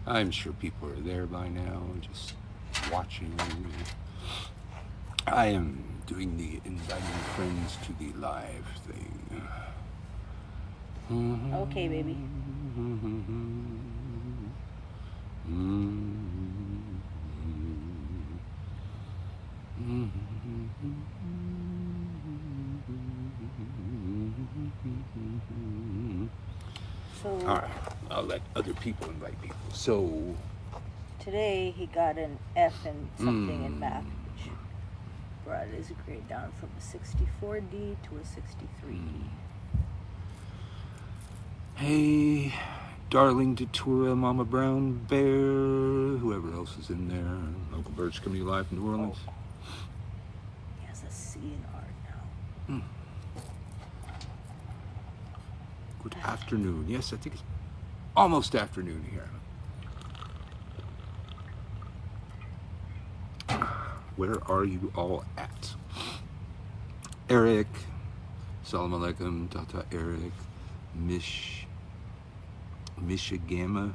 I'm sure people are there by now, just watching. I am doing the inviting friends to the live thing. Okay, baby. So All right, I'll let other people invite people. So today he got an F in something in math, which brought his grade down from a 64D to a 63D. Hey, darling Datura, Mama Brown Bear, whoever else is in there. Uncle Bert's coming to you live from New Orleans. Oh. He has a C in R now. Good afternoon. Yes, I think it's almost afternoon here. Where are you all at? Eric, Salam Alaikum, Tata Eric, Michigama,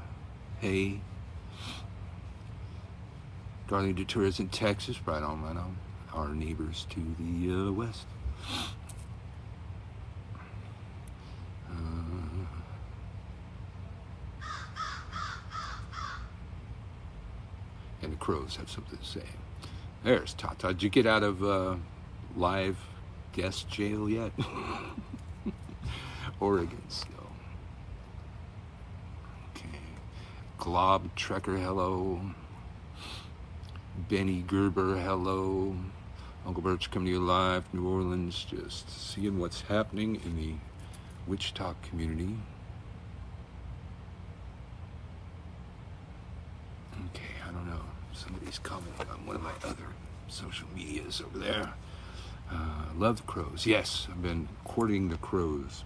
hey. Darling Datura is in Texas, right on. Our neighbors to the west. And the crows have something to say. There's Tata. Did you get out of live guest jail yet? Oregon still. Okay. Glob Trekker, hello. Benny Gerber, hello. Uncle Bert's coming to you live, New Orleans, just seeing what's happening in the Wichita community. Okay, I don't know. Somebody's commenting on one of my other social medias over there. Love the crows. Yes, I've been courting the crows,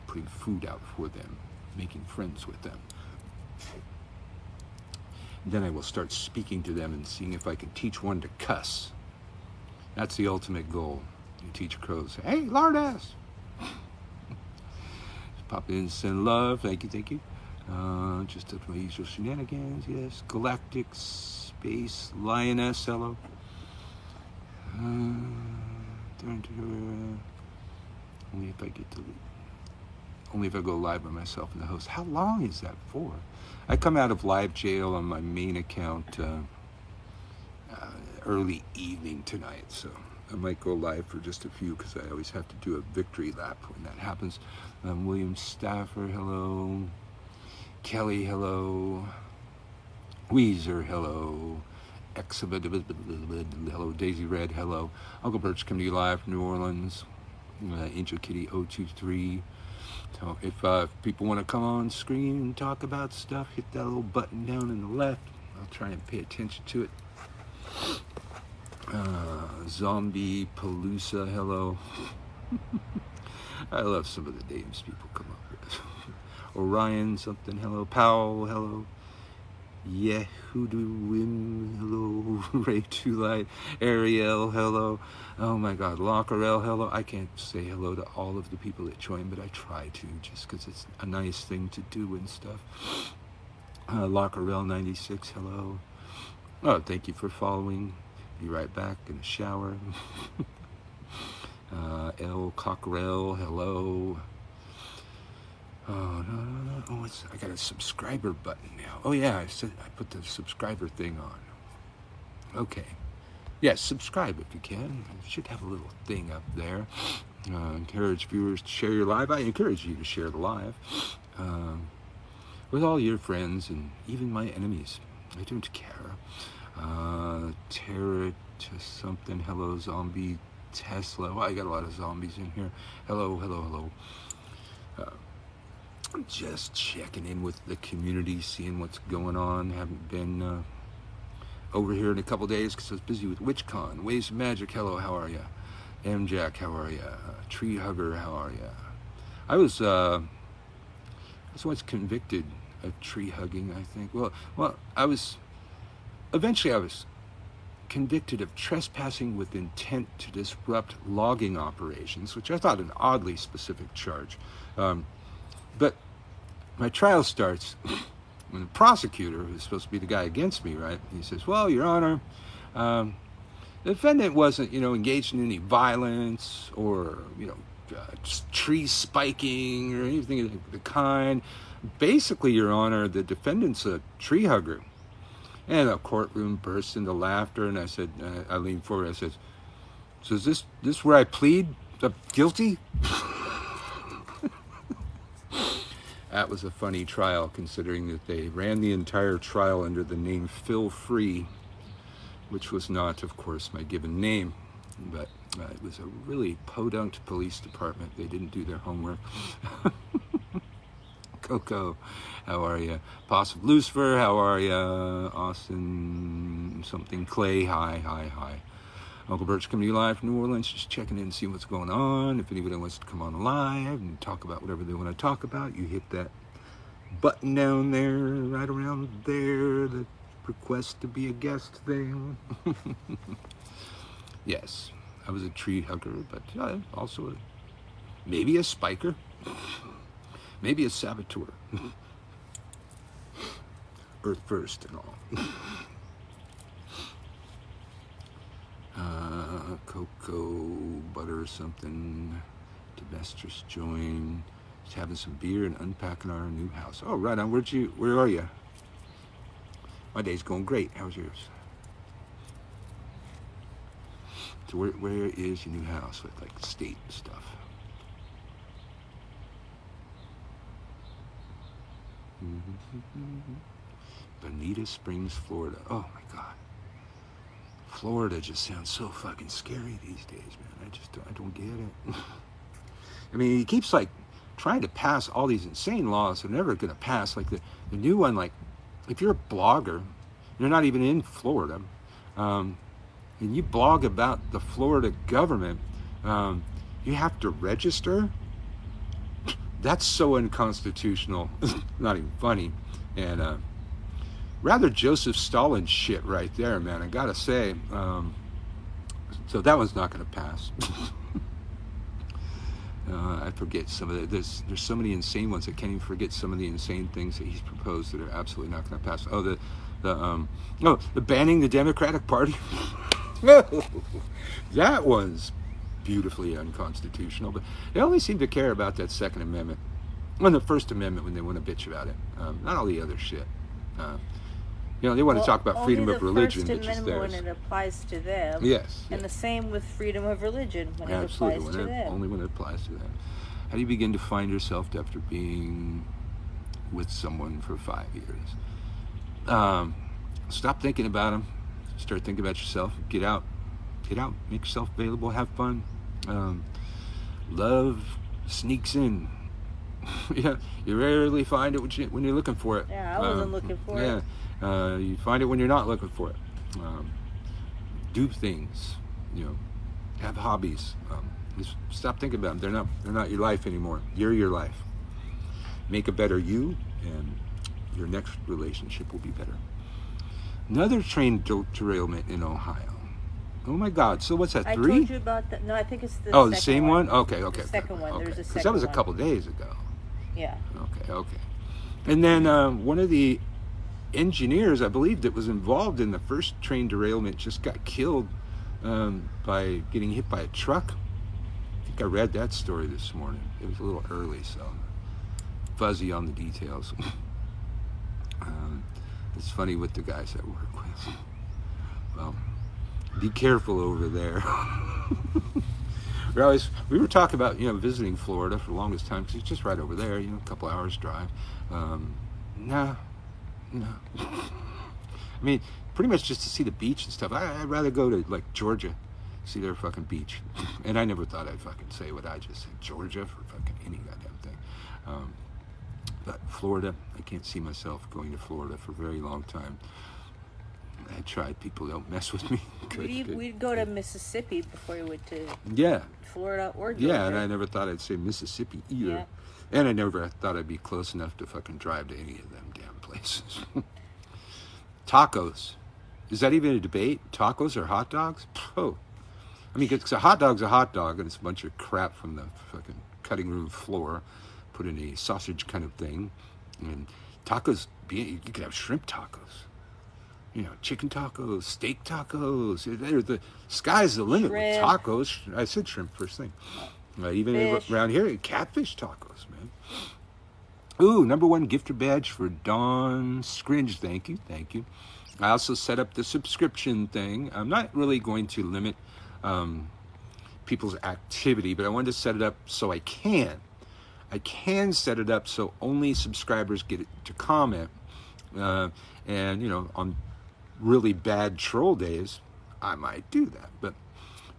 putting food out for them, making friends with them. Then I will start speaking to them and seeing if I can teach one to cuss. That's the ultimate goal. You teach crows, hey, lard ass. Pop in and send love. Thank you. Just up my usual shenanigans, yes. Galactic Space Lioness, hello. Only if I go live by myself and the host. How long is that for? I come out of live jail on my main account early evening tonight, so I might go live for just a few because I always have to do a victory lap when that happens. William Staffer, hello. Kelly, hello. Weezer, hello. Hello. Daisy Red, hello. Uncle Bert's coming to you live from New Orleans. Angel Kitty 023. So if people want to come on screen and talk about stuff, hit that little button down in the left. I'll try and pay attention to it. Zombie Palooza, hello. I love some of the names people come up with. Orion something, hello. Powell, hello. Yehudwim, hello. Ray Light, Ariel, hello. Oh my God, Lockerell, hello. I can't say hello to all of the people that join, but I try to, just because it's a nice thing to do and stuff. Lockerell 96, hello. Oh, thank you for following. Be right back in the shower. L. Cockrell, hello. Oh, no. Oh, I got a subscriber button now. Oh, yeah, I put the subscriber thing on. Okay. Yes, subscribe if you can. It should have a little thing up there. Encourage viewers to share your live. I encourage you to share the live with all your friends and even my enemies. I don't care. Terror to something. Hello, zombie Tesla. Well, I got a lot of zombies in here. Hello, hello, hello. Just checking in with the community, seeing what's going on. Haven't been over here in a couple days because I was busy with WitchCon. Waves of Magic, hello, how are ya? M-Jack, how are ya? Tree Hugger, how are ya? I was once convicted of tree hugging, I think. Well, eventually I was convicted of trespassing with intent to disrupt logging operations, which I thought an oddly specific charge. But my trial starts when the prosecutor, who's supposed to be the guy against me, right, he says, well, Your Honor, the defendant wasn't, engaged in any violence or, just tree spiking or anything of the kind. Basically, Your Honor, the defendant's a tree hugger. And the courtroom burst into laughter, and I said, I leaned forward, I said, so is this where I plead guilty? That was a funny trial, considering that they ran the entire trial under the name Phil Free, which was not, of course, my given name, but it was a really podunk police department. They didn't do their homework. Coco, how are you? Possible Lucifer, how are you? Austin something Clay, hi. Uncle Bert's coming to you live from New Orleans, just checking in and seeing what's going on. If anybody wants to come on live and talk about whatever they want to talk about, you hit that button down there, right around there, the request to be a guest thing. Yes, I was a tree hugger, but also maybe a spiker, maybe a saboteur. Earth first and all. Cocoa butter or something. Demestrous join. Just having some beer and unpacking our new house. Oh, right on. Where are you? My day's going great. How's yours? So where is your new house with like state stuff? Bonita Springs, Florida. Oh my God. Florida just sounds so fucking scary these days, man. I don't get it. I mean, he keeps like trying to pass all these insane laws they're never going to pass. Like the new one, like if you're a blogger, you're not even in Florida, and you blog about the Florida government, you have to register. That's so unconstitutional. Not even funny. And rather Joseph Stalin shit right there, man. I gotta say. So that one's not gonna pass. I forget some of the, there's so many insane ones. I can't even forget some of the insane things that he's proposed that are absolutely not gonna pass. Oh, the banning the Democratic Party. That one's beautifully unconstitutional. But they only seem to care about that Second Amendment, and the First Amendment when they want to bitch about it. Not all the other shit. They want to talk about freedom of religion, which is theirs. When it applies to them. Yes. And the same with freedom of religion when it applies to them. Only when it applies to them. How do you begin to find yourself after being with someone for 5 years? Stop thinking about them. Start thinking about yourself. Get out. Make yourself available. Have fun. Love sneaks in. Yeah, you rarely find it when you're looking for it. Yeah, I wasn't looking for it. Yeah, you find it when you're not looking for it. Do things, have hobbies. Just stop thinking about them. They're not your life anymore. You're your life. Make a better you, and your next relationship will be better. Another train derailment in Ohio. Oh my God! So what's that? 3? I told you about that. No, I think it's the. Oh, the same one. Okay. The second one. Okay. There's a second one. Because that was a couple days ago. Yeah. Okay. And then one of the engineers, I believe, that was involved in the first train derailment just got killed by getting hit by a truck. I think I read that story this morning. It was a little early, so fuzzy on the details. It's funny with the guys I work with. Well, Be careful over there. We were talking about visiting Florida for the longest time because it's just right over there. A couple hours drive. Nah, no. I mean, pretty much just to see the beach and stuff. I'd rather go to like Georgia, see their fucking beach. And I never thought I'd fucking say what I just said, Georgia, for fucking any goddamn thing. But Florida, I can't see myself going to Florida for a very long time. I tried. People don't mess with me. We'd go to Mississippi before we went to Florida or Georgia. Yeah, and I never thought I'd say Mississippi either. Yeah. And I never thought I'd be close enough to fucking drive to any of them damn places. Tacos. Is that even a debate? Tacos or hot dogs? Oh. I mean, because a hot dog's a hot dog, and it's a bunch of crap from the fucking cutting room floor put in a sausage kind of thing. And tacos, you could have shrimp tacos. Chicken tacos, steak tacos. The sky's the limit with tacos. I said shrimp first thing. Even around here, catfish tacos, man. Ooh, #1 gifter badge for Dawn Scringe. Thank you. I also set up the subscription thing. I'm not really going to limit people's activity, but I wanted to set it up so I can set it up so only subscribers get to comment. And on really bad troll days, I might do that. But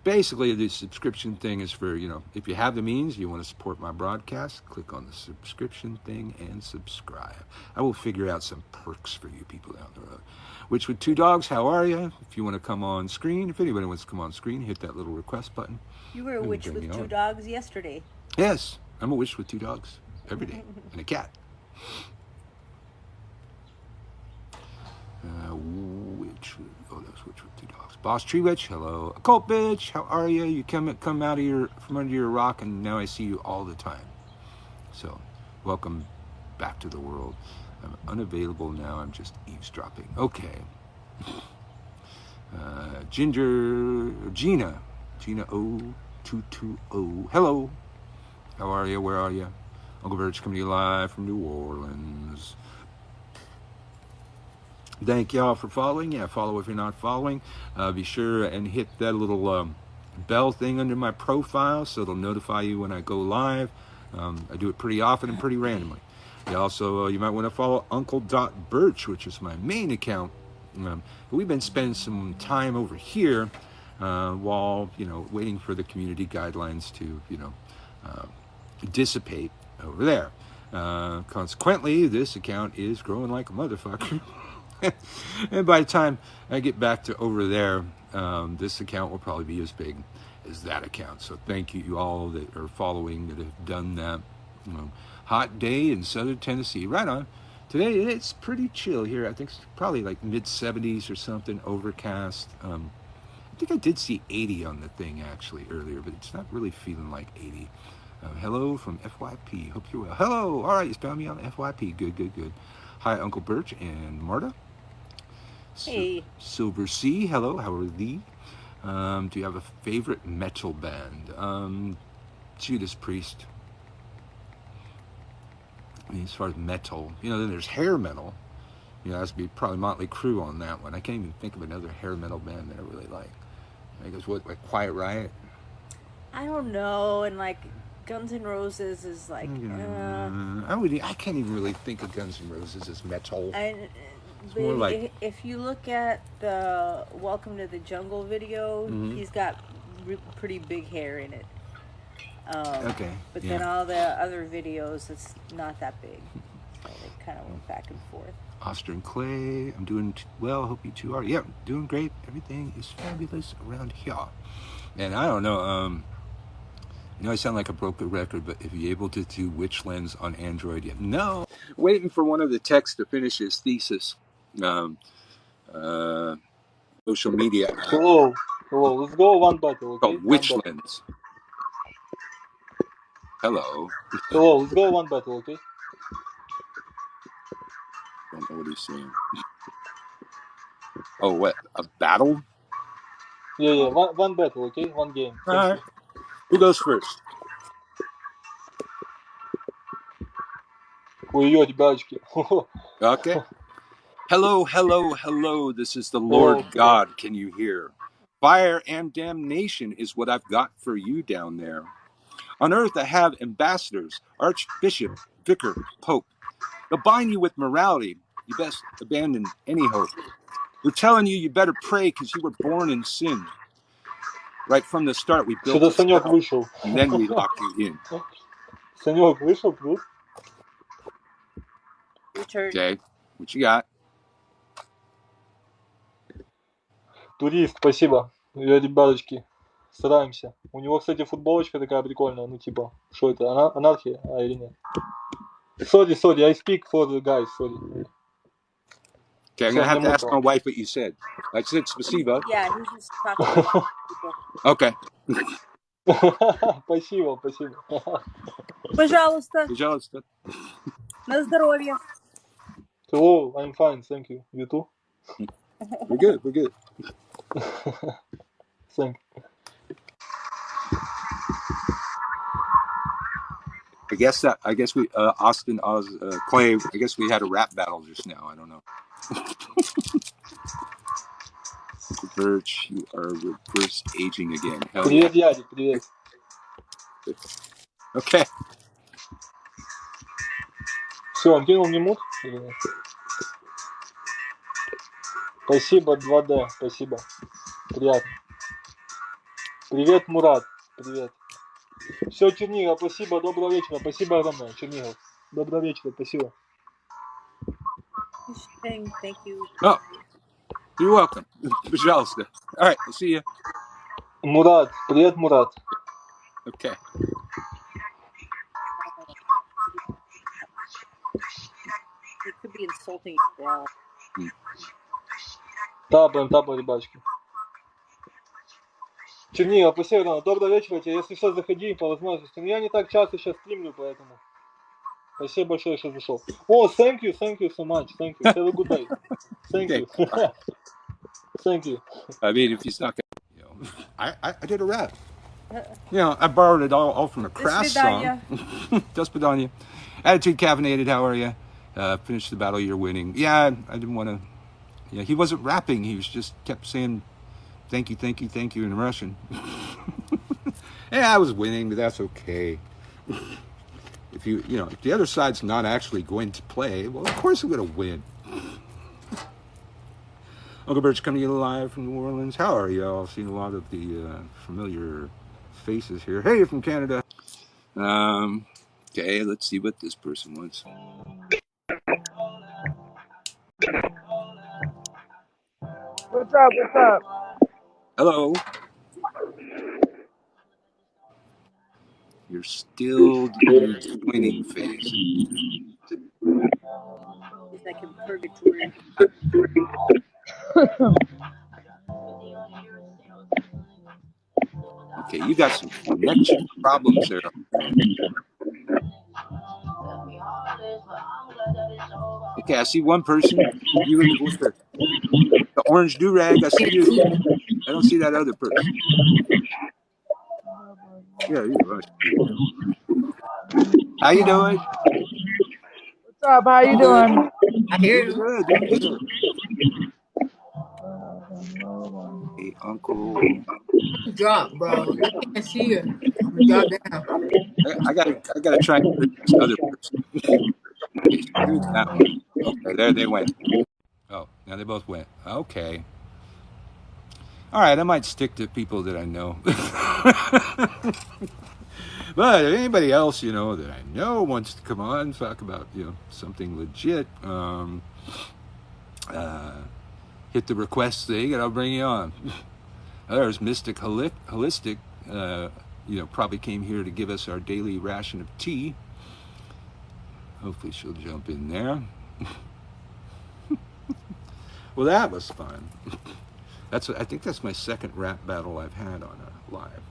basically, the subscription thing is for, if you have the means, you want to support my broadcast, click on the subscription thing and subscribe. I will figure out some perks for you people down the road. Witch with Two Dogs, how are you? If you want to come on screen, if anybody wants to come on screen, hit that little request button. You were a witch with two dogs yesterday. Yes, I'm a witch with 2 dogs every day and a cat. That was Witch with 2 dogs. Boss Tree Witch, hello. Occult Bitch, how are you? You come out of from under your rock, and now I see you all the time. So, welcome back to the world. I'm unavailable now. I'm just eavesdropping. Okay. Gina O220. Hello. How are you? Where are you? Uncle Birch coming to you live from New Orleans. Thank y'all for following. Yeah, follow if you're not following. Be sure and hit that little bell thing under my profile so it'll notify you when I go live. I do it pretty often and pretty randomly. You might want to follow Uncle.Birch, which is my main account. We've been spending some time over here while, waiting for the community guidelines to, dissipate over there. Consequently, this account is growing like a motherfucker. And by the time I get back to over there, this account will probably be as big as that account. So thank you all that are following, that have done that. Hot day in southern Tennessee. Right on. Today it's pretty chill here. I think it's probably like mid-70s or something, overcast. I think I did see 80 on the thing actually earlier, but it's not really feeling like 80. Hello from FYP. Hope you're well. Hello. All right, you found me on FYP. Good. Hi, Uncle Birch and Marta. Hey. Silver Sea, hello, how are thee? Do you have a favorite metal band? Judas Priest. I mean, as far as metal, then there's hair metal. That's be probably Motley Crue on that one. I can't even think of another hair metal band that I really like. I guess what, like Quiet Riot? I don't know, and like Guns N' Roses is like. I can't even really think of Guns N' Roses as metal. It's more like, if you look at the Welcome to the Jungle video, he's got pretty big hair in it. Okay. But then all the other videos, it's not that big. So they kind of went back and forth. Austin Clay, I'm doing well. Hope you two are. Yeah, doing great. Everything is fabulous around here. And I don't know. I sound like a broken record, but if you're able to do Witch Lens on Android yet? No. Waiting for one of the techs to finish his thesis. Social media app. Hello. Let's go one battle, okay? Called Witch Lens. Hello. Let's go one battle, okay? Don't know what he's saying. Oh, what? A battle? Yeah. One battle, okay? One game. All right. Who goes first? Ой-ой, ребяточки. Okay. Hello. This is the Lord God. Can you hear? Fire and damnation is what I've got for you down there. On earth I have ambassadors, archbishop, vicar, pope. They'll bind you with morality. You best abandon any hope. We're telling you better pray because you were born in sin. Right from the start, we built Что-то a Санек spell, вышел. and then we locked you in. Санек вышел, плюс. Your turn. Okay, what you got? Турист, спасибо. Ребяточки, стараемся. У него, кстати, футболочка такая прикольная. Ну, типа, что это, анархия? Или нет? Sorry, I speak for the guys, sorry. Okay, I'm going to have to ask my wife what you said. I said спасибо. Yeah, he's just talking to people. Okay. Спасибо. Пожалуйста, Пожалуйста. на здоровье. Hello, I'm fine, thank you. You too? We're good. Thank you. I guess we, Austin, Clay, I guess we had a rap battle just now. I don't know. Birch, you are reverse aging again. Hell Привет, yeah. Ярик, привет. Okay. Все, он кинул мне мут? Или нет? Спасибо, 2D, спасибо. Приятно. Привет, Мурат. Привет. Все, Чернигов, спасибо, доброго вечера. Спасибо огромное, Чернигов. Доброго вечера, спасибо. Thank you. Oh, you're welcome. Пожалуйста. All right, I'll see you. Мурат, привет, Мурат. Okay. It could be insulting as well. Табаем, ребяточки. Чернигов, спасибо огромное. Доброго вечера тебе. Если что, заходи по возможности. Но я не так часто сейчас стримлю, поэтому... Спасибо большое, что зашел. О, thank you so much. Thank you. Have a good day. Thank Okay. you. Thank you. I mean, if he's not gonna, I did a rap. You know, I borrowed it all from a Crass song. До свидания. Attitude caffeinated, how are you? Finish the battle, you're winning. Yeah, I didn't want to... Yeah, he wasn't rapping. He was just kept saying, thank you in Russian. Yeah, I was winning, but that's okay. If if the other side's not actually going to play, well, of course I'm going to win. Uncle Bert's coming to you live from New Orleans. How are you all? I've seen a lot of the familiar faces here. Hey, from Canada. Okay, let's see what this person wants. What's up? Hello. You're still in your twinning phase. He's like in purgatory. Okay, you got some connection problems there. Okay, I see one person. You with the orange do-rag. I see you. I don't see that other person. Yeah, you're right. How you doing? What's up? How you doing? I hear Doing you. good. Hey, Uncle. I'm drunk, bro. I can't see you. I'm gonna drop down. I gotta try and hear this other person. Okay, here's that one. Okay, there they went. Oh, now they both went. Okay. All right, I might stick to people that I know. But if anybody else, that I know wants to come on, talk about, something legit, hit the request thing and I'll bring you on. There's Mystic Holistic, probably came here to give us our daily ration of tea. Hopefully she'll jump in there. Well, that was fun. I think that's my second rap battle I've had on a live.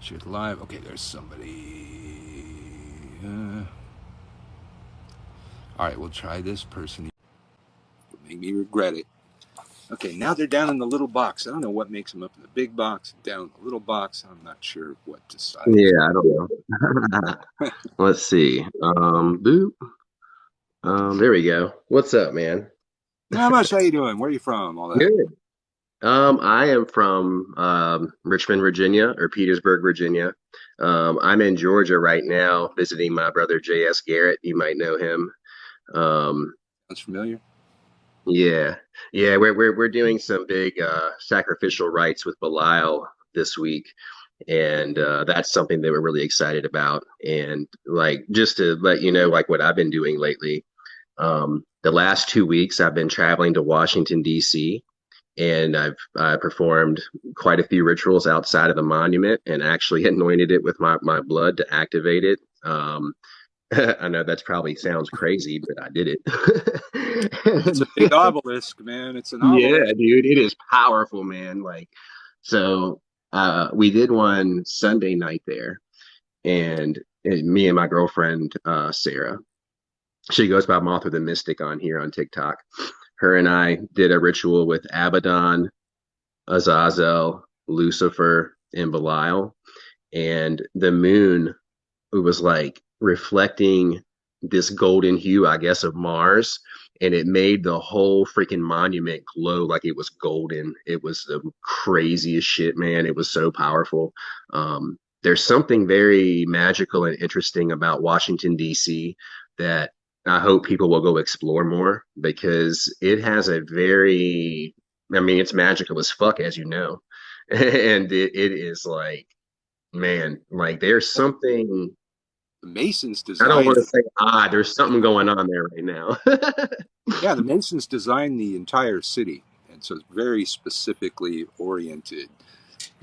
Share it live. Okay, there's somebody. All right, we'll try this person. It'll make me regret it. Okay, now they're down in the little box. I don't know what makes them up in the big box, down in the little box. I'm not sure what to decide. Yeah, I don't know. Let's see. Boop. There we go. What's up, man? Not much. How you doing? Where are you from? All that. Good. I am from Richmond, Virginia, or Petersburg, Virginia. I'm in Georgia right now visiting my brother J.S. Garrett. You might know him. Um, Sounds familiar. yeah, yeah, we're doing some big sacrificial rites with Belial this week, and that's something that we're really excited about. And like, just to let you know, like what I've been doing lately. The last 2 weeks, I've been traveling to Washington, D.C., and I performed quite a few rituals outside of the monument and actually anointed it with my blood to activate it. I know that's probably sounds crazy, but I did It's a it. big obelisk, man. It's an Yeah, obelisk. dude, it is powerful, man. Like, so we did one Sunday night there, and me and my girlfriend, Sarah, she goes by Mothra the Mystic on here on TikTok. Her and I did a ritual with Abaddon, Azazel, Lucifer, and Belial. And the moon, it was like reflecting this golden hue, I guess, of Mars. And it made the whole freaking monument glow like it was golden. It was the craziest shit, man. It was so powerful. There's something very magical and interesting about Washington, D.C. that I hope people will go explore more because it has a very, I mean, it's magical as fuck, as you know. And it is like, man, like there's something, The Masons I don't want designed. to say there's something going on there right now. Yeah, the Masons designed the entire city, and so it's very specifically oriented.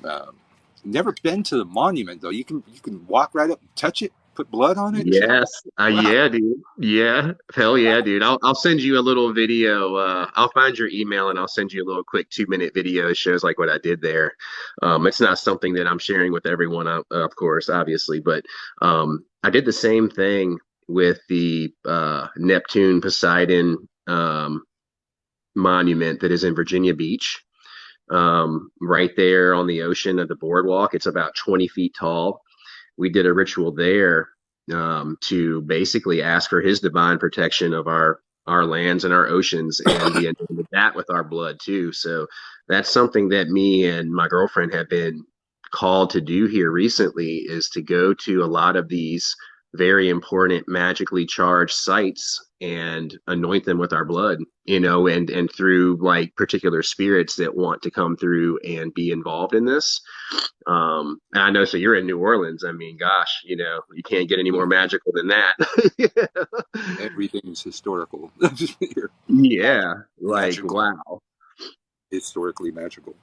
Um, Never been to the monument though. You can walk right up, and touch it, put blood on it, and shit. Yes. Wow. Yeah, dude. Yeah. Hell yeah, dude. I'll send you a little video. I'll find your email and I'll send you a little quick 2 minute video. It shows like what I did there. It's not something that I'm sharing with everyone, of course, obviously, but I did the same thing with the Neptune Poseidon monument that is in Virginia Beach. Right there on the ocean at the boardwalk. It's about 20 feet tall. We did a ritual there to basically ask for his divine protection of our lands and our oceans, and we anointed that with our blood too. So that's something that me and my girlfriend have been called to do here recently is to go to a lot of these very important magically charged sites and anoint them with our blood, and through like particular spirits that want to come through and be involved in this. And I know, so you're in New Orleans. I mean, gosh, you can't get any more magical than that. Everything's historical. Yeah, like Magical. wow. Historically magical.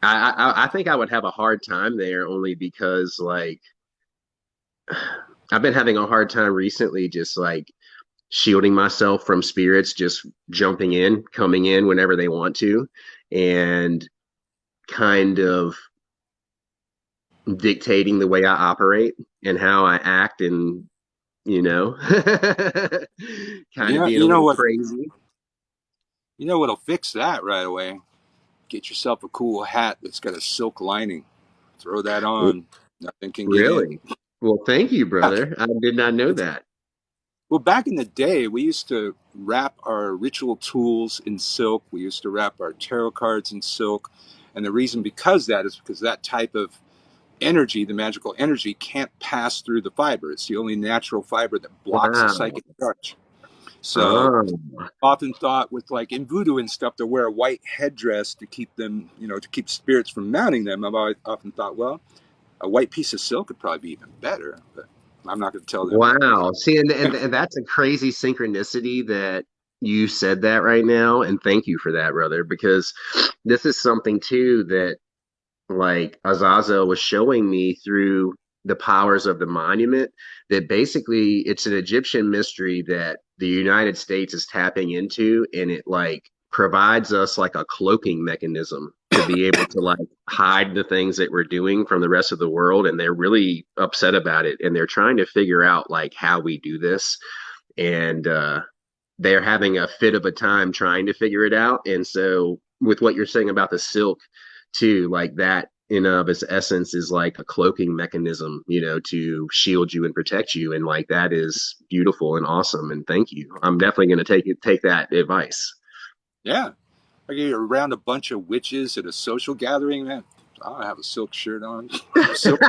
I think I would have a hard time there only because like I've been having a hard time recently, just like shielding myself from spirits just jumping in, coming in whenever they want to, and kind of dictating the way I operate and how I act and you know, kind of being a You know little what? crazy. You know what'll fix that right away? Get yourself a cool hat that's got a silk lining. Throw that on. Nothing can get in. Really? Well, thank you, Yeah, brother. I did not know it's that. well, back in the day, we used to wrap our ritual tools in silk. We used to wrap our tarot cards in silk. And the reason because that is because that type of energy, the magical energy, can't pass through the fiber. It's the only natural fiber that blocks a Wow. psychic touch. So Oh, often thought with like in voodoo and stuff to wear a white headdress to keep them, to keep spirits from mounting them. I've always often thought, well, a white piece of silk would probably be even better, but I'm not going to tell them that yet. wow. See, and that's a crazy synchronicity that you said that right now. And thank you for that, brother, because this is something too that like Azazel was showing me through the powers of the monument that basically it's an Egyptian mystery that the United States is tapping into and it like provides us like a cloaking mechanism to be able to like hide the things that we're doing from the rest of the world, and they're really upset about it and they're trying to figure out like how we do this, and they're having a fit of a time trying to figure it out. And so with what you're saying about the silk too, like in of its essence is like a cloaking mechanism, to shield you and protect you. And like that is beautiful and awesome. And thank you. I'm definitely going to take that advice. Yeah. I get around a bunch of witches at a social gathering, man. I have a silk shirt on, silk,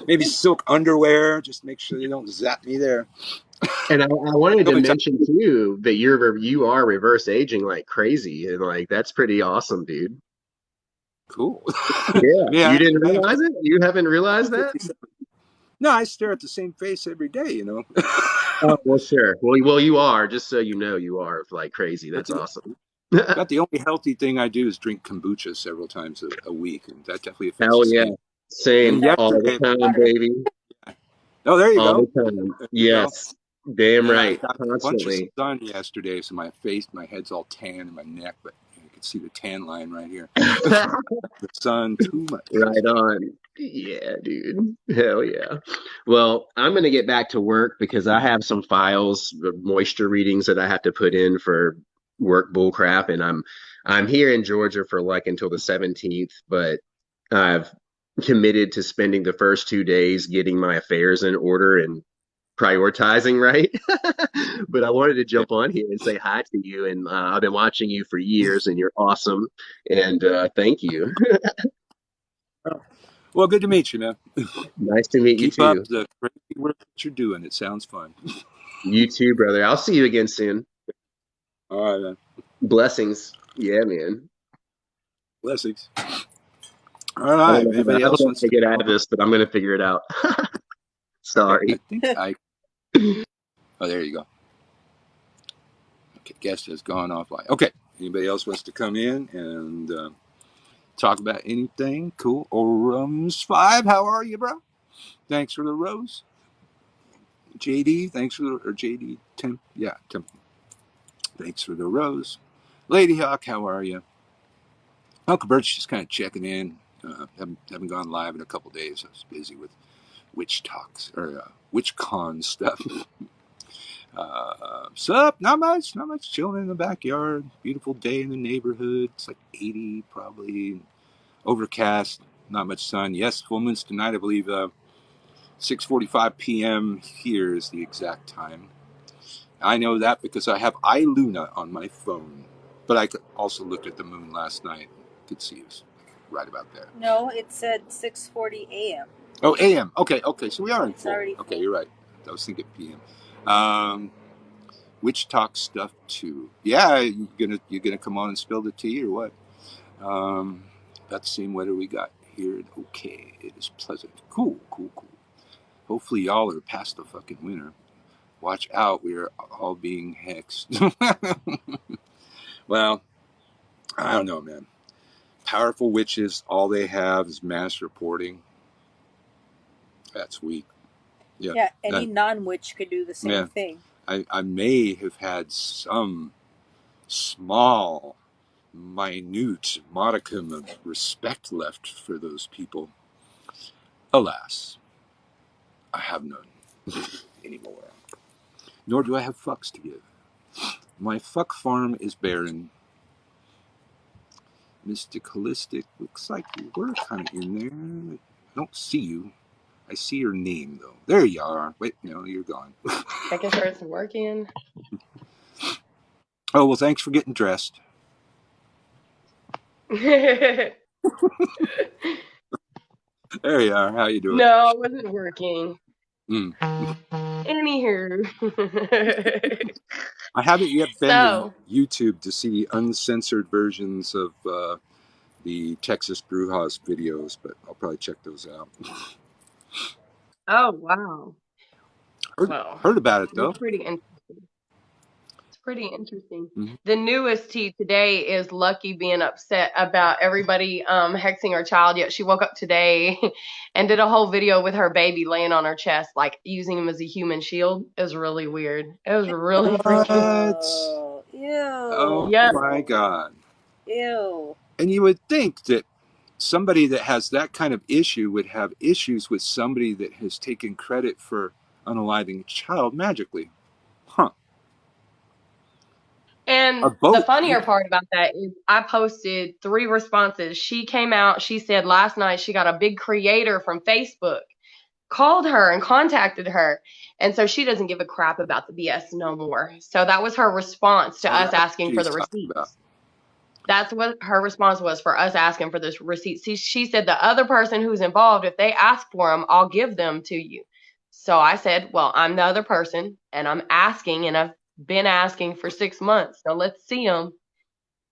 maybe silk underwear, just make sure they don't zap me there. And I wanted to Only time, mention too that you are reverse aging like crazy, and like that's pretty awesome, dude. cool. Yeah, Yeah, you didn't I am realize it? You haven't realized that? 57. No, I stare at the same face every day, Oh, well, sure. Well, you are. Just so you know, you are like crazy. But That's awesome. about the only healthy thing I do is drink kombucha several times a week, and that definitely affects Hell the yeah, skin. And same That's all the yesterday, time, water. baby. oh, there you All the go. time. There you go. Yes, damn And I right. got a bunch of Constantly. sun yesterday, so my face, my head's all tan and my neck, but you can see the tan line right here. The sun too much. Right on. Yeah, dude. Hell yeah. Well, I'm gonna get back to work because I have some files, moisture readings that I have to put in for work bull crap, and I'm here in Georgia for like until the 17th, but I've committed to spending the first 2 days getting my affairs in order and prioritizing right. But I wanted to Yeah. jump on here and say hi to you, and I've been watching you for years, and you're awesome, and thank you. Well, good to meet you, man. Nice to meet you Keep up too. the crazy work that you're doing. It sounds fun. You too, brother. I'll see you again soon. All right, man. Blessings. Yeah, man. Blessings. All right. I Anybody don't else know how wants to to get come out of on? this, but I'm gonna figure it out. Okay. I Sorry. think I. Oh, there you go. Okay. Guest has gone offline. Okay. Anybody else wants to come in and talk about anything? Cool. Orums 5, how are you, bro? Thanks for the rose. JD, thanks for the, or JD Tim. Yeah, Tim. Thanks for the rose. Lady Hawk, how are you? Uncle Bert's just kind of checking in. Haven't gone live in a couple days. I was busy with witch talks or witch con stuff. Sup? Not much. Not much. Chilling in the backyard. Beautiful day in the neighborhood. It's like 80 probably. Overcast. Not much sun. Yes, full moon's tonight. I believe 6:45 p.m. here is the exact time. I know that because I have iLuna on my phone. But I also looked at the moon last night. Could see it was right about there. No, it said 6:40 a.m. Oh, AM. Okay, okay. So we are in It's full. already Okay, full. you're right. I was thinking PM. Witch talk stuff too. Yeah, you're gonna come on and spill the tea or what? About the same weather we got here. Okay, it is pleasant. Cool, cool, cool. Hopefully y'all are past the fucking winter. Watch out, we're all being hexed. Well, I don't know, man. Powerful witches, all they have is mass reporting. That's weak. Yeah, Yeah, any that, non-witch could do the same yeah. thing. I may have had some small, minute modicum of respect left for those people. Alas, I have none anymore. Nor do I have fucks to give. My fuck farm is barren. Mystic Holistic looks like we're kind of in there. I don't see you. I see your name though. There you are. Wait, no, you're gone. Making sure it's working. Oh well, thanks for getting dressed. No, There you are. How you doing? it wasn't working. Mm. Anywho. I haven't yet been to So, YouTube to see uncensored versions of the Texas Brujas videos, but I'll probably check those out. oh wow. Heard, Well, heard about it it's though. pretty interesting. It's pretty interesting. Mm-hmm. The newest tea today is Lucky being upset about everybody hexing her child, yet she woke up today and did a whole video with her baby laying on her chest, like using him as a human shield. It was really weird. It was really freaking. What? Oh, Oh ew, Yep. my God. ew. And you would think that somebody that has that kind of issue would have issues with somebody that has taken credit for unaliving a child magically. Huh. And A the boat. funnier part about that is I posted 3 responses. She came out, she said last night she got a big creator from Facebook, called her and contacted her. And so she doesn't give a crap about the BS no more. So that was her response to Oh, us that's what asking for she's the talking about. receipts. That's what her response was for us asking for this receipt. See, she said the other person who's involved, if they ask for them, I'll give them to you. So I said, well, I'm the other person and I'm asking and I've been asking for 6 months. So let's see them.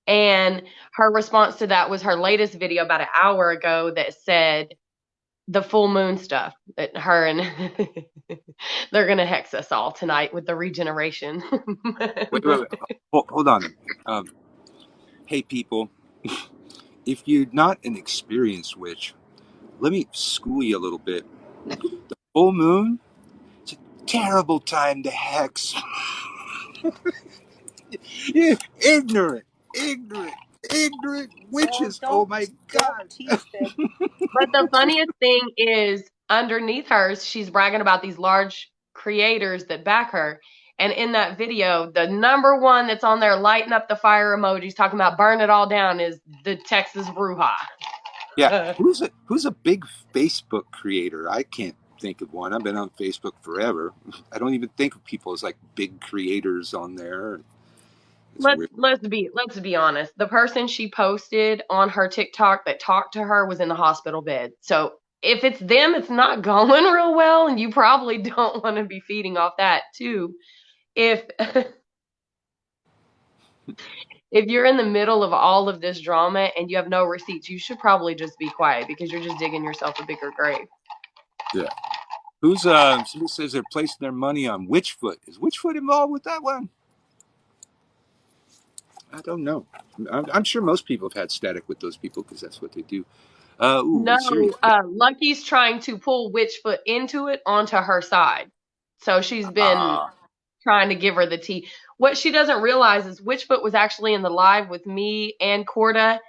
And her response to that was her latest video about an hour ago that said the full moon stuff that her and they're going to hex us all tonight with the regeneration. Wait. Hold on. Um, hey, people, if you're not an experienced witch, let me school you a little bit. The full moon, it's a terrible time to hex. Yeah, ignorant, ignorant Well, witches. Oh my don't God. teach them. But the funniest thing is underneath hers, she's bragging about these large creators that back her. And in that video, the number one that's on there lighting up the fire emojis, talking about burn it all down, is the Texas Bruja. Yeah, who's a big Facebook creator? I can't think of one. I've been on Facebook forever. I don't even think of people as like big creators on there. It's weird. Let's be honest. The person she posted on her TikTok that talked to her was in the hospital bed. So if it's them, it's not going real well, and you probably don't want to be feeding off that too. If if you're in the middle of all of this drama and you have no receipts, you should probably just be quiet because you're just digging yourself a bigger grave. Yeah. Somebody says they're placing their money on Witchfoot. Is Witchfoot involved with that one? I don't know. I'm sure most people have had static with those people because that's what they do. No, Serious. Lucky's trying to pull Witchfoot into it onto her side. So she's been Ah, trying to give her the tea. What she doesn't realize is Witchfoot was actually in the live with me and Corda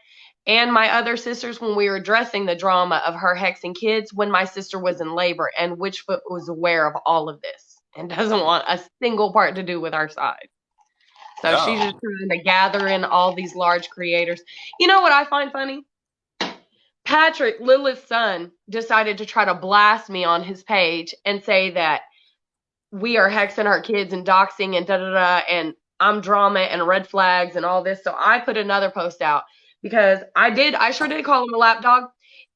and my other sisters when we were addressing the drama of her hexing kids when my sister was in labor. And Witchfoot was aware of all of this and doesn't want a single part to do with our side. So she's no. just trying to gather in all these large creators. You know what I find funny? Patrick, Lilith's son, decided to try to blast me on his page and say that we are hexing our kids and doxing and da da da, and I'm drama and red flags and all this. So I put another post out because I sure did call him a lapdog.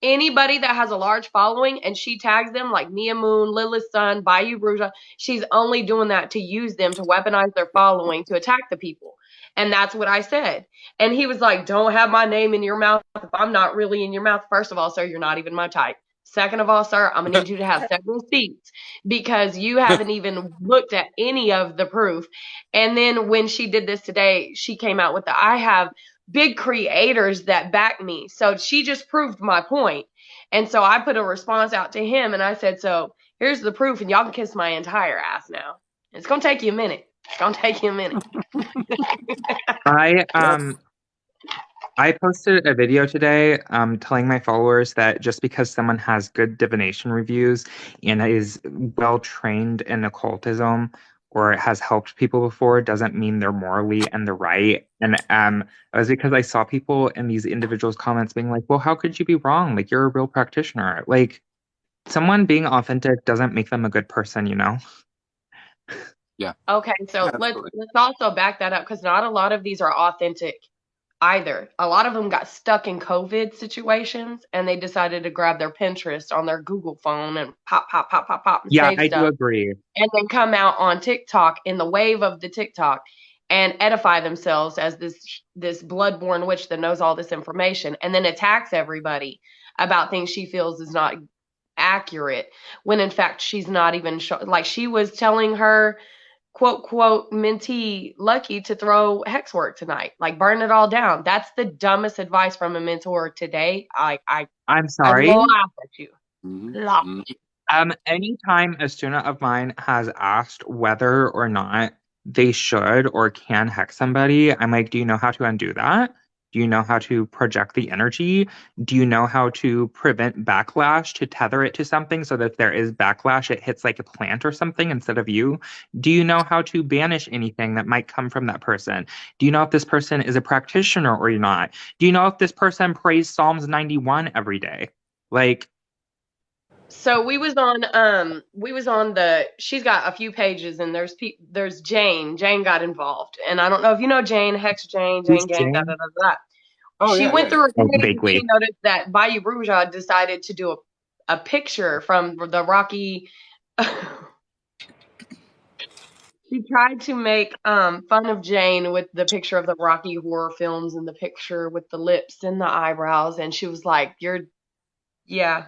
Anybody that has a large following and she tags them like Mia Moon, Lilith's son, Bayou Bruja, she's only doing that to use them to weaponize their following to attack the people. And that's what I said. And he was like, don't have my name in your mouth if I'm not really in your mouth. First of all, sir, you're not even my type. Second of all, sir, I'm going to need you to have several seats because you haven't even looked at any of the proof. And then when she did this today, she came out with I have big creators that back me. So she just proved my point. And so I put a response out to him and I said, so here's the proof and y'all can kiss my entire ass now. It's going to take you a minute. It's going to take you a minute. I That's um I posted a video today telling my followers that just because someone has good divination reviews and is well trained in occultism or has helped people before doesn't mean they're morally in the right. And it was because I saw people in these individuals' comments being like, well, how could you be wrong? Like you're a real practitioner. Like someone being authentic doesn't make them a good person, you know? yeah, Okay, so absolutely. let's also back that up because not a lot of these are authentic either. A lot of them got stuck in COVID situations and they decided to grab their Pinterest on their Google phone and pop and Yeah, save I do stuff agree. and then come out on TikTok in the wave of the TikTok and edify themselves as this bloodborne witch that knows all this information and then attacks everybody about things she feels is not accurate when in fact she's not even like she was telling her quote mentee Lucky to throw hex work tonight, like burn it all down. That's the dumbest advice from a mentor today. I'm I sorry. laugh at you. Hmm. Laugh. Hmm. Anytime a student of mine has asked whether or not they should or can hex somebody, I'm like, do you know how to undo that? Do you know how to project the energy? Do you know how to prevent backlash, to tether it to something so that if there is backlash, it hits like a plant or something instead of you? Do you know how to banish anything that might come from that person? Do you know if this person is a practitioner or not? Do you know if this person prays Psalms 91 every day? Like, So we was on the she's got a few pages and there's Jane. Jane got involved. And I don't know if you know Jane, Hex Jane, who's Jane Gang, da da Jane? da da. Oh She yeah, went yeah. through her Oh, page and she vaguely. noticed that Bayou Bruja decided to do a picture from the Rocky. She tried to make fun of Jane with the picture of the Rocky horror films and the picture with the lips and the eyebrows, and she was like, yeah."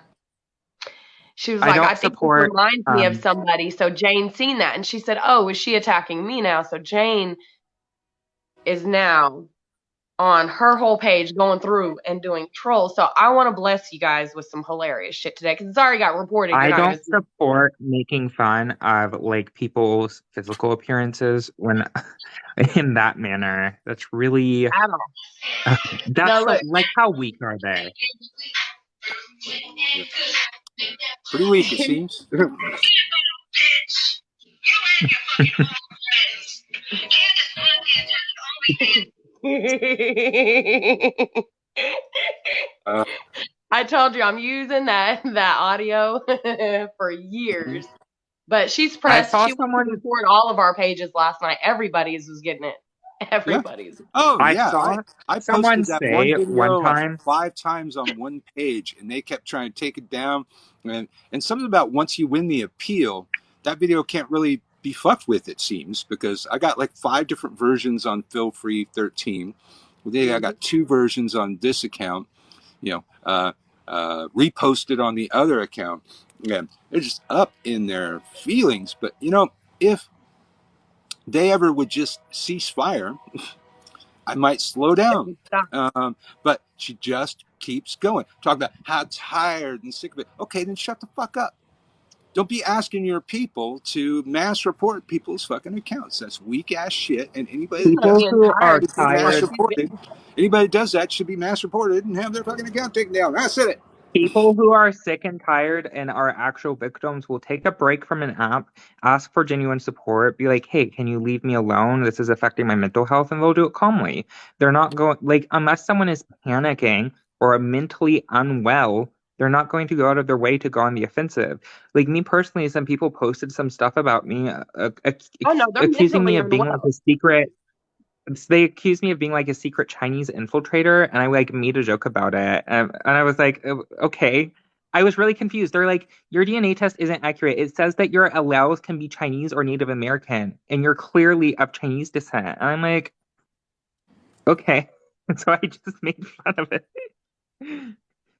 She was I like, "I don't think this support reminds me of somebody." So Jane seen that and she said, "Oh, is she attacking me now?" So Jane is now on her whole page going through and doing trolls. So I want to bless you guys with some hilarious shit today because it's already got reported. You're I not going don't to see support making fun of like people's physical appearances when in that manner. That's really at all. that's No, so look. like how weak are they? Yeah. Pretty weak, it seems. uh, I told you I'm using that audio for years. But she's I pressed. saw She went to someone report all of our pages last night. Everybody's was getting it. yeah. Everybody's. Oh I yeah. saw I someone posted that one say one video like time 5 times on one page, and they kept trying to take it down. And something about once you win the appeal, that video can't really be fucked with. It seems because I got like 5 different versions on Feel Free 13. Today I Mhm. got 2 versions on this account. You know, reposted on the other account. Yeah, they're just up in their feelings. But if they ever would just cease fire, I might slow down. Stop. But she just keeps going. Talk about how tired and sick of it. Okay, then shut the fuck up. Don't be asking your people to mass report people's fucking accounts. That's weak ass shit. And anybody She's that not people does being who are tired. should be mass tired She's reported. Anybody that does that should be mass reported and have their fucking account taken down. That's it. People who are sick and tired and are actual victims will take a break from an app, ask for genuine support, be like, hey, can you leave me alone? This is affecting my mental health, and they'll do it calmly. They're not going, like, unless someone is panicking or mentally unwell, they're not going to go out of their way to go on the offensive. Like, me personally, some people posted some stuff about me, oh no, they're accusing me mentally of being like unwell. a secret. They accused me of being like a secret Chinese infiltrator, and I like made a joke about it. And I was like, okay. I was really confused. They're like, your DNA test isn't accurate. It says that your alleles can be Chinese or Native American, and you're clearly of Chinese descent. And I'm like, okay. So I just made fun of it.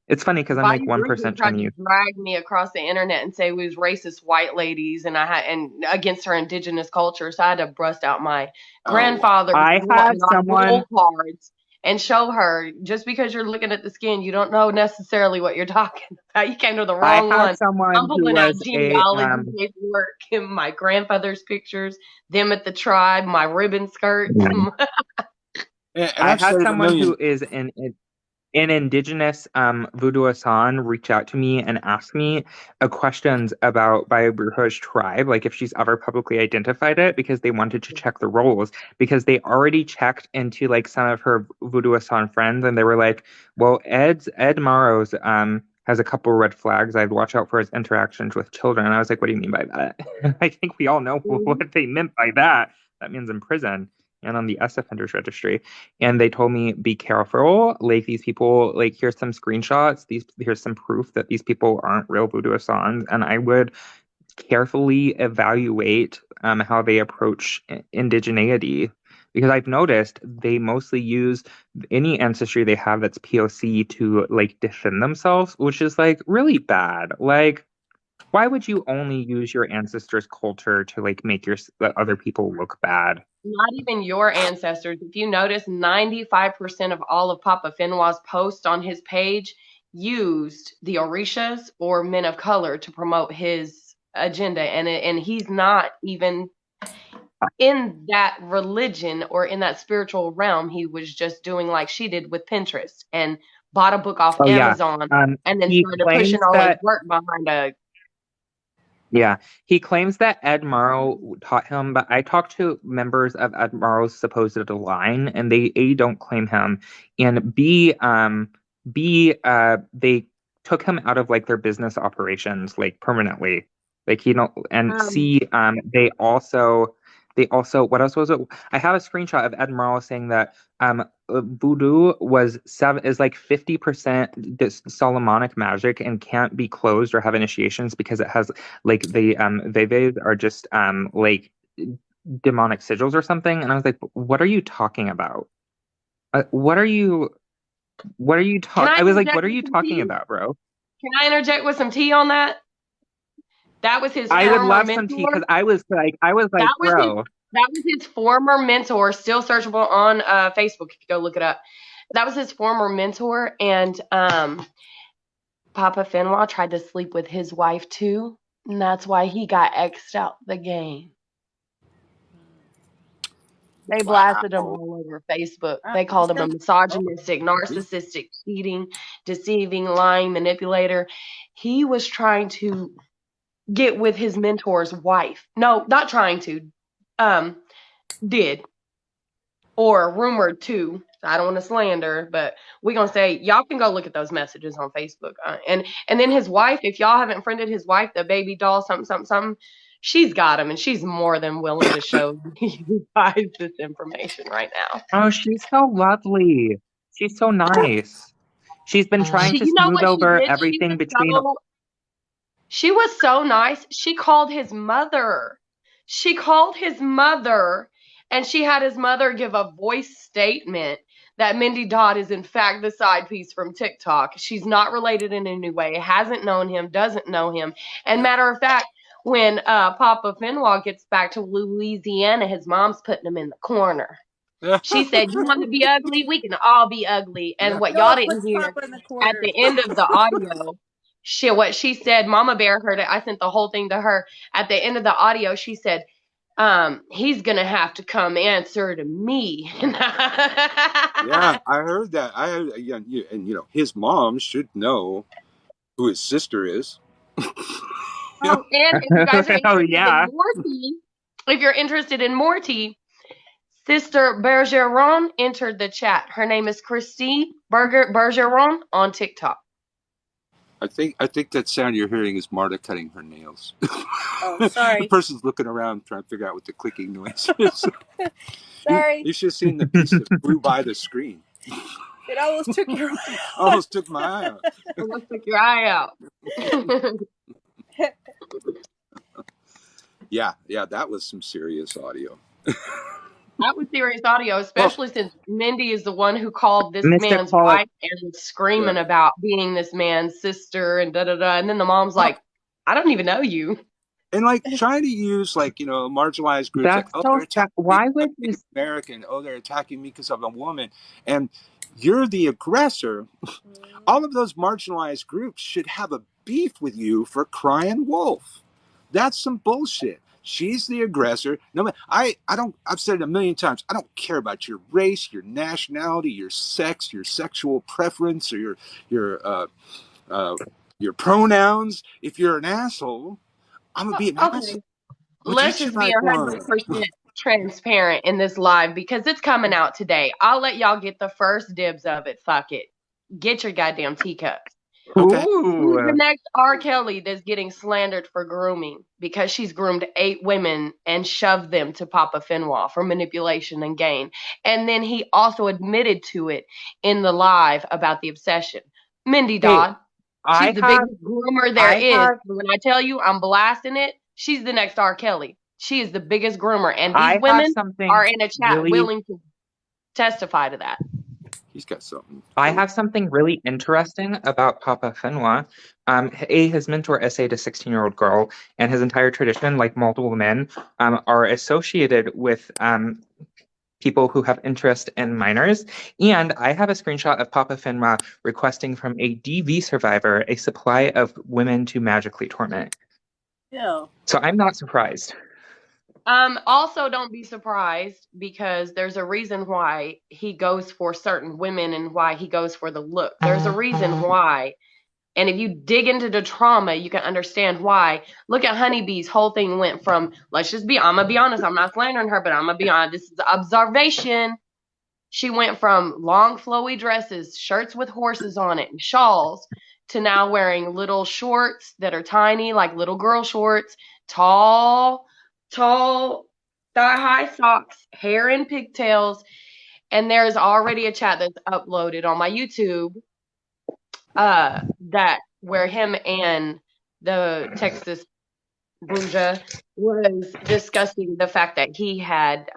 It's funny because I'm like Bayou Bruja 1% tried to Chinese. drag me across the internet and say we was racist white ladies and against her indigenous culture. So I had to bust out my Oh, grandfather's I blood had and our someone roll cards and show her just because you're looking at the skin, you don't know necessarily what you're talking about. You came to the I wrong had one. I'm someone who pulling out was a genealogy paperwork and my grandfather's pictures, them at the tribe, my ribbon skirts. yeah. and I I've had said it a someone who million. is an indigenous voodoo Asan reach out to me and ask me questions about Bayabrujo's tribe, like if she's ever publicly identified it, because they wanted to check the roles, because they already checked into like some of her voodoo Asan friends, and they were like, well, Ed Maros has a couple red flags. I'd watch out for his interactions with children. And I was like, what do you mean by that? And I think we all know what they meant by that. That means in prison and on the S offenders registry. And they told me, be careful. Like these people, like here's some screenshots. Here's some proof that these people aren't real voodoo Assans. And I would carefully evaluate how they approach indigeneity. Because I've noticed they mostly use any ancestry they have that's POC to like defend themselves, which is like really bad. Like, why would you only use your ancestors' culture to like make your other people look bad? Not even your ancestors. If you notice, 95% of all of Papa Fenwa's posts on his page used the Orishas or men of color to promote his agenda. And he's not even, in that religion or in that spiritual realm, he was just doing like she did with Pinterest and bought a book off Oh yeah. Amazon and then He started pushing claims all his that work behind a. Yeah, he claims that Ed Murrow taught him, but I talked to members of Ed Murrow's supposed line, and they A, don't claim him, and B, they took him out of like their business operations like permanently, like he don't, and C, they also what else was it? I have a screenshot of Ed Murrow saying that voodoo is like 50% this Solomonic magic and can't be closed or have initiations because it has like the Veves are just like demonic sigils or something. And I was like, what are you talking about? What are you Can talking? I I was like, interject what are with you some talking tea? about, bro? Can I interject with some tea on that? That was his I would former love some tea mentor. because I was like, That was his bro. that was his former mentor, still searchable on Facebook if you go look it up. That was his former mentor, and Papa Fenwa tried to sleep with his wife too, and that's why he got X'd out the game. They blasted him Wow. all over Facebook. Ah, They he called him a said, misogynistic, narcissistic, cheating, deceiving, lying manipulator. He was trying to get with his mentor's wife. No, not trying to. Did or rumored to. I don't want to slander, but we're gonna say y'all can go look at those messages on Facebook. And then his wife, if y'all haven't friended his wife, the baby doll, something, she's got him, and she's more than willing to show you guys this information right now. Oh, she's so lovely. She's so nice. She's been trying to You know smooth what she over did? everything between. She was so nice. She called his mother. She called his mother, and she had his mother give a voice statement that Mindy Dodd is in fact the side piece from TikTok. She's not related in any way, hasn't known him, doesn't know him. And matter of fact, when Papa Fenwa gets back to Louisiana, his mom's putting him in the corner. She said, "You want to be ugly? We can all be ugly." And what y'all no, didn't puts hear Papa in the at corner. the end of the audio, what she said, Mama Bear heard it. I sent the whole thing to her. At the end of the audio, she said, he's gonna have to come answer to me. Yeah, I heard that. I heard, yeah, and his mom should know who his sister is. Yeah. Oh, and if you guys are Oh interested in yeah. more tea, if you're interested in more tea, Sister Bergeron entered the chat. Her name is Christine Bergeron on TikTok. I think that sound you're hearing is Marta cutting her nails. Oh, The sorry. person's looking around trying to figure out what the clicking noise is. Sorry. You should have seen the piece that flew by the screen. It almost took your Almost took my eye out. Let's take your eye out. Yeah, that was some serious audio. That was serious audio, especially since Mindy is the one who called this Mystic man's Paula. wife and was screaming Yeah. about being this man's sister and da da da. And then the mom's like, "I don't even know you." And like trying to use marginalized groups like, That's oh, so they're sad. attacking me Why because would I'm you? Native American. Oh, they're attacking me because I'm a woman. And you're the aggressor. All of those marginalized groups should have a beef with you for crying wolf. That's some bullshit. She's the aggressor. No, I've said it a million times. I don't care about your race, your nationality, your sex, your sexual preference, or your pronouns. If you're an asshole, I'm gonna be an asshole. Okay, But you let's should just be like one. 100% transparent in this live because it's coming out today. I'll let y'all get the first dibs of it. Fuck it. Get your goddamn teacups. Okay. Who's the Ooh. next R. Kelly that's getting slandered for grooming because she's groomed 8 women and shoved them to Papa Fenwa for manipulation and gain? And then he also admitted to it in the live about the obsession. Mindy Hey, Dodd. I She's the have, biggest groomer there I is. have, When I tell you I'm blasting it, she's the next R. Kelly. She is the biggest groomer. And these I have women something are in a chat really willing to testify to that. He's got something. I have something really interesting about Papa Fenwa. His mentor essayed a 16-year-old girl, and his entire tradition, like multiple men, are associated with people who have interest in minors. And I have a screenshot of Papa Fenwa requesting from a DV survivor a supply of women to magically torment. Yeah. So I'm not surprised. Also, don't be surprised because there's a reason why he goes for certain women and why he goes for the look. There's a reason why. And if you dig into the trauma, you can understand why. Look at Honeybee's whole thing went from, I'm going to be honest, I'm not slandering her, but I'm going to be honest. This is observation. She went from long, flowy dresses, shirts with horses on it, and shawls, to now wearing little shorts that are tiny, like little girl shorts, tall thigh-high socks, hair in pigtails. And there's already a chat that's uploaded on my YouTube that where him and the Texas bruja was discussing the fact that he had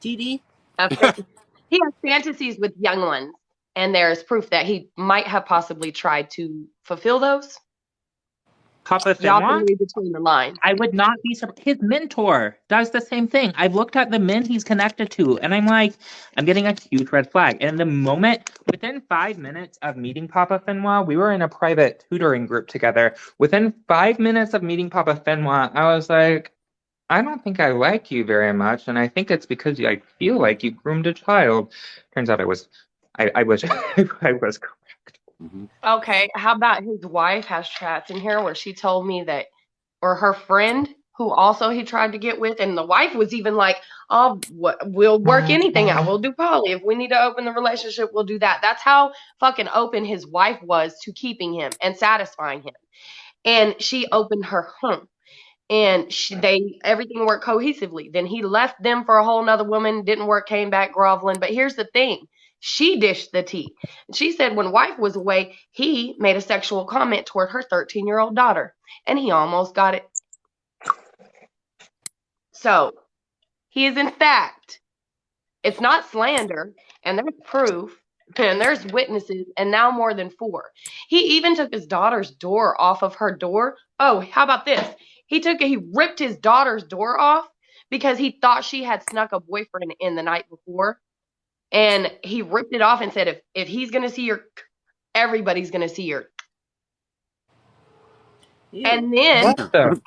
DD? he has fantasies with young ones, and there's proof that he might have possibly tried to fulfill those. Papa Y'all can Finwa? read between the lines. I would not be surprised. His mentor does the same thing. I've looked at the men he's connected to, and I'm like, I'm getting a huge red flag. And the moment, within 5 minutes of meeting Papa Finwa, we were in a private tutoring group together. Within 5 minutes of meeting Papa Finwa, I was like, I don't think I like you very much, and I think it's because I feel like you groomed a child. Turns out I was I was correct. Mm-hmm. Okay, how about his wife has chats in here where she told me that, or her friend who also he tried to get with, and the wife was even like, "Oh, we'll work anything out. We'll do poly. If we need to open the relationship, we'll do that." That's how fucking open his wife was to keeping him and satisfying him. And she opened her home, and everything worked cohesively. Then he left them for a whole nother woman, didn't work, came back groveling. But here's the thing. She dished the tea. She said when wife was away, he made a sexual comment toward her 13-year-old daughter, and he almost got it. So he is, in fact, it's not slander, and there's proof, and there's witnesses, and now more than 4. He even took his daughter's door off of her door. Oh, how about this? He ripped his daughter's door off because he thought she had snuck a boyfriend in the night before. And he ripped it off and said, if he's going to see her, everybody's going to see her. Ew. And then, What the?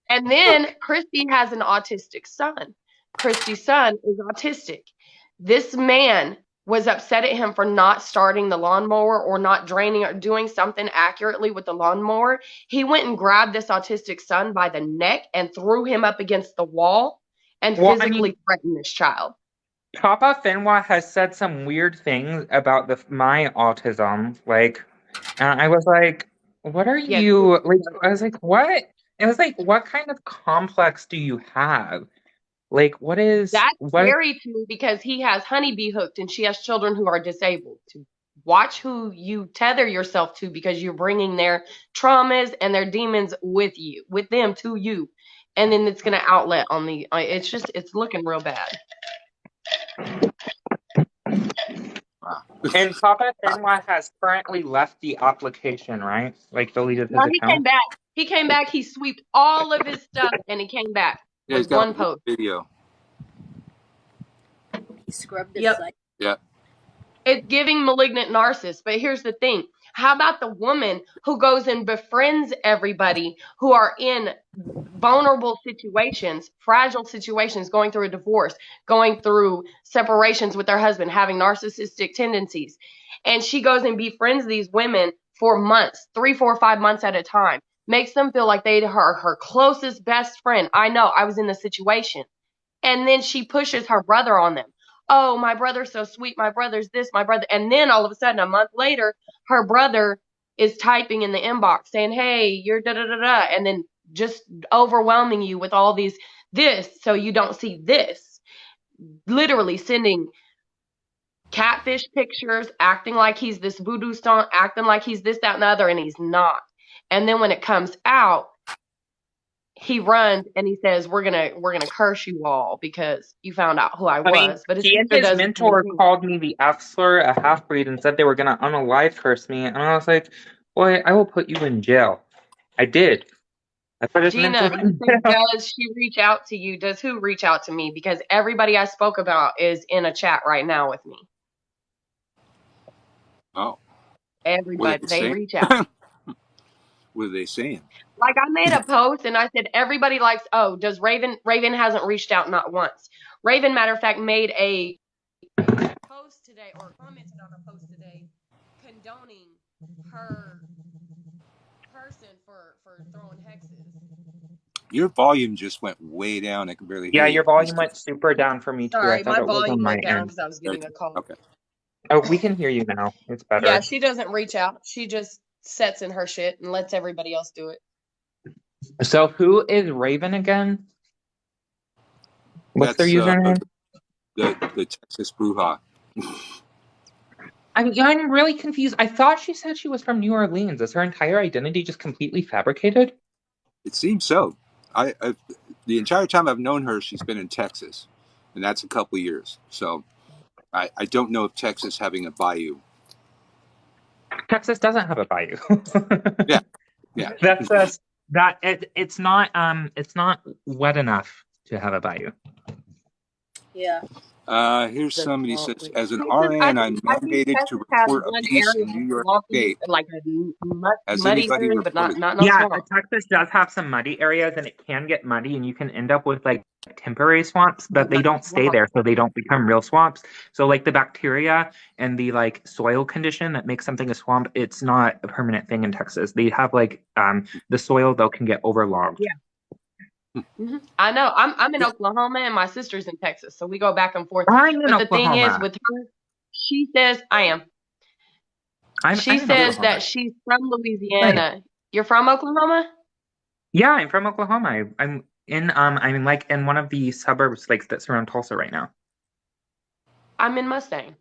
and then Christy has an autistic son. Christy's son is autistic. This man was upset at him for not starting the lawnmower or not draining or doing something accurately with the lawnmower. He went and grabbed this autistic son by the neck and threw him up against the wall and physically threatened this child. Papa Finwa has said some weird things about my autism. Like, I was like, what are you, like, I was like, what? It was like, what kind of complex do you have? Like, That's scary to me because he has Honeybee hooked and she has children who are disabled. To watch who you tether yourself to because you're bringing their traumas and their demons with them to you. And then it's going to outlet on it's looking real bad. Wow. And Papa Finwa has currently left the application, right? Like, deleted his account? He came back. He came back. He sweeped all of his stuff and he came back with one post. Video. He scrubbed his site. Yeah. It's giving malignant narcissist. But here's the thing. How about the woman who goes and befriends everybody who are in vulnerable situations, fragile situations, going through a divorce, going through separations with their husband, having narcissistic tendencies. And she goes and befriends these women for months, 3, 4, 5 months at a time, makes them feel like they are her closest best friend. I know, I was in the situation. And then she pushes her brother on them. Oh, my brother's so sweet. My brother's this, my brother. And then all of a sudden, a month later, her brother is typing in the inbox saying, hey, you're da-da-da-da. And then just overwhelming you with all this, so you don't see this. Literally sending catfish pictures, acting like he's this voodoo stunt, acting like he's this, that, and the other, and he's not. And then when it comes out, he runs and he says, "We're gonna curse you all because you found out who I was." But he and his mentor called me the F slur, a half breed, and said they were gonna unalive curse me, and I was like, "Boy, I will put you in jail." I did. Gina, does she reach out to you? Does who reach out to me? Because everybody I spoke about is in a chat right now with me. Oh. Everybody, they reach out. What are they saying? Like I made a post and I said everybody likes. Oh, does Raven? Raven hasn't reached out not once. Raven, matter of fact, made a post today or commented on a post today condoning her person for throwing hexes. Your volume just went way down. I can barely Yeah, hear your you. volume went super down for me too. I Sorry, thought my it was on volume my went down end. because I was getting a call. Okay. Oh, we can hear you now. It's Yeah, better. she doesn't reach out. She just sets in her shit and lets everybody else do it. So who is Raven again? What's their That's username? the Texas Bruja. I'm really confused. I thought she said she was from New Orleans. Is her entire identity just completely fabricated? It seems so. I the entire time I've known her, she's been in Texas, and that's a couple of years. So I don't know if Texas having a bayou. Texas doesn't have a bayou. Yeah, yeah. That's just that it's not wet enough to have a bayou. Yeah. Here's The somebody swamp says, witch. as an Texas, RN, I'm I think mandated to Texas has report one abuse area in New that's York swampy, State. like a Has muddy anybody area, but reported? not no Yeah, swamp. Texas does have some muddy areas and it can get muddy and you can end up with like temporary swamps, but But they not don't stay swamp. there, so they don't become real swamps. So like the bacteria and the like soil condition that makes something a swamp, it's not a permanent thing in Texas. They have like the soil though can get overlogged. Yeah. I know. I'm in Oklahoma and my sister's in Texas, so we go back and forth. I'm in But the thing is, Oklahoma. with her, she says I am. I'm She in says Oklahoma. that she's from Nice. Louisiana. You're from Oklahoma? Yeah, I'm from Oklahoma. I'm like in one of the suburbs like that surround Tulsa right now. I'm in Mustang.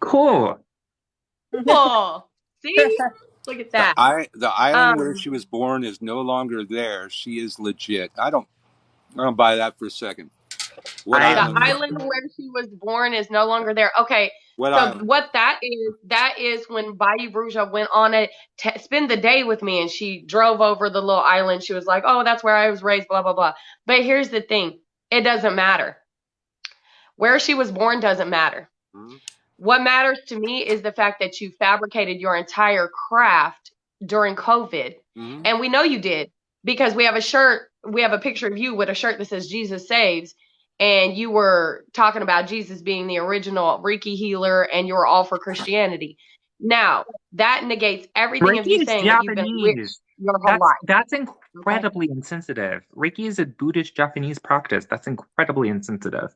Cool. Cool. See? Look at that. The island where she was born is no longer there. She is legit. I don't buy that for a second. What I The island? island where she was born is no longer there. Okay, What so island? what that is when Bayou Bruja went on a spend the day with me and she drove over the little island. She was like, oh, that's where I was raised, blah, blah, blah. But here's the thing. It doesn't matter. Where she was born doesn't matter. Hmm? What matters to me is the fact that you fabricated your entire craft during COVID. Hmm? And we know you did because we have a picture of you with a shirt that says Jesus Saves. And you were talking about Jesus being the original Reiki healer and you were all for Christianity. Now, that negates everything of Reiki you is saying that you've been a witch Japanese. your whole life. That's Okay. incredibly insensitive. Reiki is a Buddhist Japanese practice. That's incredibly insensitive.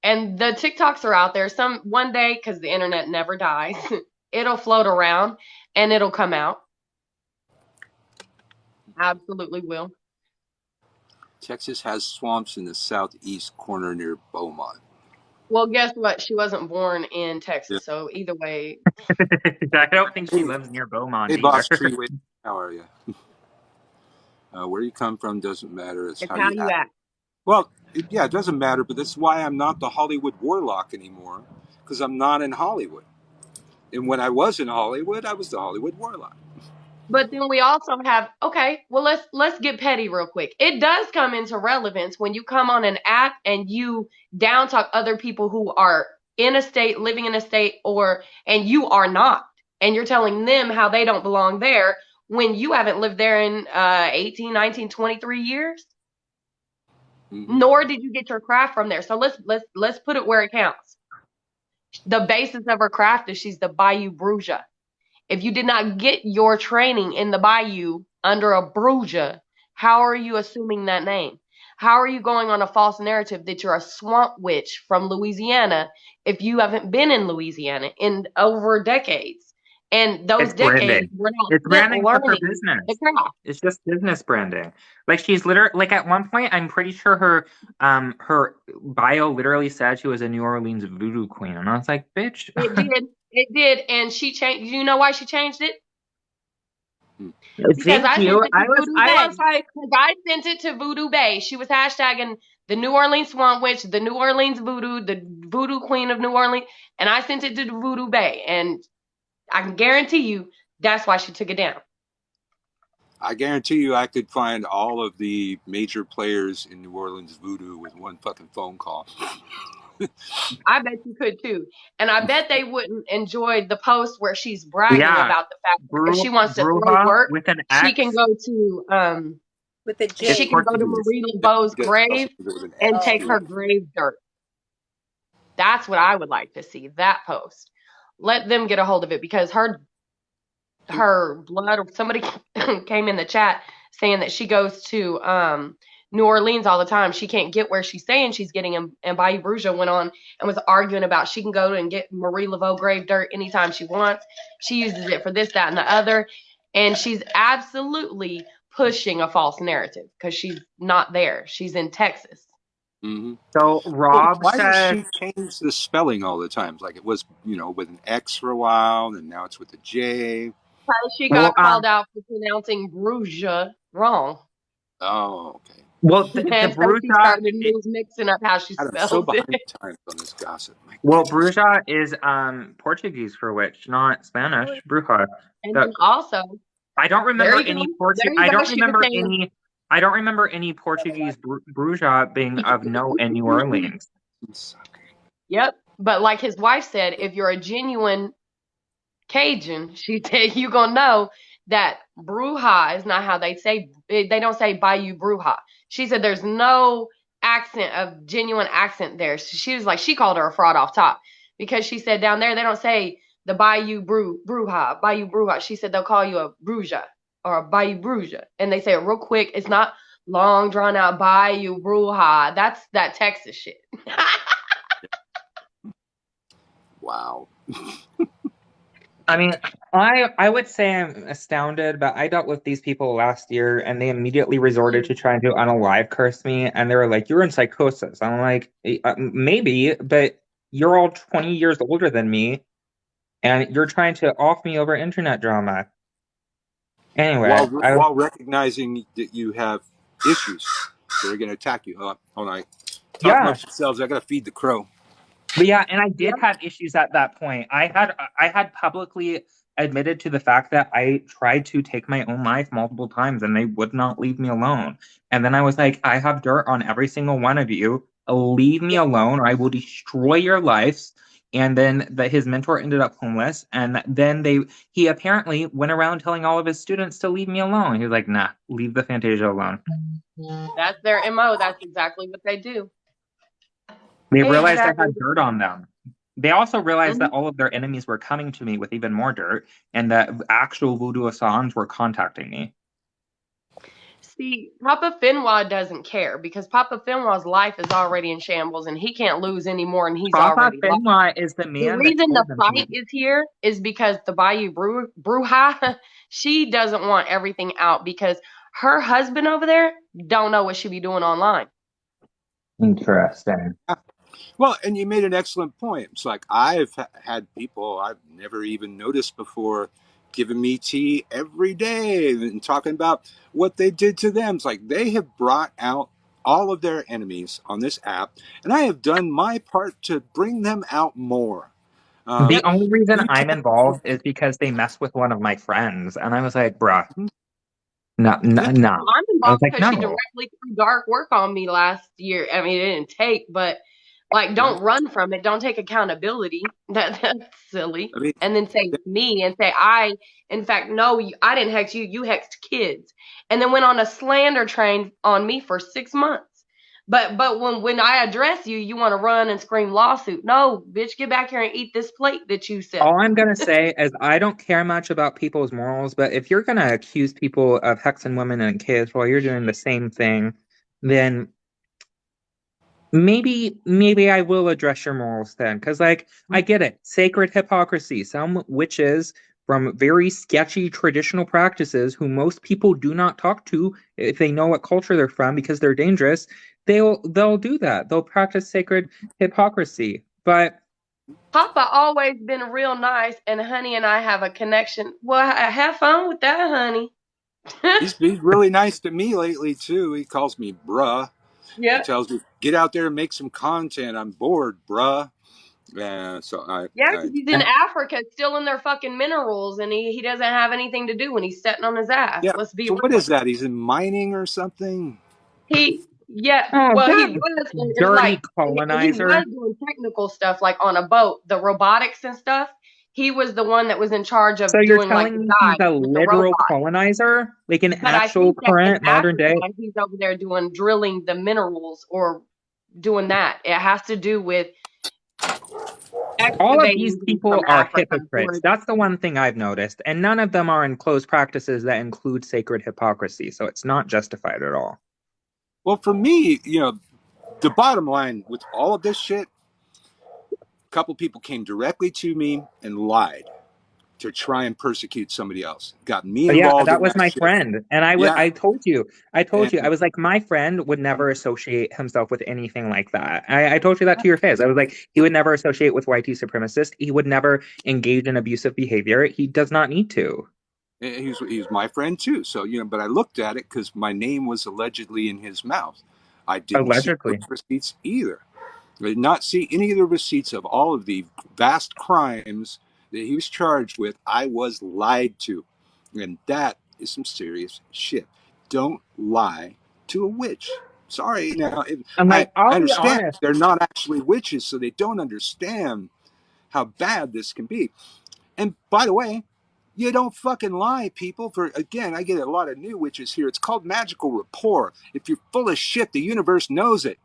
And the TikToks are out there. One day, because the internet never dies, it'll float around and it'll come out. Absolutely will. Texas has swamps in the southeast corner near Beaumont. Well, guess what? She wasn't born in Texas, Yeah. so either way, I don't think she Hey, lives near Beaumont hey, either. boss tree, wait. How are you? Where you come from doesn't matter. It's it's how how you you act. act. Well, yeah, it doesn't matter, but that's why I'm not the Hollywood warlock anymore, because I'm not in Hollywood. And when I was in Hollywood, I was the Hollywood warlock. But then we also have well let's get petty real quick. It does come into relevance when you come on an app and you down talk other people who are in a state, living in a state, and you are not, and you're telling them how they don't belong there when you haven't lived there in 18, 19, 23 years. Mm-hmm. Nor did you get your craft from there. So let's put it where it counts. The basis of her craft is she's the bayou bruja. If you did not get your training in the bayou under a bruja, how are you assuming that name? How are you going on a false narrative that you're a swamp witch from Louisiana if you haven't been in Louisiana in over decades? And those It's decades branding. were not It's spent branding for her learning the business. craft. It's just business branding. Like she's literally like at one point, I'm pretty sure her bio literally said she was a New Orleans voodoo queen, and I was like, bitch. It did, and she changed. You know why she changed it? Because Thank I sent you. it to Voodoo Bay. Because I sent it to Voodoo Bay. She was hashtagging the New Orleans Swamp Witch, the New Orleans Voodoo, the Voodoo Queen of New Orleans, and I sent it to the Voodoo Bay. And I can guarantee you that's why she took it down. I guarantee you I could find all of the major players in New Orleans voodoo with one fucking phone call. I bet you could too. And I bet they wouldn't enjoy the post where she's bragging Yeah, about the fact that if she wants to throw bruja work, with an she can X go to With a is she J. can go to Portuguese. Marie Laveau's Does also grave do it with an and X Oh, take too. her grave dirt. That's what I would like to see, that post. Let them get a hold of it because her blood or somebody came in the chat saying that she goes to New Orleans all the time. She can't get where she's saying she's getting them. And Bayou Bruja went on and was arguing about she can go and get Marie Laveau grave dirt anytime she wants. She uses it for this, that, and the other. And she's absolutely pushing a false narrative because she's not there. She's in Texas. Mm-hmm. So Well, Rob why does said, she change the spelling all the time? Like it was, with an X for a while, and now it's with a J. Because she well, got called out for pronouncing Bruja wrong. Oh, okay. the And so she bruja, started mixing up how she God, I'm so spells it. behind the times on this gossip. My well, goodness. bruja is Portuguese for witch, not Spanish. Bruja. And The then also, I don't there remember you go. any There you go. She was saying, I don't remember any Portuguese bruja being of note in New Orleans. yep. But like his wife said, if you're a genuine Cajun, she said, you're going to know that bruja is not how they say, they don't say bayou bruja. She said there's no accent of genuine accent there. So she was like, she called her a fraud off top because she said down there, they don't say the bayou bruja. She said they'll call you a bruja or a bayou bruja. And they say it real quick. It's not long drawn out bayou bruja. That's that Texas shit. Wow. I mean, I would say I'm astounded, but I dealt with these people last year and they immediately resorted to trying to unalive curse me. And they were like, "You're in psychosis." I'm like, maybe, but you're all 20 years older than me and you're trying to off me over internet drama. Anyway, While recognizing that you have issues that are going to attack you. Hold on. Talk yeah. amongst yourselves. I got to feed the crow. But yeah, and I Yep. did have issues at that point. I had publicly admitted to the fact that I tried to take my own life multiple times and they would not leave me alone. And then I was like, I have dirt on every single one of you. Leave me alone or I will destroy your lives. And then his mentor ended up homeless. And then he apparently went around telling all of his students to leave me alone. He was like, nah, leave the Fantasia alone. That's their MO. That's exactly what they do. They realized I Exactly. had dirt on them. They also realized that all of their enemies were coming to me with even more dirt, and that actual voodoo asans were contacting me. See, Papa Finwa doesn't care because Papa Finwa's life is already in shambles and he can't lose anymore and he's Papa already lost. Finwa is the The man that reason the told them to fight is here is because the Bayou Bruja, she doesn't want everything out because her husband over there don't know what she be doing online. Interesting. Well, and you made an excellent point. It's like I've had people I've never even noticed before giving me tea every day and talking about what they did to them. It's like they have brought out all of their enemies on this app, and I have done my part to bring them out more. The only reason You I'm can't. involved is because they messed with one of my friends, and I was like, bruh, no, no, Yeah. no. I'm I was involved like, because she no. directly threw dark work on me last year. I mean, it didn't take, but like, don't run from it. Don't take accountability. That's silly. I mean, And then say me and say in fact, no, I didn't hex you. You hexed kids, and then went on a slander train on me for 6 months. But when I address you, you want to run and scream lawsuit. No, bitch, get back here and eat this plate that you set. All I'm gonna say is I don't care much about people's morals, but if you're gonna accuse people of hexing women and kids while you're doing the same thing, then maybe I will address your morals then. Because like I get it. Sacred hypocrisy. Some witches from very sketchy traditional practices who most people do not talk to if they know what culture they're from because they're dangerous, they'll do that. They'll practice sacred hypocrisy. But Papa always been real nice, and Honey and I have a connection. Well, have fun with that, Honey. he's really nice to me lately too. He calls me bruh. He Yeah. tells me, "Get out there and make some content. I'm bored, bruh." Yeah, so Yeah, because he's in Africa, still in their fucking minerals, and he doesn't have anything to do when he's sitting on his ass. yeah. Let's be So what real. is that? He's in mining or something? He Yeah, Oh, well, he that was, and it was dirty like he colonizer. was doing technical stuff, like on a boat, the robotics and stuff. He was the one that was in charge So of you're doing like telling the me he's guide a with the literal robot. colonizer? Like an But I actual think that current modern after day? that, he's over there doing drilling the minerals or doing that. It has to do with All of these excavating them from people are Africa. hypocrites. That's the one thing I've noticed. And none of them are in closed practices that include sacred hypocrisy. So it's not justified at all. Well, for me, the bottom line with all of this shit, a couple people came directly to me and lied to try and persecute somebody else. Got me But yeah, involved that in was that my shit. friend. And Yeah. I told you, And I was like, my friend would never associate himself with anything like that. I told you that to your face. I was like, he would never associate with YT supremacist. He would never engage in abusive behavior. He does not need to. he was my friend too. So, but I looked at it because my name was allegedly in his mouth. I didn't see those Allegedly. receipts either. I did not see any of the receipts of all of the vast crimes that he was charged with. I was lied to. And that is some serious shit. Don't lie to a witch. Sorry. Now, I'm I like, I'll be understand honest. they're not actually witches, so they don't understand how bad this can be. And by the way, you don't fucking lie, people. For again, I get a lot of new witches here. It's called magical rapport. If you're full of shit, the universe knows it.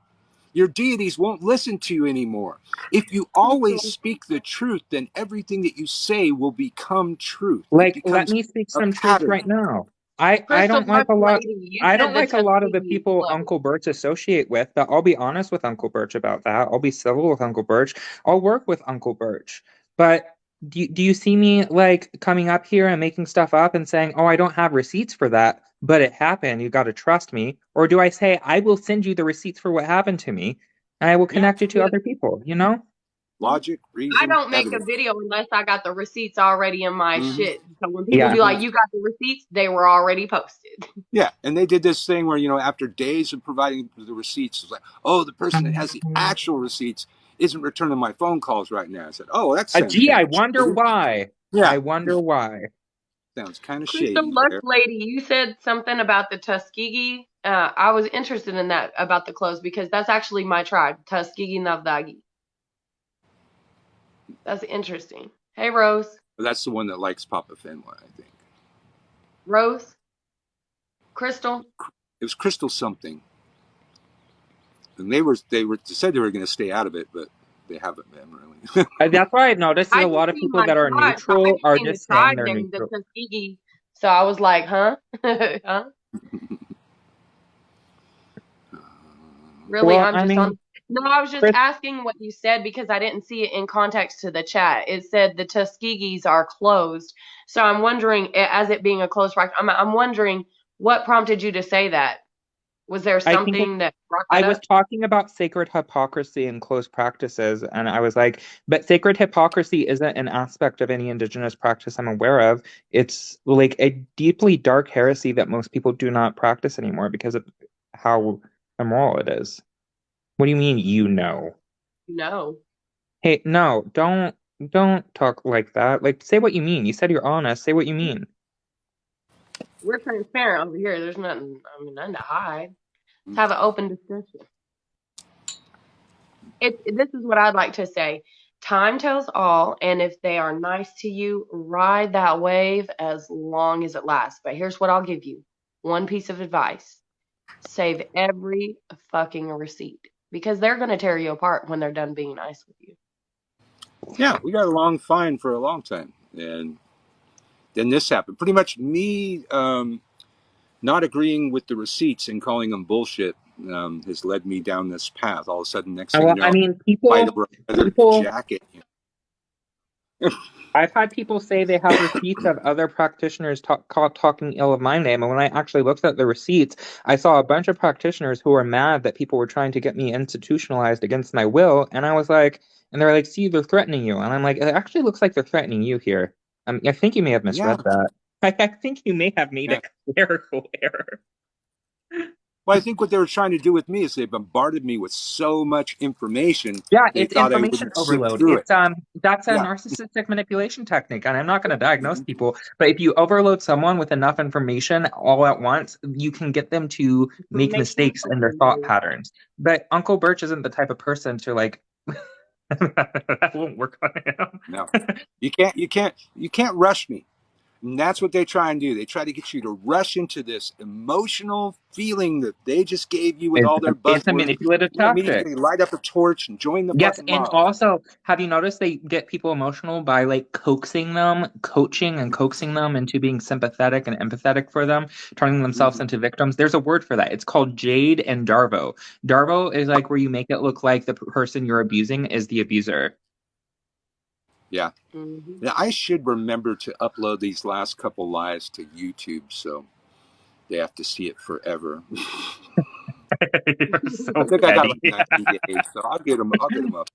Your deities won't listen to you anymore. If you always Crystal, speak the truth, then everything that you say will become truth. It Like, let becomes me speak a some truth pattern. right now. I Crystal don't like a lot. Lady, you I don't said the like a lot of the Tuskegee people flood. Uncle Birch associate with, but I'll be honest with Uncle Birch about that. I'll be civil with Uncle Birch. I'll work with Uncle Birch. But do you see me like coming up here and making stuff up and saying, "Oh, I don't have receipts for that, but it happened. You got to trust me." Or do I say, "I will send you the receipts for what happened to me, and I will Yeah. connect you to other people," you know? Logic, I reason, don't make a evidence. video unless I got the receipts already in my Mm-hmm. shit. So when people Yeah. be like, "You got the receipts," they were already posted. Yeah, and they did this thing where after days of providing the receipts, it's like, oh, the person that has the actual receipts isn't returning my phone calls right now. I said, oh, that sounds Gee, kind I of wonder shady. why. Yeah, I wonder why. sounds kind of Crystal shady Lux there. Lady, you said something about the Tuskegee. I was interested in that about the clothes because that's actually my tribe, Tuskegee Navdagi. That's interesting. Hey, Rose. But that's the one that likes Papa Fenwa, I think. Rose? Crystal? It was Crystal something, and they said they were going to stay out of it, but they haven't been really. That's why I noticed that I a just lot of seen people my that are tribe. I neutral just are seen the just saying tribe they're name, the neutral. Tuskegee. So I was like, huh? Huh? Really? Well, I'm I just mean, on. No, I was just Chris, asking what you said because I didn't see it in context to the chat. It said the Tuskegees are closed. So I'm wondering, as it being a closed practice, I'm wondering what prompted you to say that? Was there I think something that brought I that was up? talking about sacred hypocrisy and closed practices, and I was like, but sacred hypocrisy isn't an aspect of any indigenous practice I'm aware of. It's like a deeply dark heresy that most people do not practice anymore because of how immoral it is. What do you mean, you know? No. Hey, no, don't talk like that. Like, say what you mean. You said you're honest. Say what you mean. We're transparent over here. There's nothing, nothing to hide. Let's have an open discussion. This is what I'd like to say. Time tells all, and if they are nice to you, ride that wave as long as it lasts. But here's what I'll give you. One piece of advice. Save every fucking receipt because they're going to tear you apart when they're done being nice with you. Yeah, we got along fine for a long time, and then this happened. Pretty much me not agreeing with the receipts and calling them bullshit has led me down this path. All of a sudden, next thing you Well, I know, mean, fight over another people jacket. I've had people say they have receipts of other practitioners talking ill of my name, and when I actually looked at the receipts, I saw a bunch of practitioners who were mad that people were trying to get me institutionalized against my will, and I was like, and they're like, "See, they're threatening you," and I'm like, "It actually looks like they're threatening you here." I think you may have Yeah, misread that. I think you may have made a yeah. clerical error. Well, I think what they were trying to do with me is they bombarded me with so much information, Yeah, they it's thought I information wouldn't sift overload. through it. It's that's a Yeah. narcissistic manipulation technique, and I'm not going to diagnose Mhm. people, but if you overload someone with enough information all at once, you can get them to make Information mistakes in their thought overload. patterns. But Uncle Birch isn't the type of person to like that won't work on No, him. you can't rush me. And that's what they try and do. They try to get you to rush into this emotional feeling that they just gave you with all their It's a buzzwords. manipulative You tactic. immediately light up a torch and join the Yes, fucking and mob. also, have you noticed they get people emotional by like coaxing them, coaching and coaxing them into being sympathetic and empathetic for them, turning themselves Hmm. into victims? There's a word for that. It's called jade and darvo. Darvo is like where you make it look like the person you're abusing is the abuser. Yeah. Mm-hmm. Now, I should remember to upload these last couple lives to YouTube so they have to see it forever. You're I so think I got petty. like 90 days, so I'll get them. I'll get them up.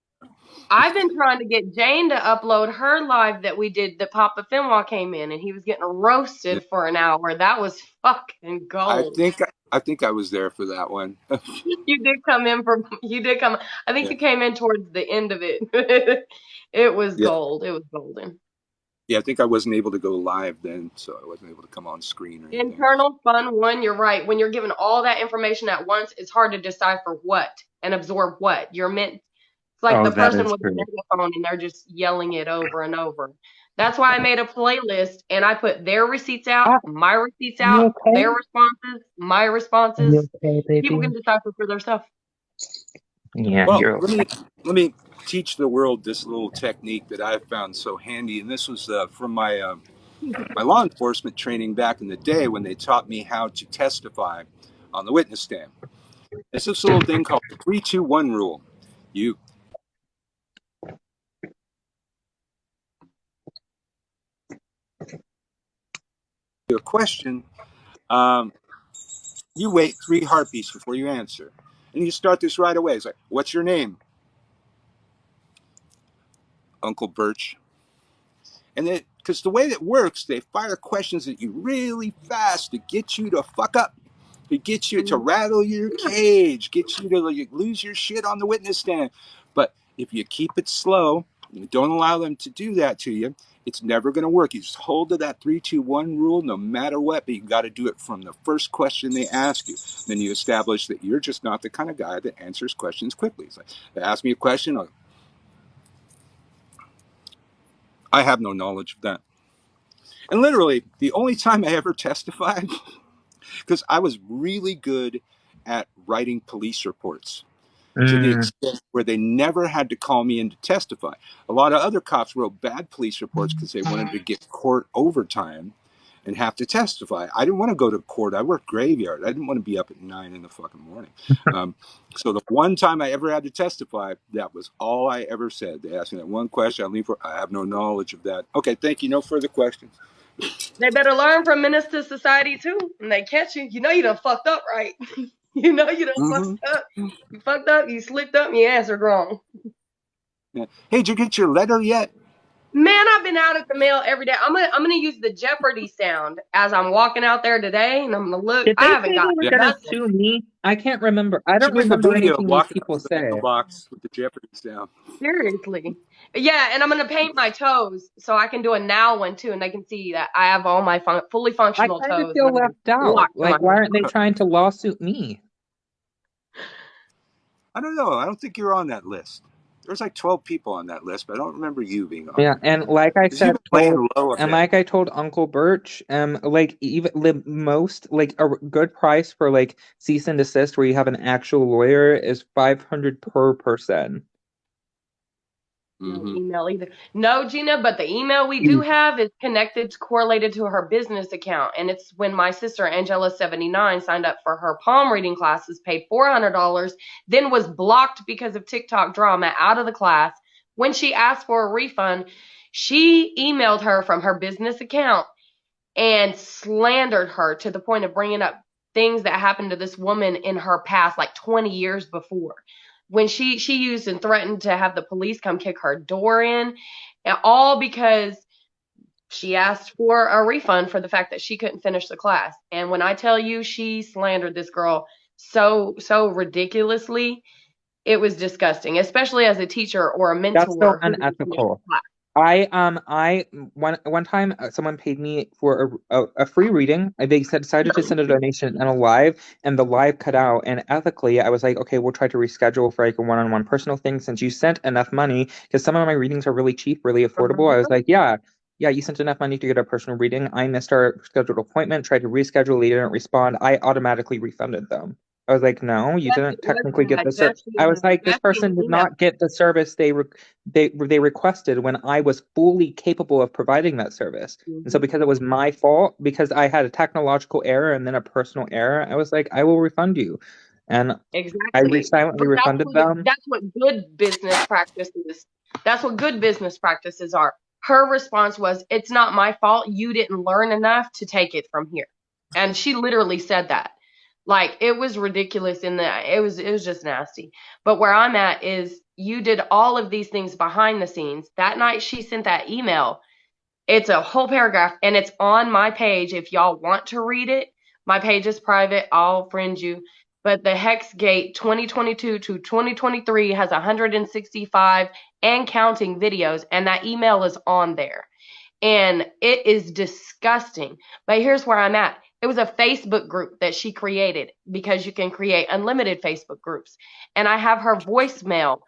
I've been trying to get Jane to upload her live that we did that Papa Finwa came in and he was getting Yeah. roasted for an hour. That was fucking I gold. think I think I was there for that one. You did come in for you did come I think Yeah. you came in towards the end of it. It was Yeah. gold. It was golden. Yeah. I think I wasn't able to go live then, so I wasn't able to come on screen or anything. Internal fun one, you're right. When you're given all that information at once, it's hard to decipher what and absorb what. You're meant it's like Oh, the that person is with a true. megaphone and they're just yelling it over and over. That's why I made a playlist and I put their receipts out, Ah, my receipts you out, okay? their responses, my Are you responses. okay, People baby? can decipher for themselves. Yeah, Well, you're okay. let me teach the world this little technique that I've found so handy, and this was from my law enforcement training back in the day when they taught me how to testify on the witness stand. It's this little thing called the 3-2-1 rule. You a question, um, you wait 3 heartbeats before you answer, and you start this right away. It's like, "What's your name, Uncle Birch?" And then, because the way that works, they fire questions at you really fast to get you to fuck up, to get you to Mhm. rattle your cage, get you to like, lose your shit on the witness stand. But if you keep it slow, you don't allow them to do that to you, it's never going to work. You just hold to that 3-2-1 rule no matter what, but you got to do it from the first question they ask you. Then you establish that you're just not the kind of guy that answers questions quickly. It's like, they ask me a question, I have no knowledge of that. And literally, the only time I ever testified, because I was really good at writing police reports to the Mm. extent where they never had to call me in to testify. A lot of other cops wrote bad police reports because they wanted to get court overtime and have to testify. I didn't want to go to court. I worked graveyard. I didn't want to be up at 9 in the fucking morning. So the one time I ever had to testify, that was all I ever said. They asked me that one question. I have no knowledge of that. Okay, thank you. No further questions. They better learn from Menace to Society too. When they catch you, you know you done fucked up, right? You know you done Mm-hmm. fucked up. You fucked up, you slipped up, and you answered wrong. Yeah. Hey, did you get your letter yet? Man, I've been out at the mail every day. I'm gonna use the Jeopardy sound as I'm walking out there today, and I'm gonna look. Did I they haven't say got they were Yeah. gonna nothing. sue me? I can't remember. I Should don't make a remember video anything these walking out people with the mail say. box with the Jeopardy sound. Seriously. Yeah, and I'm gonna paint my toes so I can do a now one too, and they can see that I have all my fully I functional kind of toes, and feel I'm gonna left out. lock to my Like, why aren't they trying to lawsuit me? I don't know. I don't think you're on that list. There's like 12 people on that list, but I don't remember you being on Yeah, there. and like I Because you've said, been laying low a bit. I told Uncle Birch, like even the most like a good price for like cease and desist where you have an actual lawyer is 500 per person. no Mm-hmm. email either. No, Gina, but the email we do have is connected, correlated to her business account. And it's when my sister, Angela79, signed up for her palm reading classes, paid $400, then was blocked because of TikTok drama out of the class. When she asked for a refund, she emailed her from her business account and slandered her to the point of bringing up things that happened to this woman in her past, like 20 years before. When she used and threatened to have the police come kick her door in, and all because she asked for a refund for the fact that she couldn't finish the class. And when I tell you she slandered this girl, so ridiculously. It was disgusting, especially as a teacher or a That's so mentor who was in the unethical. class. I one time someone paid me for a free reading. They decided to send a donation and a live, and the live cut out. And ethically, I was like, okay, we'll try to reschedule for like a one-on-one personal thing since you sent enough money because some of my readings are really cheap, really affordable. I was like, yeah, you sent enough money to get a personal reading. I missed our scheduled appointment, tried to reschedule, they didn't respond. I automatically refunded them. I was like, no, you didn't technically get the service. I was like, this Just person an did email. not get the service they requested when I was fully capable of providing that service. And so because it was my fault, because I had a technological error and then a personal error, I was like, I will refund you. And I Exactly. silently But refunded them. that's what good business practices. That's what good business practices are. Her response was, "It's not my fault. You didn't learn enough to take it from here." And she literally said that. Like it was ridiculous in that it was just nasty. But where I'm at is you did all of these things behind the scenes. That night she sent that email. It's a whole paragraph and it's on my page if y'all want to read it. My page is private. I'll friend you. But the Hexgate 2022 to 2023 has 165 and counting videos, and that email is on there. And it is disgusting. But here's where I'm at. It was a Facebook group that she created because you can create unlimited Facebook groups. And I have her voicemail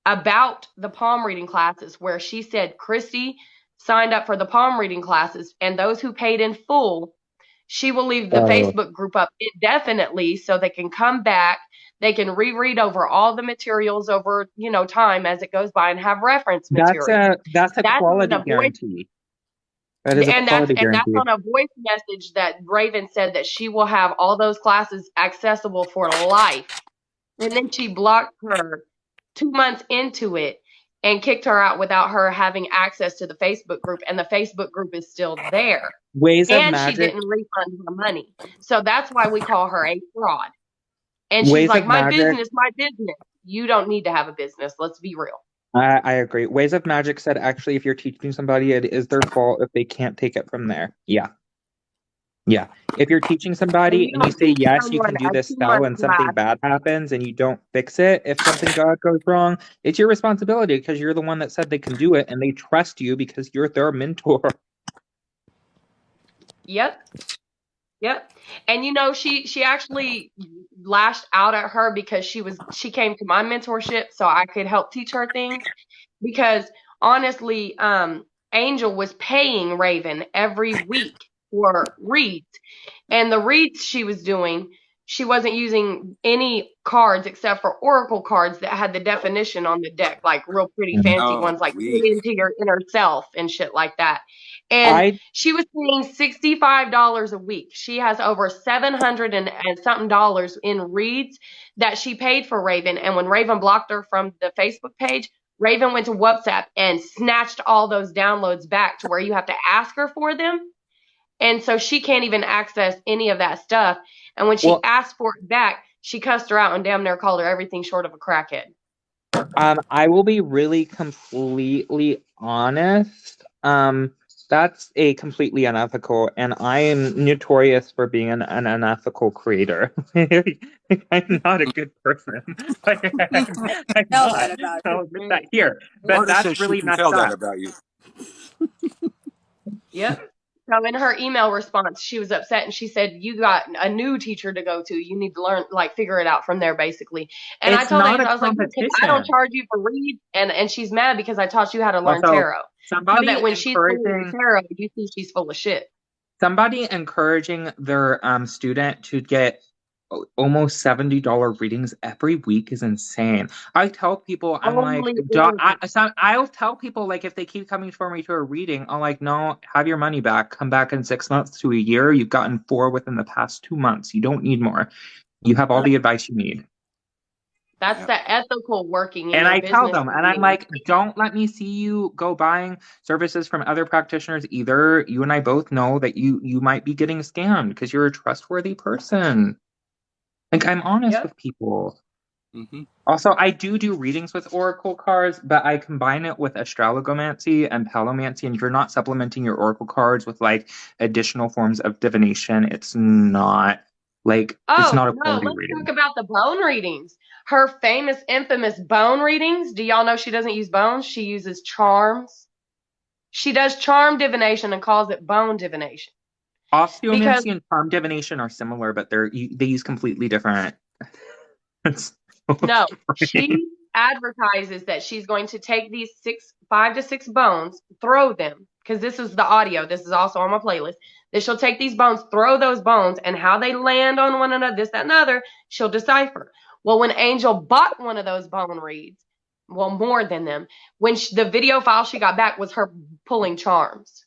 about the palm reading classes where she said Christy signed up for the palm reading classes, and those who paid in full, she will leave the Oh, Facebook group up indefinitely so they can come back. They can reread over all the materials over, time as it goes by and have reference material. that's a That's on quality a voice guarantee. That is a quality that's guarantee. on a voice message that Raven said that she will have all those classes accessible for life. And then she blocked her 2 months into it and kicked her out without her having access to the Facebook group. And the Facebook group is still there. Ways of And she Magic, didn't refund her money. So that's why we call her a fraud. And she's Ways like, of my Magic. business, my business. You don't need to have a business. Let's be real. I agree. Ways of Magic said actually, if you're teaching somebody, it is their fault if they can't take it from there. Yeah. Yeah. If you're teaching And somebody you and you don't say, teach yes, you someone can do a this spell 2 month and something class. bad happens and you don't fix it, if something God goes wrong, it's your responsibility because you're the one that said they can do it and they trust you because you're their mentor. Yep. Yep. And she actually lashed out at her because she came to my mentorship so I could help teach her things. Because honestly, Angel was paying Raven every week for reads. And the reads she was doing, she wasn't using any cards except for oracle cards that had the definition on the deck, like real pretty fancy Oh, ones, like weak. tune into your inner self and shit like that. And I she was paying $65 a week. She has over 700 and something dollars in reads that she paid for Raven. And when Raven blocked her from the Facebook page, Raven went to WhatsApp and snatched all those downloads back to where you have to ask her for them. And so she can't even access any of that stuff. And when she well, asked for it back, she cussed her out and damn near called her everything short of a crackhead. I will be really completely honest. That's a completely unethical, and I am notorious for being an unethical creator. I'm not a good person. I'm Tell not. that about I'll admit that here. you. But Marta that's says she really can messed tell that up. about you. Yep. So in her email response, she was upset and she said, "You got a new teacher to go to. You need to learn, like, figure it out from there, basically." And I It's told not Angel, a I was like, "Look, I don't competition. charge you for reads," and she's mad because I taught you how to learn Also, tarot. So that somebody when she's learning encouraging tarot, you see she's full of shit. somebody encouraging their student to get almost $70 readings every week is insane. I tell people, I'm like, Only Oracle. I'll tell people like if they keep coming for me to a reading, I'm like, no, have your money back. Come back in 6 months to a year. You've gotten 4 within the past 2 months. You don't need more. You have all the advice you need. That's the ethical working in And your I tell business them, and I'm meeting. like, don't let me see you go buying services from other practitioners either. You and I both know that you might be getting scammed because you're a trustworthy person. Like, I'm honest Yep. with people. Mm-hmm. Also, I do readings with oracle cards, but I combine it with astrologomancy and palomancy, and if you're not supplementing your oracle cards with like additional forms of divination, it's not Like, it's Oh, not a no, quality let's reading. talk about the bone readings. Her famous, infamous bone readings. Do y'all know she doesn't use bones? She uses charms. She does charm divination and calls it bone divination. Because, Osteomancy and charm divination are similar, but they use completely different. It's so no, strange. she advertises that she's going to take these 5 to 6 bones, throw them, because this is the audio. This is also on my playlist. That she'll take these bones, throw those bones, and how they land on one another, this, that, and other, she'll decipher. Well, when Angel bought one of those bone reads, well, more than them, when the video file she got back was her pulling charms.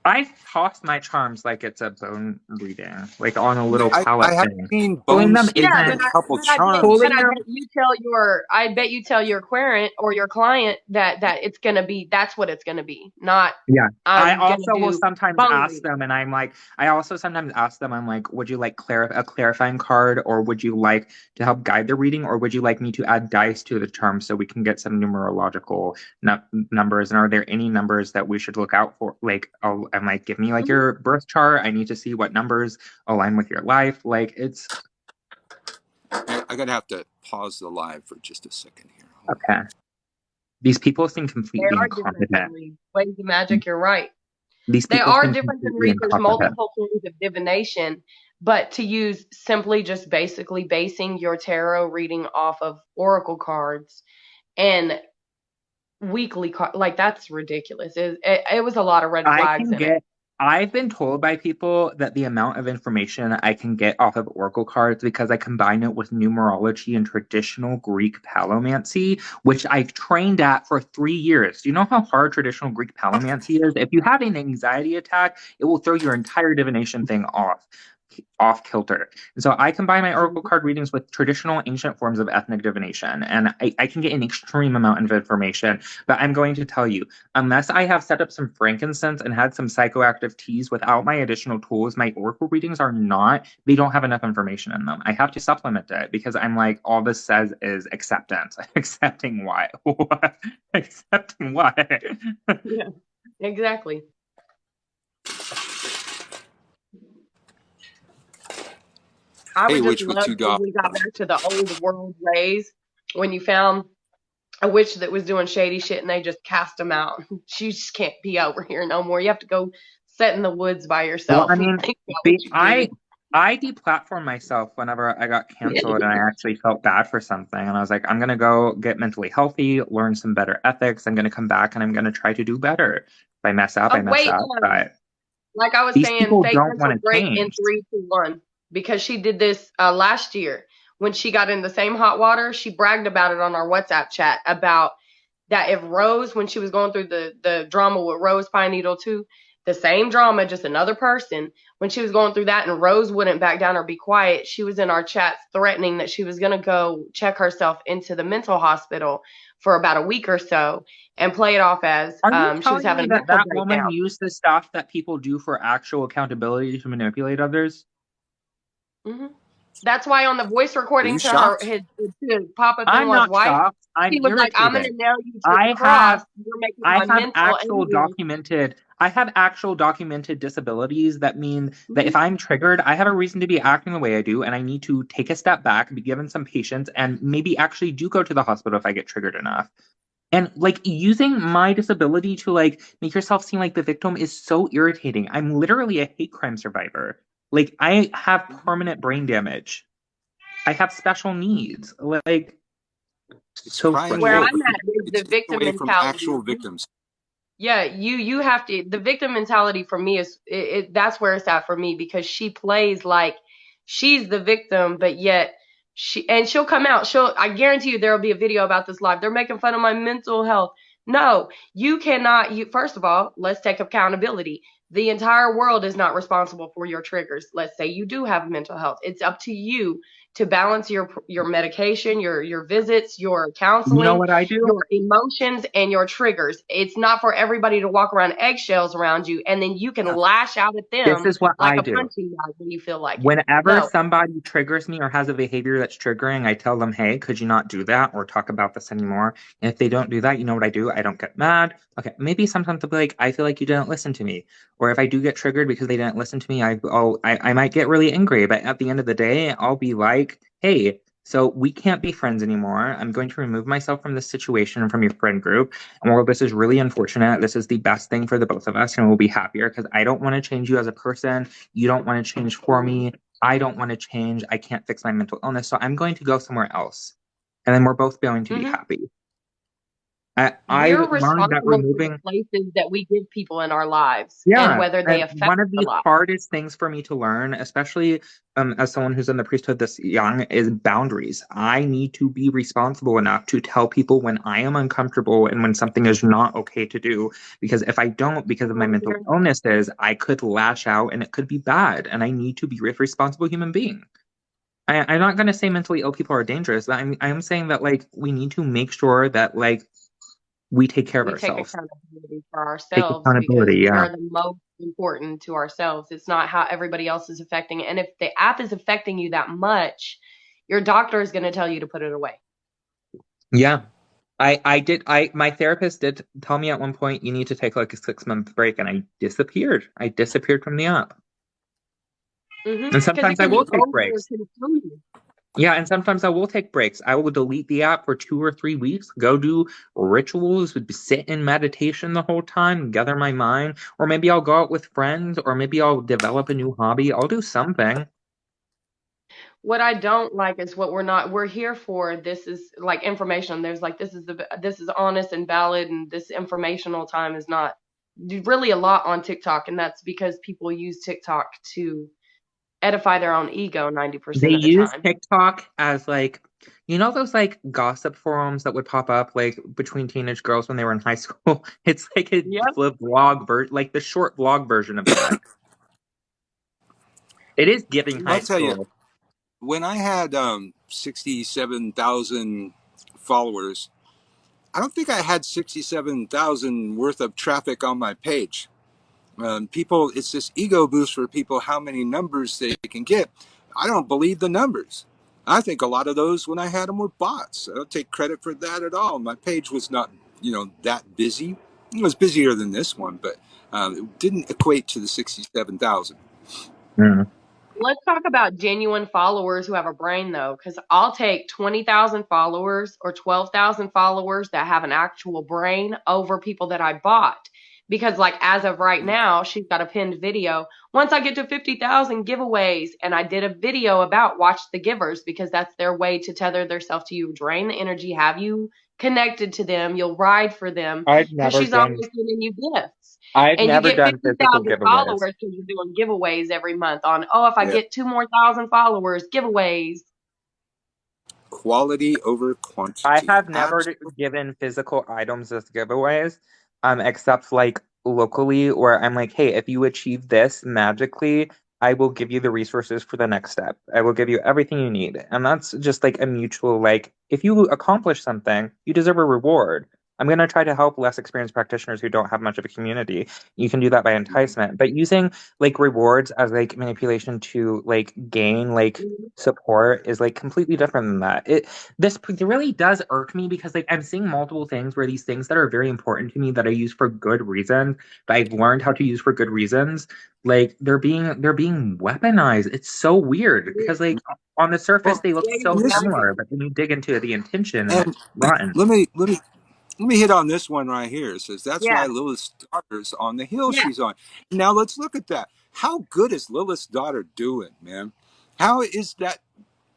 I toss my charms like it's a bone reading, like on a little I palette have thing. seen Pulling them bones Yeah, and isn't a couple but charms. pulling them. I bet you tell your querent or your client that it's gonna be, that's what it's gonna be, not Yeah. I I'm gonna also will do sometimes bone ask reading. them, and I also sometimes ask them, I'm like, would you like a clarifying card, or would you like to help guide the reading, or would you like me to add dice to the charm so we can get some numerological numbers? And are there any numbers that we should look out for? Like, oh, I'm like, give me like Mhm. your birth chart. I need to see what numbers align with your life. Like, it's I'm gonna have to pause the live for just a second here. okay. These people seem They completely are different than incompetent. reads. Ways of magic, you're right. These They people are seem different than completely reads. There's incompetent. multiple forms of divination, but to use simply just basically basing your tarot reading off of oracle cards and weekly like that's ridiculous. It was a lot of red I flags can in it. get, I've been told by people that the amount of information I can get off of oracle cards, because I combine it with numerology and traditional Greek palomancy, which I've trained at for 3 years. Do you know how hard traditional Greek palomancy is? If you have an anxiety attack, it will throw your entire divination thing off kilter. And so I combine my oracle card readings with traditional ancient forms of ethnic divination, and I can get an extreme amount of information. But I'm going to tell you, unless I have set up some frankincense and had some psychoactive teas without my additional tools, my oracle readings they don't have enough information in them. I have to supplement it because I'm like, all this says is acceptance. Accepting why? Accepting why? Yeah, exactly. I Hey, would just which love you if got? we got back to the old world ways when you found a witch that was doing shady shit and they just cast them out. She just can't be over here no more. You have to go sit in the woods by Well, yourself I and mean, think about what you did. I deplatformed myself whenever I got canceled and I actually felt bad for something. And I was like, I'm going to go get mentally healthy, learn some better ethics. I'm going to come back and I'm going to try to do better. If I mess up, Oh I mess wait, up. But like I was these saying, people fake don't want mental to break in change. 3, 2, 1 because she did this last year when she got in the same hot water. She bragged about it on our WhatsApp chat about that if Rose, when she was going through the drama with Rose Pine Needle 2, the same drama, just another person, when she was going through that and Rose wouldn't back down or be quiet, she was in our chats threatening that she was going to go check herself into the mental hospital for about a week or so and play it off as Are you she was telling me having that mental that woman breakdown. used the stuff that people do for actual accountability to manipulate others? Hmm. That's why on the voice Are you recording to shocked? to Papa I'm Finwaa's not wife, shocked. I'm he was like, "I'm gonna irritated. nail you to the I cross. have You're making I my have mental actual engine." documented I have actual documented disabilities that mean that Mhm. if I'm triggered, I have a reason to be acting the way I do, and I need to take a step back, be given some patience, and maybe actually do go to the hospital if I get triggered enough. And like using my disability to like make yourself seem like the victim is so irritating. I'm literally a hate crime survivor. Like I have permanent brain damage. I have special needs. Like It's so crying Where I'm wolf. frustrating. at is It the takes victim away from mentality. actual victims. Yeah, you have to. The victim mentality for me is that's where it's at for me because she plays like she's the victim, but yet she'll come out. I guarantee you there will be a video about this live. They're making fun of my mental health. No, you cannot. You first of all, let's take accountability. The entire world is not responsible for your triggers. Let's say you do have mental health. It's up to you to balance your medication, your visits, your You counseling, know what I do? your emotions, and your triggers. It's not for everybody to walk around eggshells around you, and then you can lash out at This them is what like I a do. punching bag when you feel like it. Whenever No. somebody triggers me or has a behavior that's triggering, I tell them, hey, could you not do that or talk about this anymore? And if they don't do that, you know what I do? I don't get mad. Okay, maybe sometimes I'll be like, I feel like you didn't listen to me. Or if I do get triggered because they didn't listen to me, I might get really angry. But at the end of the day, I'll be like, hey, so we can't be friends anymore. I'm going to remove myself from this situation and from your friend group. And while this is really unfortunate, this is the best thing for the both of us, and we'll be happier because I don't want to change you as a person. You don't want to change for me. I don't want to change. I can't fix my mental illness. So I'm going to go somewhere else. And then we're both going to be happy. I've We're learned that responsible for the removing, places that we give people in our lives and yeah, whether they and affect one of our the lives. hardest things for me to learn, especially as someone who's in the priesthood this young, is boundaries. I need to be responsible enough to tell people when I am uncomfortable and when something is not okay to do. Because if I don't, because of my mental illnesses, I could lash out and it could be bad. And I need to be a responsible human being. I'm not going to say mentally ill people are dangerous, but I'm saying that like we need to make sure that like we take care of We take ourselves. accountability for Take ourselves because accountability, we yeah. are the most important to ourselves. It's not how everybody else is affecting it. And if the app is affecting you that much, your doctor is going to tell you to put it away. Yeah. My therapist did tell me at one point you need to take like a 6-month break, and I disappeared. I disappeared from the app. And Because it sometimes I can be will take over breaks. consuming. Yeah, and sometimes I will take breaks. I will delete the app for 2 or 3 weeks, go do rituals, sit in meditation the whole time, gather my mind, or maybe I'll go out with friends, or maybe I'll develop a new hobby. I'll do something. What I don't like is what we're here for. This is like information. There's like this is honest and valid, and this informational time is not really a lot on TikTok, and that's because people use TikTok to edify their own ego 90% They of the use time. TikTok as like, you know, those like gossip forums that would pop up like between teenage girls when they were in high school. It's like a Yep. vlog version, like the short vlog version of that. It is giving I'll high tell you, school. when I had 67,000 followers, I don't think I had 67,000 worth of traffic on my page. People, it's this ego boost for people how many numbers they can get. I don't believe the numbers. I think a lot of those when I had them were bots. I don't take credit for that at all. My page was not, that busy. It was busier than this one, but it didn't equate to the 67,000. Mm. Let's talk about genuine followers who have a brain, though, because I'll take 20,000 followers or 12,000 followers that have an actual brain over people that I bought. Because, like, as of right now, she's got a pinned video. Once I get to 50,000 giveaways, and I did a video about watch the givers because that's their way to tether themselves to you, drain the energy, have you connected to them, you'll ride for them I've because never she's done always giving you gifts. I've And you never get done physical 50,000 giveaways. followers because you're doing giveaways every month on, oh, if I Yeah. get 2 more thousand followers, giveaways. Quality over I quantity. have never given physical items as giveaways, except like locally, where I'm like, hey, if you achieve this magically, I will give you the resources for the next step. I will give you everything you need. And that's just like a mutual, like, if you accomplish something, you deserve a reward. I'm going to try to help less experienced practitioners who don't have much of a community. You can do that by enticement, but using like rewards as like manipulation to like gain like support is like completely different than that. This really does irk me because like I'm seeing multiple things where these things that are very important to me that I use for good reasons, that I've learned how to use for good reasons, like they're being weaponized. It's so weird because like on the surface Well, they look so this, similar, but then you dig into the intention and it's and rotten. let me hit on this one right here. It says that's Yeah, why Lilith's daughter's on the hill yeah. she's on. Now let's look at that. How good is Lilith's daughter doing, man? How is that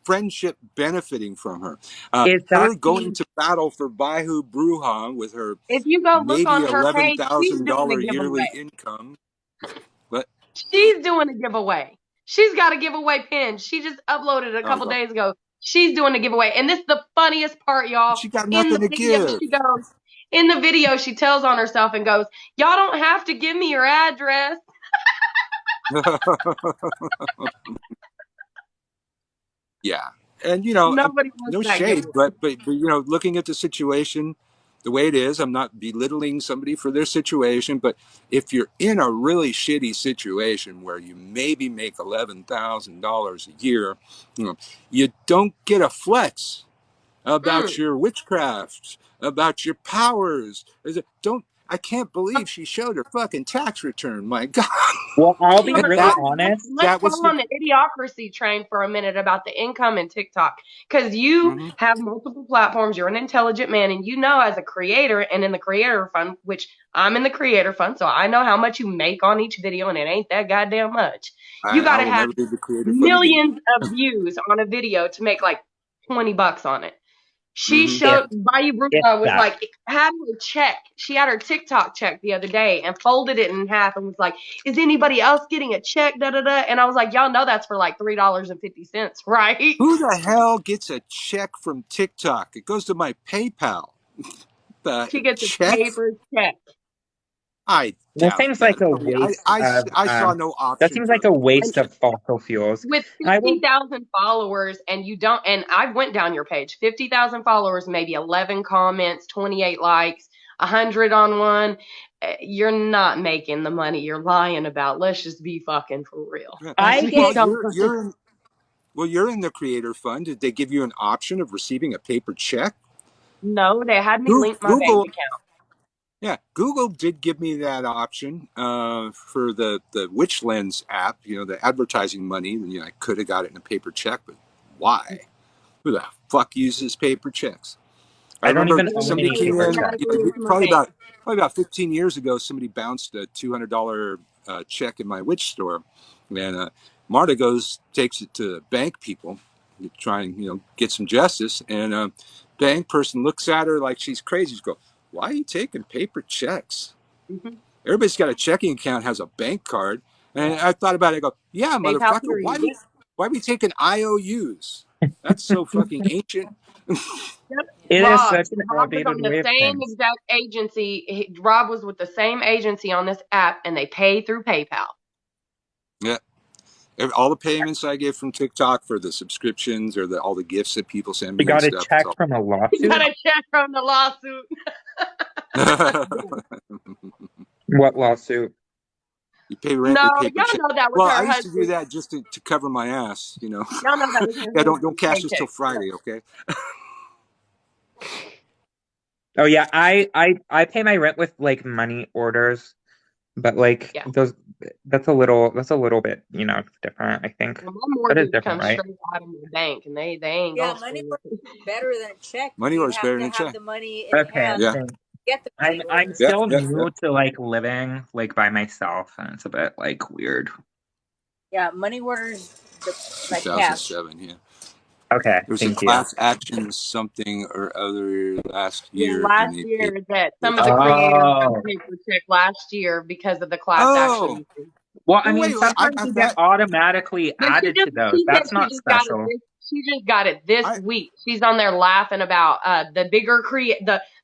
friendship benefiting from her? Is that Her going to battle for Bayou Bruja with her If you go look maybe on her eleven page, she's thousand doing a dollar yearly giveaway. income. But She's doing a giveaway. She's got a giveaway pin. She just uploaded it a oh couple God, days ago. She's doing a giveaway. And this is the funniest part, y'all. she got In the nothing to video, give. she tells on herself and goes, y'all don't have to give me your address. Yeah. And you know, Nobody wants no that shade, giveaway. but you know, looking at the situation the way it is, I'm not belittling somebody for their situation, but if you're in a really shitty situation where you maybe make $11,000 a year, you know, you don't get a flex about Mm. your witchcraft, about your powers. Don't. I can't believe she showed her fucking tax return. My God. Well, I'll Hey, be And but really that honest. let's that go was the. on the idiocracy train for a minute about the income and TikTok. Because you Mm-hmm. have multiple platforms, you're an intelligent man, and you know as a creator and in the creator fund, which I'm in the creator fund, so I know how much you make on each video, and it ain't that goddamn much. You I gotta will have never leave the creator fund again. millions of views on a video to make like $20 on it. She Mm-hmm. If showed Bayou if Bruja was that. like had her check. She had her TikTok check the other day and folded it in half and was like, "Is anybody else getting a check?" Da da da. And I was like, "Y'all know that's for like $3.50, right?" Who the hell gets a check from TikTok? It goes to my PayPal. The She gets a check? paper check. I That doubt seems like that. a I mean, waste of I saw no that option seems for. like a And waste of fossil fuels. with And I will 50,000 followers, and you don't, and I went down your page, 50,000 followers, maybe 11 comments, 28 likes, 100 on one. You're not making the money you're lying about. Let's just be fucking for real. Yeah. I I Well, get you're in. Well, you're in the creator fund. Did they give you an option of receiving a paper check? No, they had me link my bank Google, account. yeah, Google did give me that option for the Witch Lens app. You know, the advertising money. You know, I could have got it in a paper check, but why? Who the fuck uses paper checks? I I don't remember even Well, own somebody any because came paper it's in, checks. automatically into my probably bank. about 15 years ago. Somebody bounced a $200 check in my witch store, and Marta goes takes it to bank people, to try and get some justice. And bank person looks at her like she's crazy. She goes, "Why are you taking paper checks? Mm-hmm. Everybody's got a checking account, has a bank card." And I thought about it. I go, "Yeah, PayPal motherfucker. period. Yep. Why are we taking IOUs? That's so fucking ancient." Yep. It is Rob. such an Rob was outdated on the way of same things. exact agency. Rob was with the same agency on this app, and they pay through PayPal. Yeah. All the payments I get from TikTok for the subscriptions or all the gifts that people send You me and got a stuff, it's check all. from a You got lawsuit? a check from the lawsuit. What lawsuit? You pay rent No, with paper y'all check. know that was Well, I her used to do husband. that just to cover my ass. Y'all know that was her Yeah, don't husband's cash this till paycheck. Friday, okay? Oh yeah, I pay my rent with like money orders, but like Yeah. those that's a little bit, different, I think. Well, my That is mortgage different, comes right? straight out of my bank, and they ain't yeah, gonna money screw with order me. is better than a check. Money You order's have better to than a have check. the money in Okay, hand Yeah, to thanks. get the money I'm order. still yep, yep. new to like living like by myself, and it's a bit like weird. Yeah, money orders like cash. 2007, yeah. Okay, There was a thank you. class action something or other last Yeah, year, and last they year paid that for some of the check. creators got Oh, paid for check last year because of the class Oh, action issue. well, I well, mean, wait, sometimes I you get bet. automatically But added to those. she said That's she not just got it special. she just got it this I week. She's on there laughing about the bigger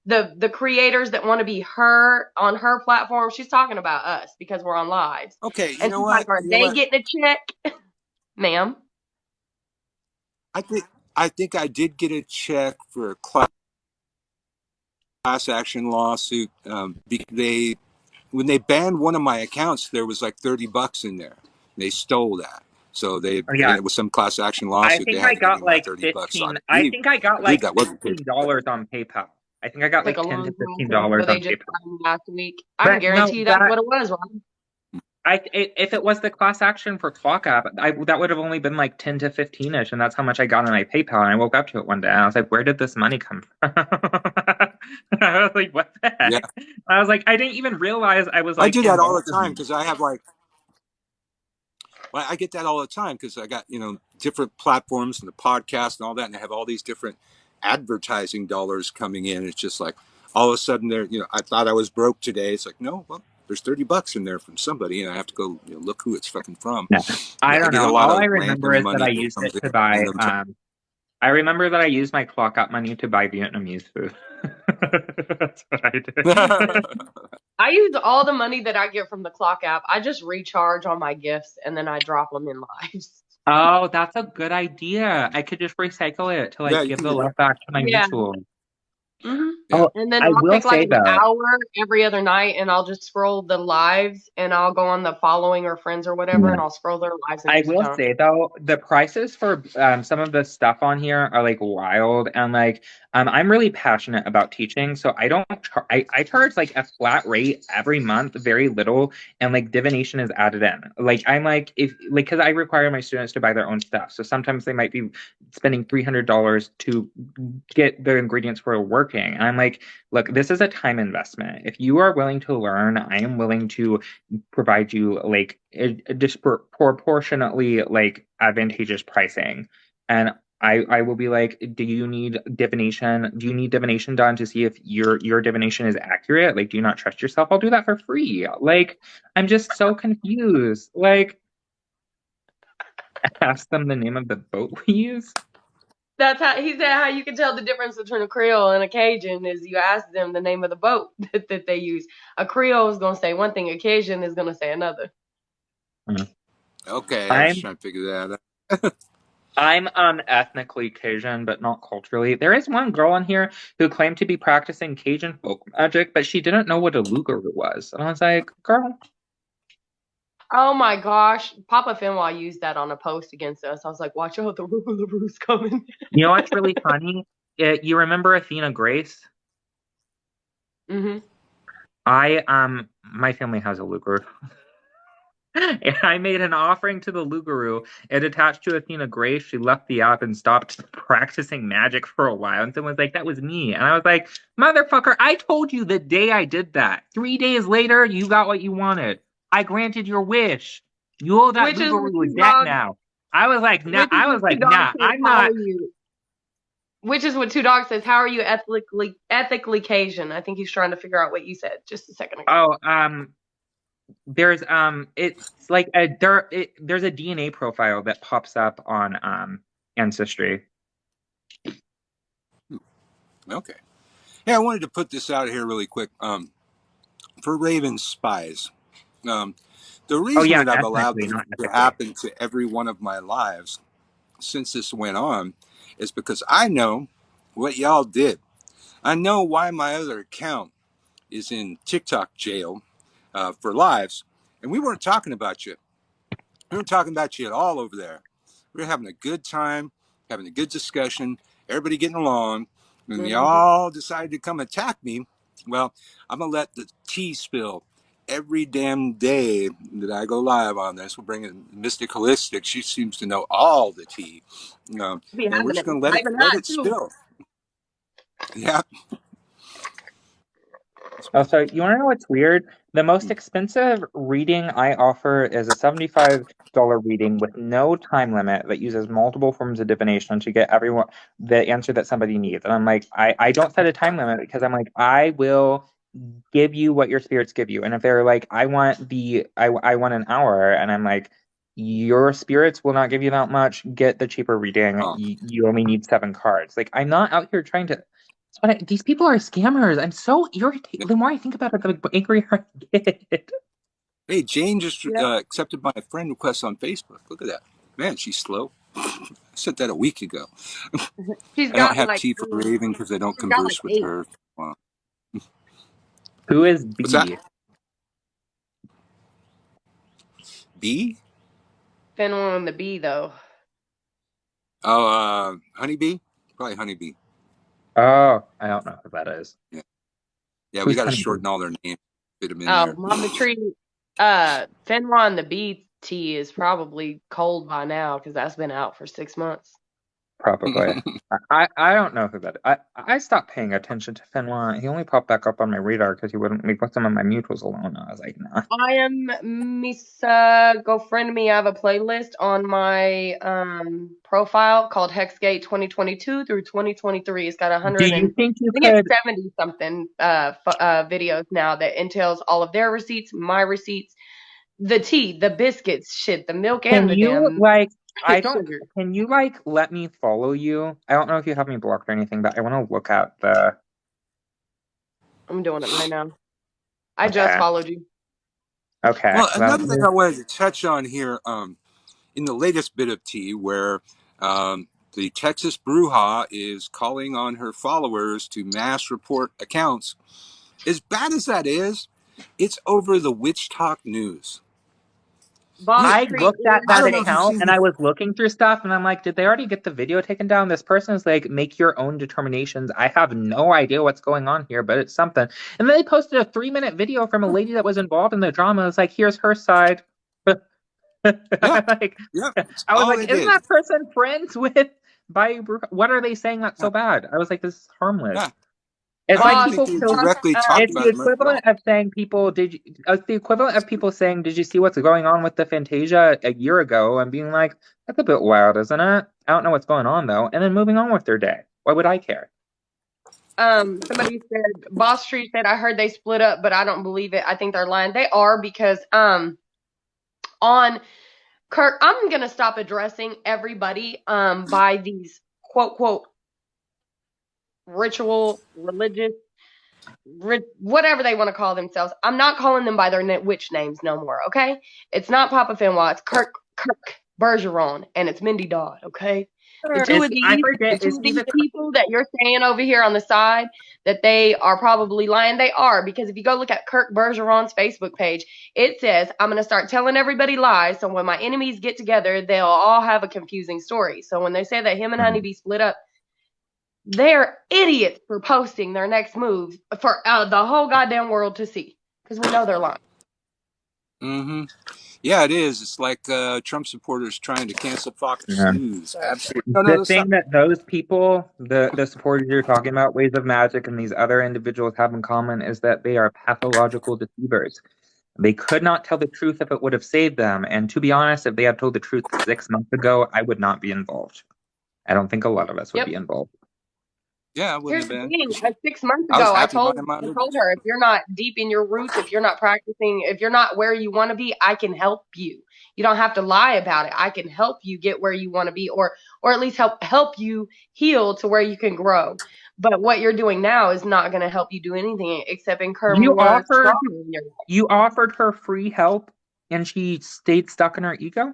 the creators that want to be her on her platform. She's talking about us because we're on lives. okay. You And know she's like, what? "Are You know they what? getting a check?" Ma'am. I think I did get a check for a class action lawsuit. They when they banned one of my accounts, there was like $30 in there. They stole that, so Oh, and yeah, it was some class action I lawsuit. They think had I to give me got my like $30. So 15. I think I got I believe like that wasn't paper check. $15 on PayPal. I think I got Took like a 10 to long time $15 so they on just PayPal. got them last week. I can But no, guarantee you that's what it was, Ron. if it was the class action for Clock App, that would have only been like 10 to 15ish, and that's how much I got on my PayPal. And I woke up to it one day, and I was like, "Where did this money come from?" I was like, "What the Yeah, heck?" I was like, I didn't even realize I was I like do that all the involved in time these. because I have like. Well, I get that all the time because I got different platforms and the podcast and all that, and I have all these different advertising dollars coming in. It's just like all of a sudden I thought I was broke today. It's like no, well, there's $30 in there from somebody, and I have to go look who it's fucking from. Yeah. I I don't get a know. lot All I of remember random is that money I that used comes it in to at buy. random times. I remember that I used my Clock Up money to buy Vietnamese food. That's what I did. I use all the money that I get from the clock app. I just recharge on my gifts and then I drop them in lives. Oh, that's a good idea. I could just recycle it to Yeah, like you give can the do that. love back to my Yeah. mutual. hmm Yeah. Oh, And then I I'll will pick like say an though. hour every other night and I'll just scroll the lives and I'll go on the following or friends or whatever and I'll scroll their lives and I just will talk. say though, the prices for some of the stuff on here are like wild, and like I'm really passionate about teaching, so I don't I charge like a flat rate every month, very little, and like divination is added in. Like I'm like if like because I require my students to buy their own stuff, so sometimes they might be spending $300 to get the ingredients for working, and I'm like, look, this is a time investment. If you are willing to learn, I am willing to provide you like a disproportionately like advantageous pricing. And I will be like, do you need divination? Do you need divination done to see if your divination is accurate? Like, do you not trust yourself? I'll do that for free. Like, I'm just so confused. Like, ask them the name of the boat we use. That's how he said how you can tell the difference between a Creole and a Cajun is you ask them the name of the boat that they use. A Creole is gonna say one thing, a Cajun is gonna say another. Mm. Okay, I was I'm trying to figure that out. I'm ethnically Cajun, but not culturally. There is one girl on here who claimed to be practicing Cajun folk magic, but she didn't know what a lugaru was. And I was like, girl, Oh my gosh, Papa Finwa used that on a post against us. I was like, watch out, the Roo's coming. you know what's really funny? You remember Athena Grace? hmm My family has a lugaru. And I made an offering to the lugaru. It attached to Athena Grace. She left the app and stopped practicing magic for a while. And someone was like, that was me. And I was like, motherfucker, I told you the day I did that. 3 days later, you got what you wanted. I granted your wish. You owe that Which is what lugaru a two debt dogs. now. I was like, nah, Which is what two dogs nah, says. I'm How not. are you? Which is what two dogs says. How are you ethically Cajun? I think he's trying to figure out what you said just a second ago. Oh, there's it's like there's a DNA profile that pops up on Ancestry. Okay. Yeah, I wanted to put this out here really quick. For Raven spies. Um, the Oh reason yeah, that I've allowed ethnically, this not to ethically. happen to every one of my lives since this went on is because I know what y'all did. I know why my other account is in TikTok jail for lives. And we weren't talking about you. We weren't talking about you at all over there. We were having a good time, having a good discussion, everybody getting along. And hmm y'all decided to come attack me. Well, I'm going to let the tea spill every damn day that I go live on this. We'll bring in Mystic Holistic. She seems to know all the tea. Be And we're having just it. going to Even let that it too. spill. Yeah. Also, you want to know what's weird? The most expensive reading I offer is a $75 reading with no time limit that uses multiple forms of divination to get everyone the answer that somebody needs. And I'm like, I don't set a time limit because I'm like, I will give you what your spirits give you. And if they're like, I want an hour, and I'm like, your spirits will not give you that much. Get the cheaper reading. Oh. You only need 7 cards. Like, I'm not out here trying to. These people are scammers. I'm so irritated. The more I think about it, the angrier I get. Hey, Jane just Yeah. accepted my friend request on Facebook. Look at that. Man, she's slow. I sent that a week ago. She's I don't got have like tea for Raven because I don't she's got like converse with 8. her. Well, Who is what's that? B? Bee? Fenway on the B though. Oh, Honeybee? Probably Honeybee. Oh, I don't know who that is. Yeah, yeah. We Who's got to Honeybee? shorten all their names, fit them in Oh, there. Mama Tree. Fenway on the B tea is probably cold by now because that's been out for 6 months. Probably. I don't know who that is. I stopped paying attention to Finland. He only popped back up on my radar because he wouldn't leave some of my mutuals alone. I was like, nah. I am Misa. Go friend me. I have a playlist on my profile called Hexgate 2022 through 2023. It's got Do 100 you and think you I think could? it's 70 something videos now that entails all of their receipts, my receipts, the tea, the biscuits, shit, the milk, and Can the you damn like? I don't. sugar. Can you like let me follow you? I don't know if you have me blocked or anything, but I want to look at the. I'm doing it right now. I just Okay. followed you. Okay. Well, Well, another thing I wanted to touch on here in the latest bit of tea where the Texas bruja is calling on her followers to mass report accounts. As bad as that is, it's over the Witch Talk News. Boss Yeah, I Tree looked at is I that don't know if you've account seen and the. I was looking through stuff and I'm like, did they already get the video taken down? This person is like, make your own determinations. I have no idea what's going on here, but it's something. And then they posted a 3-minute video from a lady that was involved in the drama. It's like, here's her side. Yeah, Like, yeah, it's I was all like, it isn't is. that person friends with Bayou? What are they saying that's Yeah, so bad? I was like, this is harmless. yeah. It's I don't like even boss think people they kill. directly talked It's the about it much at all. equivalent of saying people did. It's the equivalent of people saying, "Did you see what's going on with the Fantasia a year ago?" And being like, "That's a bit wild, isn't it?" I don't know what's going on though, and then moving on with their day. Why would I care? somebody said Boss Tree said I heard they split up, but I don't believe it. I think they're lying. They are because on Kirk, I'm gonna stop addressing everybody by these quote quote ritual religious whatever they want to call themselves. I'm not calling them by their witch names no more. Okay, it's not Papa Fenwa. It's Kirk Bergeron, and it's Mindy Dodd. Okay, the two Is of I these, the forget two is of he these the people that you're saying over here on the side that they are probably lying. They are, because if you go look at Kirk Bergeron's Facebook page, it says I'm going to start telling everybody lies. So when my enemies get together, they'll all have a confusing story. So when they say that him and Honeybee split up, they're idiots for posting their next move for the whole goddamn world to see, because we know they're lying. Mm-hmm. Yeah, it is. It's like Trump supporters trying to cancel Fox Yeah. News. Absolutely. No, The that's thing not. that those people, the supporters you're talking about, Ways of Magic, and these other individuals have in common is that they are pathological deceivers. They could not tell the truth if it would have saved them. And to be honest, if they had told the truth 6 months ago, I would not be involved. I don't think a lot of us would Yep. be involved. Yeah, I wouldn't Here's have the been. thing. 6 months I was ago, I happy told minding my I own told business. her, if you're not deep in your roots, if you're not practicing, if you're not where you want to be, I can help you. You don't have to lie about it. I can help you get where you want to be, or at least help you heal to where you can grow. But what you're doing now is not going to help you do anything except incur You more offered trauma in your life. you offered her free help and she stayed stuck in her ego?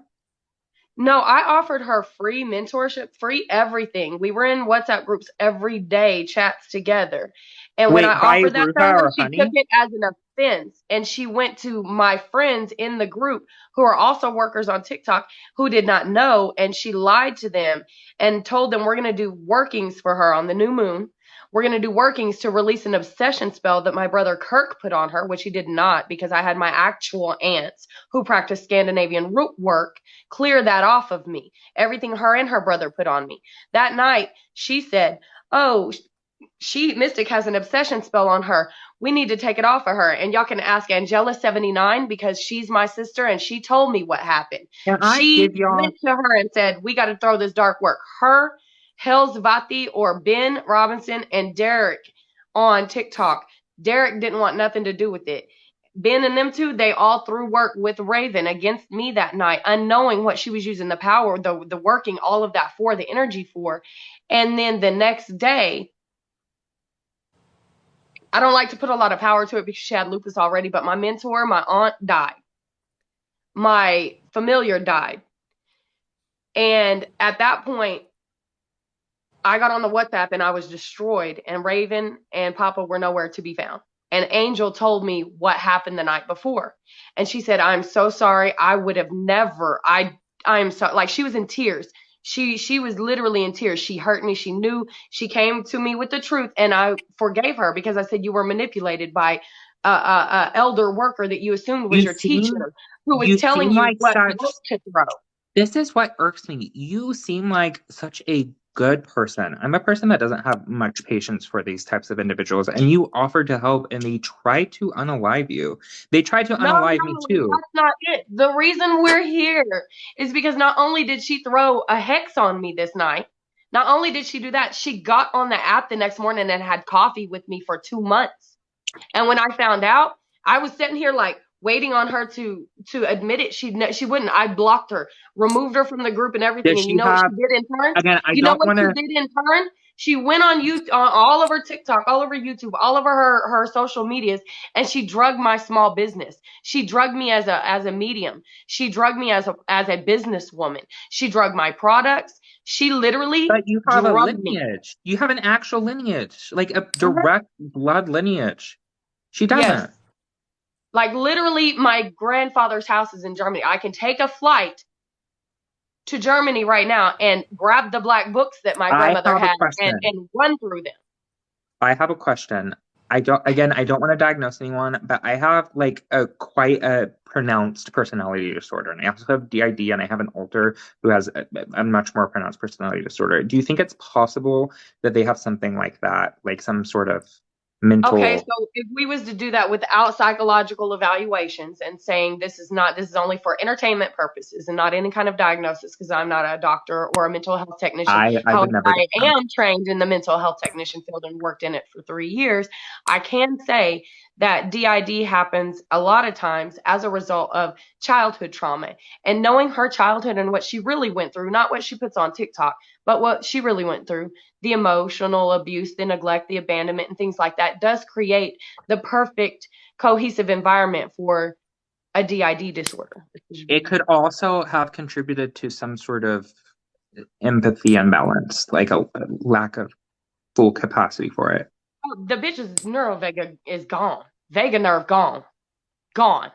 No, I offered her free mentorship, free everything. We were in WhatsApp groups every day, chats together. And when I Wait, Bayou offered that to Bruja her, or she took Honey? it as an offense. And she went to my friends in the group who are also workers on TikTok who did not know. And she lied to them and told them we're going to do workings for her on the new moon. We're going to do workings to release an obsession spell that my brother Kirk put on her, which he did not, because I had my actual aunts who practiced Scandinavian root work clear that off of me. Everything her and her brother put on me. That night, she said, "Oh, Mystic has an obsession spell on her. We need to take it off of her." And y'all can ask Angela79 because she's my sister and she told me what happened. Can I She give y'all went to her and said, "We got to throw this dark work." Her, Hells Vati, or Ben Robinson, and Derek on TikTok. Derek didn't want nothing to do with it. Ben and them two, they all threw work with Raven against me that night, unknowing what she was using the power, the working, all of that for, the energy for. And then the next day, I don't like to put a lot of power to it because she had lupus already, but my mentor, my aunt, died. My familiar died. And at that point, I got on the WhatsApp and I was destroyed, and Raven and Papa were nowhere to be found. And Angel told me what happened the night before. And she said, "I'm so sorry. I would have never, I'm so," like, she was in tears. She was literally in tears. She hurt me. She knew. She came to me with the truth, and I forgave her because I said, "You were manipulated by a elder worker that you assumed was you your seem teacher, who was you telling seem you like what such vote to throw." this is what irks me. You seem like such a good person. I'm a person that doesn't have much patience for these types of individuals, and you offered to help and they tried to unalive you. They tried to No, unalive me too. that's not it. The reason we're here is because not only did she throw a hex on me this night, not only did she do that, she got on the app the next morning and had coffee with me for 2 months. And when I found out, I was sitting here like, waiting on her to admit it. She wouldn't. I blocked her, removed her from the group and everything. Does And you she know what have, she did in turn? again, I You know don't what want she to, did in turn? She went on YouTube, all over TikTok, all over YouTube, all over her social medias, and she drugged my small business. She drugged me as a medium. She drugged me as a businesswoman. She drugged my products. She literally but you have a drugged me. lineage. You have an actual lineage, like a Uh-huh. direct blood lineage. She Yes. doesn't. Like literally my grandfather's house is in Germany. I can take a flight to Germany right now and grab the black books that my I grandmother have a had question. and run through them. I have a question. I don't want to diagnose anyone, but I have like quite a pronounced personality disorder. And I also have DID and I have an alter who has a much more pronounced personality disorder. Do you think it's possible that they have something like that, like some sort of Okay, mental? so if we was to do that without psychological evaluations and saying this is only for entertainment purposes and not any kind of diagnosis, because I'm not a doctor or a mental health technician. I would However, never I get that. am trained in the mental health technician field and worked in it for 3 years. I can say that DID happens a lot of times as a result of childhood trauma, and knowing her childhood and what she really went through, not what she puts on TikTok, but what she really went through, the emotional abuse, the neglect, the abandonment, and things like that does create the perfect cohesive environment for a DID disorder. It could also have contributed to some sort of empathy imbalance, like a lack of full capacity for it. Oh, the bitch's neurovega is gone. Vega nerve gone. Gone.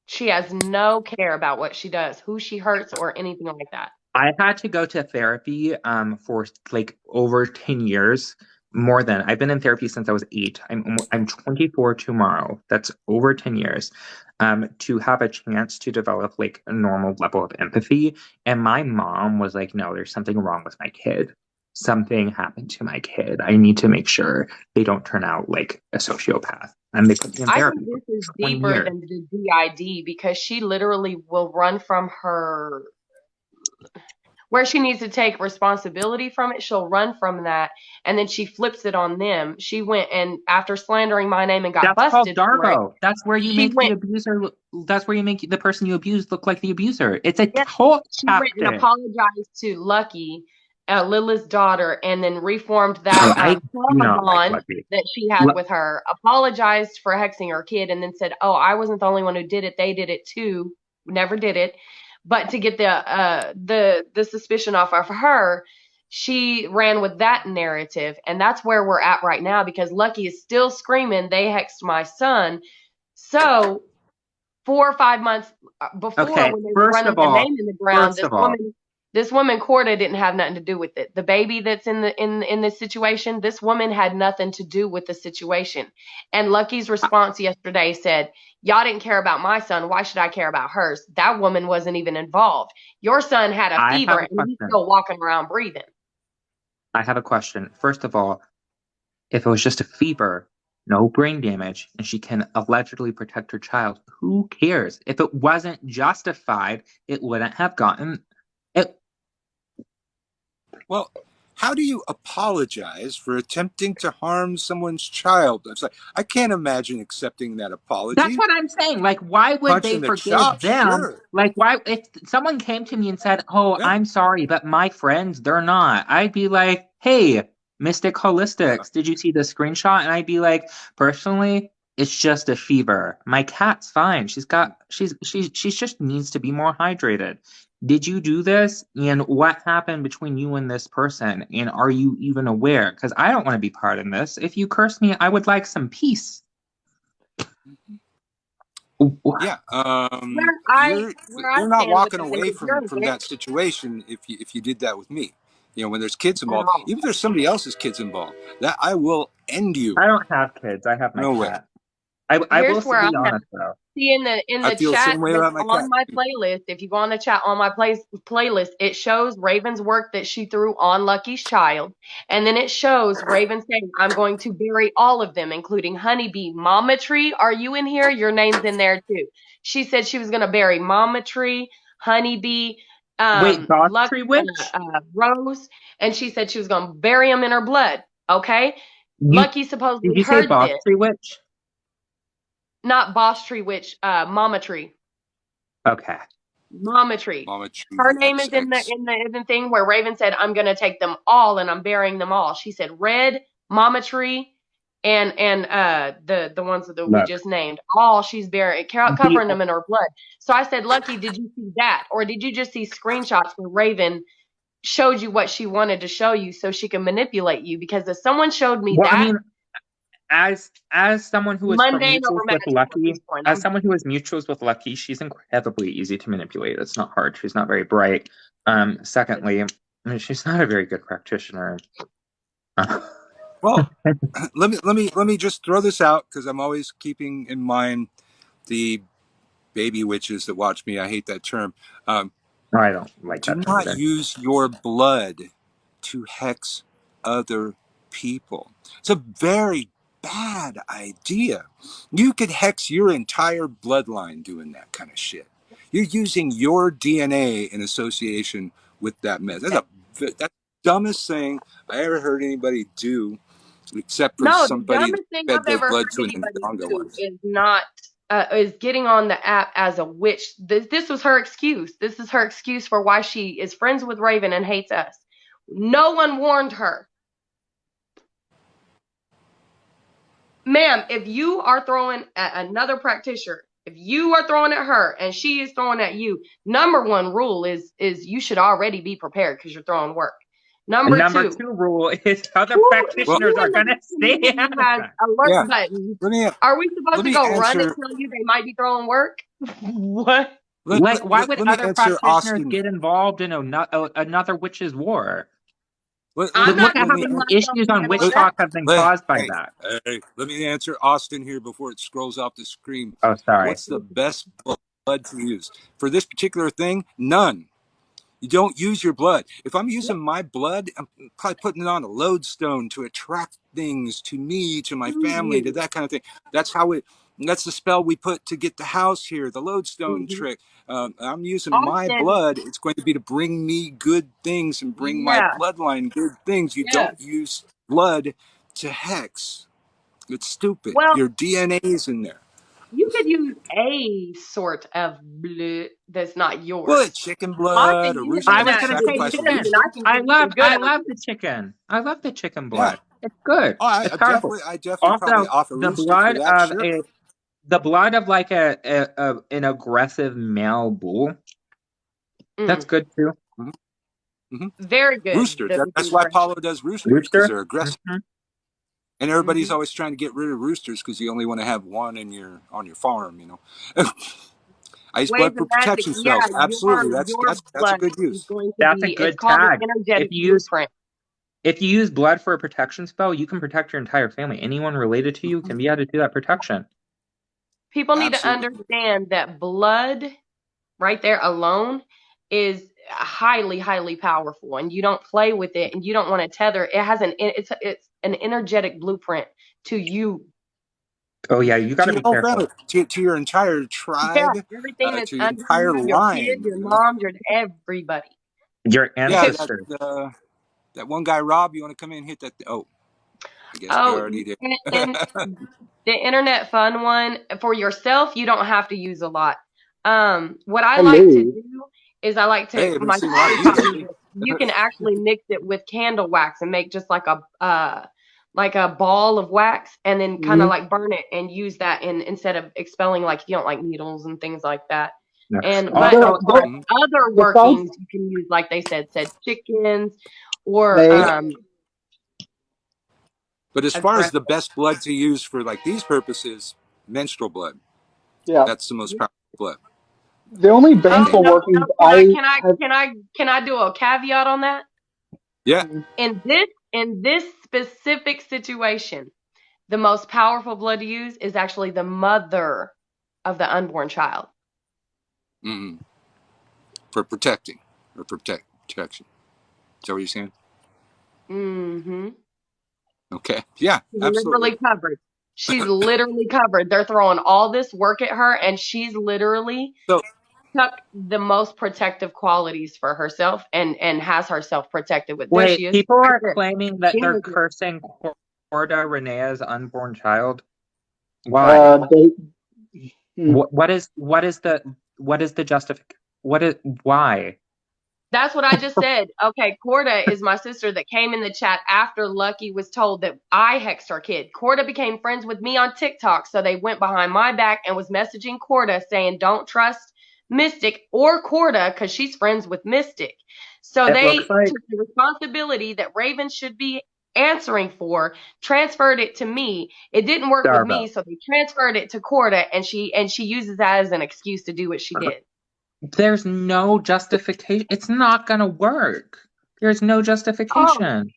She has no care about what she does, who she hurts, or anything like that. I had to go to therapy for like over 10 years, more than I've been in therapy since I was 8. I'm 24 tomorrow. That's over 10 years. To have a chance to develop like a normal level of empathy. And my mom was like, no, there's something wrong with my kid. Something happened to my kid. I need to make sure they don't turn out like a sociopath. And they put me in I therapy think for this is 20 deeper years. than the DID because she literally will run from her where she needs to take responsibility from it. She'll run from that and then she flips it on them. She went and after slandering my name and got That's called busted for it, Darvo. That's where you she make the went abuser. That's where you make the person you abuse look like the abuser. It's a yeah, cult she went and tactic. apologized to Lucky, Lila's daughter, and then reformed Oh, that I do trauma not like bond Lucky. that she had with her, apologized for hexing her kid, and then said, oh, I wasn't the only one who did it. They did it too. Never did it. But to get the suspicion off of her, she ran with that narrative. And that's where we're at right now because Lucky is still screaming, they hexed my son. So 4 or 5 months before Okay, when they were running the name in the ground, first of all, this woman Corda didn't have nothing to do with it. The baby that's in this situation, this woman had nothing to do with the situation. And Lucky's response yesterday said, y'all didn't care about my son. Why should I care about hers? That woman wasn't even involved. Your son had a I fever have a and he's question. still walking around breathing. I have a question. First of all, if it was just a fever, no brain damage, and she can allegedly protect her child, who cares? If it wasn't justified, it wouldn't have gotten it. Well, how do you apologize for attempting to harm someone's child? It's like I can't imagine accepting that apology. That's what I'm saying. Like, why would Punch they in the forgive chops, them? sure. Like, why, if someone came to me and said, oh, Yeah. I'm sorry, but my friends, they're not, I'd be like, hey, Mystic Holistics, did you see the screenshot? And I'd be like, personally, it's just a fever. My cat's fine. She just needs to be more hydrated. Did you do this? And what happened between you and this person? And are you even aware? Because I don't want to be part of this. If you curse me, I would like some peace. Yeah, Where I you're not stand with walking this, and away if you're a from witch that situation if you did that with me. You know, when there's kids at involved, all, even if there's somebody else's kids involved, that I will end you. I don't have kids. I have my No way. cat. I will here's where be I'm at. honest though. See in I the feel the chat same way that's about my on cat. my playlist, if you go on the chat on my playlist, it shows Raven's work that she threw on Lucky's child. And then it shows Raven saying, I'm going to bury all of them, including Honeybee. Mama Tree, are you in here? Your name's in there too. She said she was going to bury Mama Tree, Honeybee, Wait, Boss Luck, Tree Witch? Rose, and she said she was going to bury them in her blood. Okay? You Lucky supposedly did you say heard Boss this. Tree Witch? Not Boss Tree Witch, Mama Tree. Okay. Mama Tree. Mama Tree Her name is in XX. the thing where Raven said, I'm gonna take them all and I'm burying them all. She said Red, Mama Tree, and the ones that we Look. just named. All she's burying, covering The- them in her blood. So I said, Lucky, did you see that? Or did you just see screenshots where Raven showed you what she wanted to show you so she can manipulate you? Because if someone showed me Well, I that, mean, as someone who is from mundane over mutuals with magical at Lucky, this point. as someone who is mutuals with Lucky, she's incredibly easy to manipulate. It's not hard. She's not very bright. Secondly, I mean, she's not a very good practitioner. Well, let me just throw this out because I'm always keeping in mind the baby witches that watch me. I hate that term. No, I don't like Do that term not either. use your blood to hex other people. It's a very bad idea. You could hex your entire bloodline doing that kind of shit. You're using your DNA in association with that mess. That's the dumbest thing I ever heard anybody do, except for No, the somebody that dumbest thing fed I've their ever blood heard to an anybody Ndonga do once. is not is getting on the app as a witch. This was her excuse. This is her excuse for why she is friends with Raven and hates us. No one warned her. Ma'am, if you are throwing at another practitioner, if you are throwing at her and she is throwing at you, number one rule is you should already be prepared because you're throwing work. Number Number two, 2 rule is other who Well, practitioners are in the going to stay community out of has that. alert yeah. buttons? Let Are we supposed to me go run and answer. tell you they might be throwing work? What? Like, why would Let me other answer practitioners Austin. get involved in another witch's war? I'm Look not at Let how me putting many myself issues on in Witch on let, that. Talk have been let, caused by hey, that. hey, let me answer Austin here before it scrolls off the screen. Oh, sorry. What's the best blood to use for this particular thing? None. You don't use your blood. If I'm using my blood, I'm probably putting it on a lodestone to attract things to me, to my family, to You. that kind of thing. That's how it. That's the spell we put to get the house here, the lodestone Mm-hmm. trick. I'm using my Austin, blood. It's going to be to bring me good things and bring my yeah, bloodline good things. You yeah. don't use blood to hex. It's stupid. Well, Your DNA is in there. you could use a sort of blood that's not Well, it's yours. chicken My blood thing or is, rooster. I is I'm going was to that gonna if say you sacrifice a take chicken. it, rooster. I can give you some good I ideas. love the chicken. I love the chicken Yeah. blood. It's good. Oh, It's powerful. I definitely probably Also, off a the rooster for blood that. of Sure. like an aggressive male bull. That's Mm, good too. Mm-hmm. Mm-hmm. very good. Roosters. The That's why impression. Paulo does roosters because Rooster. they're aggressive. Hmm. And everybody's Mm-hmm. always trying to get rid of roosters because you only want to have one in your on your farm. You know. I use Ways blood of for magic. protection Yeah, spells. Absolutely. your That's a blood good is use. going to That's a be. It's good called an tag. If energetic you use blueprint. if you use blood for a protection spell, you can protect your entire family. Anyone related to you Mhm. can be added to that protection. People need to Absolutely. understand that blood, right there alone, is highly, highly powerful, and you don't play with it, and you don't want to tether. It has it's an energetic blueprint to you. Oh yeah, you got To to your be whole family, careful. to your entire Yeah, tribe, everything that's to your under entire you, your kids, line. your You know. moms, your everybody. Your Yeah. ancestors. That one guy Rob. You want to come in and hit that? Oh, I guess they Oh, already did. and the internet fun one for yourself, you don't have to use a lot. What I like to Hello. do is I like to, Hey, I've been my seeing a lot sister of you taught me lately. this. You can actually mix it with candle wax and make just like a ball of wax and then kind of Mhm. like burn it and use that instead of expelling, like if you don't like needles and things like that. No. But as Also, far as The Mhm. other the sounds workings, you can use, like they said chickens or like Yeah. But as far as aggressive. the best blood to use for like these purposes, menstrual blood. yeah. That's the most powerful blood. The only Oh baneful no, workings no, I have. can I do a caveat on that? Yeah. Mhm. In this specific situation, the most powerful blood to use is actually the mother of the unborn child. Mm-hmm. For protecting or protection. Is that what you're saying? Mm-hmm. Okay. Yeah, She's absolutely. literally covered. She's literally covered. They're throwing all this work at her, and she's literally So took the most protective qualities for herself and has herself protected with. There wait, she is, people right are there. claiming that She they're knows it. cursing Corda Renea's unborn child. Why? They What is the why? That's what I just said. Okay, Corda is my sister that came in the chat after Lucky was told that I hexed her kid. Corda became friends with me on TikTok, so they went behind my back and was messaging Corda saying, don't trust Mystic or Corda because she's friends with Mystic. So It they looks like took the responsibility that Raven should be answering for, transferred it to me. It didn't work with me, Starbucks. so they transferred it to Corda, and she uses that as an excuse to do what she did. There's no justification. It's not gonna work. There's no Oh, justification.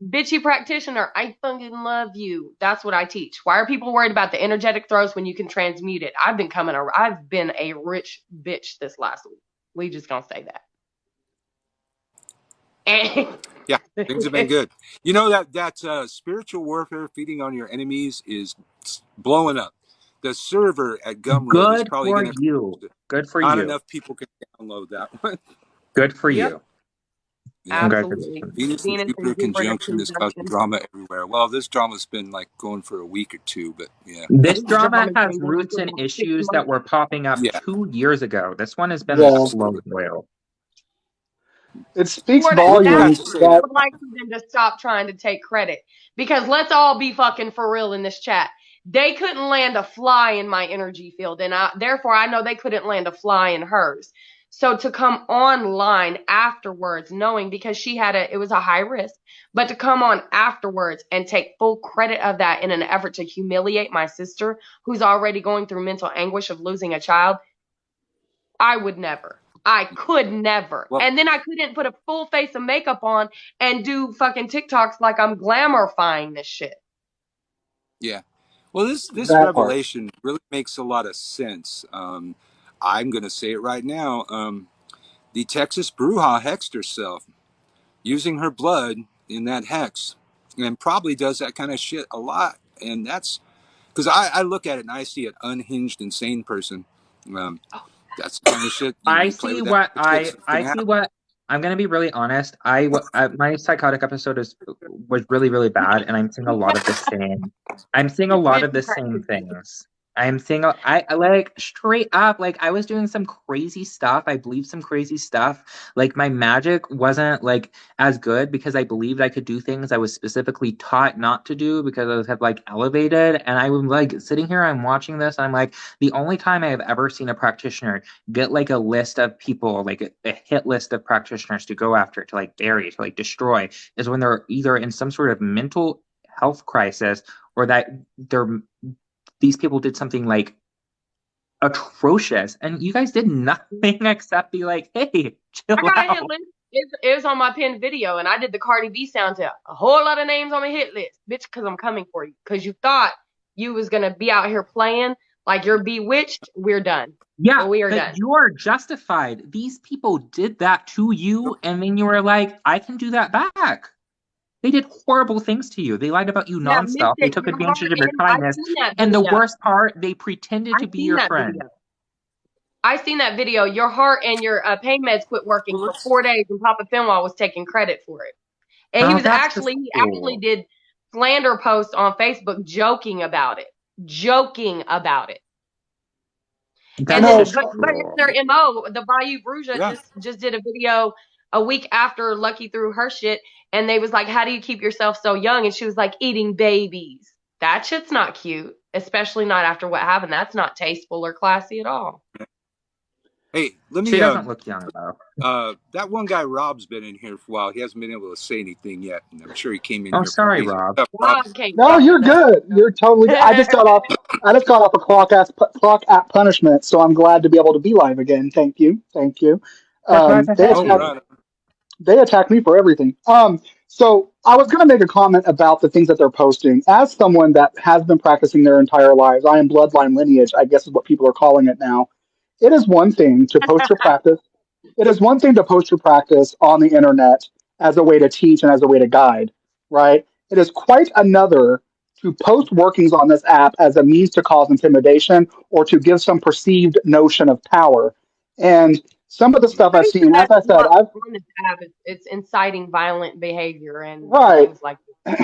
bitchy practitioner, I fucking love you. That's what I teach. Why are people worried about the energetic throws when you can transmute it? I've been a rich bitch this last week. We just gonna say that. Yeah, things have been good. You know that spiritual warfare, feeding on your enemies, is blowing up. The server at Gumroad is Good probably for going to. you. Good for Not you. enough people can download that one. Good for Yep, you. Yeah. absolutely. Congratulations. Venus and Venus and Jupiter Jupiter in conjunction is causing conjunction. drama everywhere. Well, this drama's been like going for a week or two, but yeah. This This drama drama's has been going roots for and about 6 issues that months. were popping up Yeah. 2 years ago. This one has been a Yeah. slow boil. It speaks Corda, Well, you have volumes to say I that that. would like for them to stop trying to take credit because let's all be fucking for real in this chat. They couldn't land a fly in my energy field, and therefore I know they couldn't land a fly in hers. So to come online afterwards, knowing because it was a high risk, but to come on afterwards and take full credit of that in an effort to humiliate my sister, who's already going through mental anguish of losing a child, I would never. I could never. Well, And then I couldn't put a full face of makeup on and do fucking TikToks like I'm glamourifying this shit. yeah. Well, this that part. revelation really makes a lot of sense. I'm going to say it right now. The Texas bruja hexed herself using her blood in that hex, and probably does that kind of shit a lot. And that's because I look at it and I see an unhinged, insane person. Um, that's the kind of shit I you play see with that what shit, it's I gonna see happen. what I'm gonna be really honest. My psychotic episode was really really bad, and I'm seeing a lot of the same. I'm seeing a lot of Bitchy the same practitioner. things. I'm seeing I like straight up like I was doing some crazy stuff. I believed some crazy stuff. Like my magic wasn't like as good because I believed I could do things I was specifically taught not to do because I was have like elevated. And I was like sitting here, I'm watching this, and I'm like, the only time I have ever seen a practitioner get like a list of people, like a hit list of practitioners to go after, to like bury, to like destroy, is when they're either in some sort of mental health crisis or that they're these people did something like atrocious, and you guys did nothing except be like, hey, chill I got a hit out. list. It was on my pinned video, and I did the Cardi B sound to a whole lot of names on my hit list, bitch, because I'm coming for you. Because you thought you was going to be out here playing like you're bewitched. We're done. Yeah, We are but done. you're justified. These people did that to you, and then you were like, I can do that back. They did horrible things to you. They lied about you Yeah, nonstop. They Mystic, took your advantage heart of your and I kindness. seen that And the video. worst part, they pretended I to be seen your that friend. video. I seen that video. Your heart and your pain meds quit working for 4 days, and Papa Finwall was taking credit for it. And Oh, that's just he actually cool. did slander posts on Facebook joking about it. Joking about it. You And That's know, then, just but it's cool. their MO. The Bayou Bruja Yeah. just did a video a week after Lucky threw her shit, and they was like, "How do you keep yourself so young?" And she was like, "Eating babies." That shit's not cute, especially not after what happened. That's not tasteful or classy at all. Hey, let She me. doesn't look young though. That one guy Rob's been in here for a while. He hasn't been able to say anything yet, and I'm sure he came in Oh, here for a sorry, reason. Rob. What's up, Rob? God can't no, fuck you're with us. good. You're totally good. I just got off a clock at punishment, so I'm glad to be able to be live again. Thank you, thank you. We're glad to They have Oh, attacked you. right. they attack me for everything. So I was going to make a comment about the things that they're posting. As someone that has been practicing their entire lives, I am bloodline lineage, I guess is what people are calling it now. It is one thing to post your practice. It is one thing to post your practice on the internet as a way to teach and as a way to guide, right? It is quite another to post workings on this app as a means to cause intimidation or to give some perceived notion of power. And some of the stuff I've Pretty sure seen, as that's I said, not I've on this app. It's inciting violent behavior and right. things like this.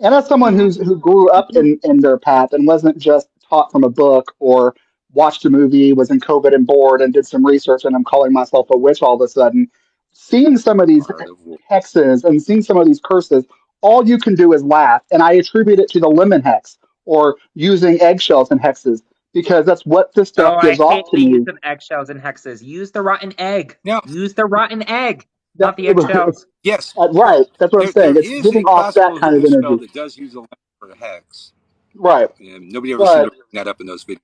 And as someone who grew up in their path and wasn't just taught from a book or watched a movie, was in COVID and bored, and did some research, and I'm calling myself a witch all of a sudden. Seeing some of these Heart of war. hexes and seeing some of these curses, all you can do is laugh. And I attribute it to the lemon hex or using eggshells and hexes because that's what this Oh, stuff I gives hate off to the use me. of eggshells and hexes. Use the rotten egg. Now, Use the rotten egg, That not the eggshells. yes, right. That's what I'm there saying. It's is giving a off that possible kind of hoodoo spell energy. that does use a lemon for a hex. Right. And nobody ever seemed to But bring that up in those videos.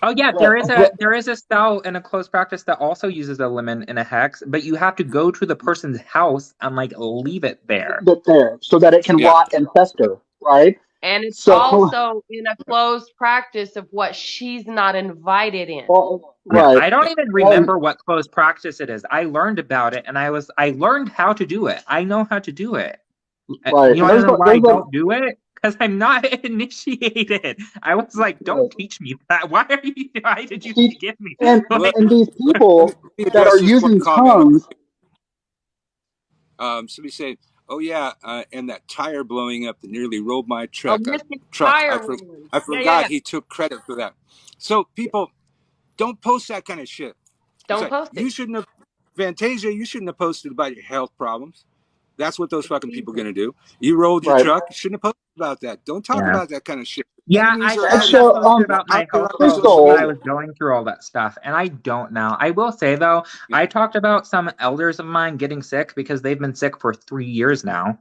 Oh yeah, but but there is a spell in a close practice that also uses a lemon in a hex, but you have to go to the person's house and like leave it there. but there so that it can Yeah. rot and fester. Right. And it's So also in a closed practice of what she's not invited in. well, Yeah, right. I don't even And remember what close practice it is. I learned about it and I learned how to do it. I know how to do it. right. You And want to there's know why I there's like don't do it? Because I'm not initiated. I was like, right. don't teach me that. Why did you See, give me? and Like, and these Let people me that are address this one using comment. tongues. Somebody said, "Oh yeah," and that tire blowing up that nearly rolled my Oh, truck. Mystic Truck. Tire Man. I Yeah, yeah, forgot yeah. he took credit for that. So people, don't post that kind of shit. It's Don't like post it. you shouldn't have, Fantasia. You shouldn't have posted about your health problems. That's what those fucking people are Jesus. gonna do. You rolled your Right. truck. You shouldn't have posted about that. Don't talk yeah. about that kind of shit. Yeah, Enemies I are shouldn't out have here. Eggshell, posted They're about out my there health on the problems social when I Crystal. was media. going through all that stuff, and I don't now. I will say though, Yeah. I talked about some elders of mine getting sick because they've been sick for 3 years now.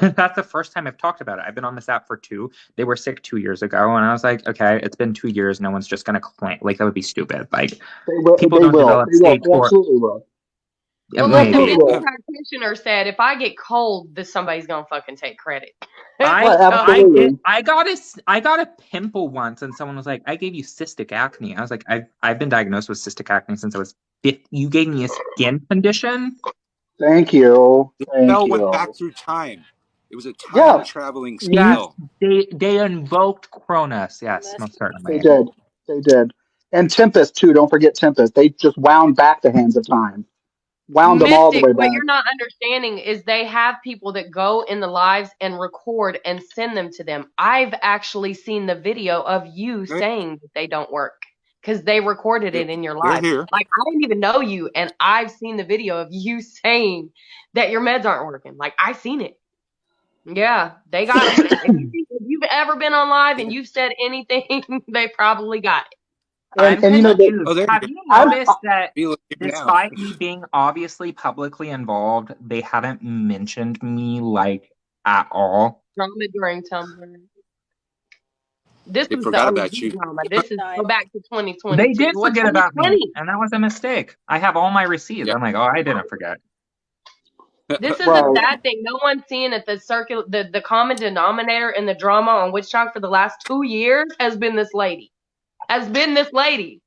That's the first time I've talked about it. I've been on this app for two. They were sick 2 years ago, and I was like, okay, it's been 2 years. No one's just gonna claim like that would be stupid. Like They will. people They don't will. develop They will. stage They four. absolutely will. Well, They look, a absolutely Maybe business will. practitioner said if I get cold, this somebody's gonna fucking take credit. Right. So Absolutely. I got a pimple once, and someone was like, "I gave you cystic acne." I was like, "I've been diagnosed with cystic acne since I was 50. You gave me a skin condition." Thank you. The Thank spell went back you. through time. It was a time Yeah. traveling Hmm. Yes, spell. they invoked Cronus. Yes, most They certainly. did. They did. And Tempest too. Don't forget Tempest. They just wound back the hands of time. Wound them all the Mystic, way what back. you're not understanding is they have people that go in the lives and record and send them to them. I've actually seen the video of you saying that they don't work because they recorded it in your They're live. here. Like, I didn't even know you, and I've seen the video of you saying that your meds aren't working. Like, I seen it. Yeah, they got them. If you've ever been on live and you've said anything, they probably got it. And I'm and you know that Oh, confused. they're Have here. you I'm noticed that Feel it now. despite me being obviously publicly involved, they haven't mentioned me like at all? Drama during Tumblr. This They was the forgot OG about you. drama. This is Time. go back to They 2022. did What forget about me, 2020? and that was a mistake. I have all my receipts. Yeah. I'm like, oh, I didn't forget. This is a right. sad thing. No one's seeing that the common denominator in the drama on Witch Talk for the last 2 years has been this lady. Has been this lady.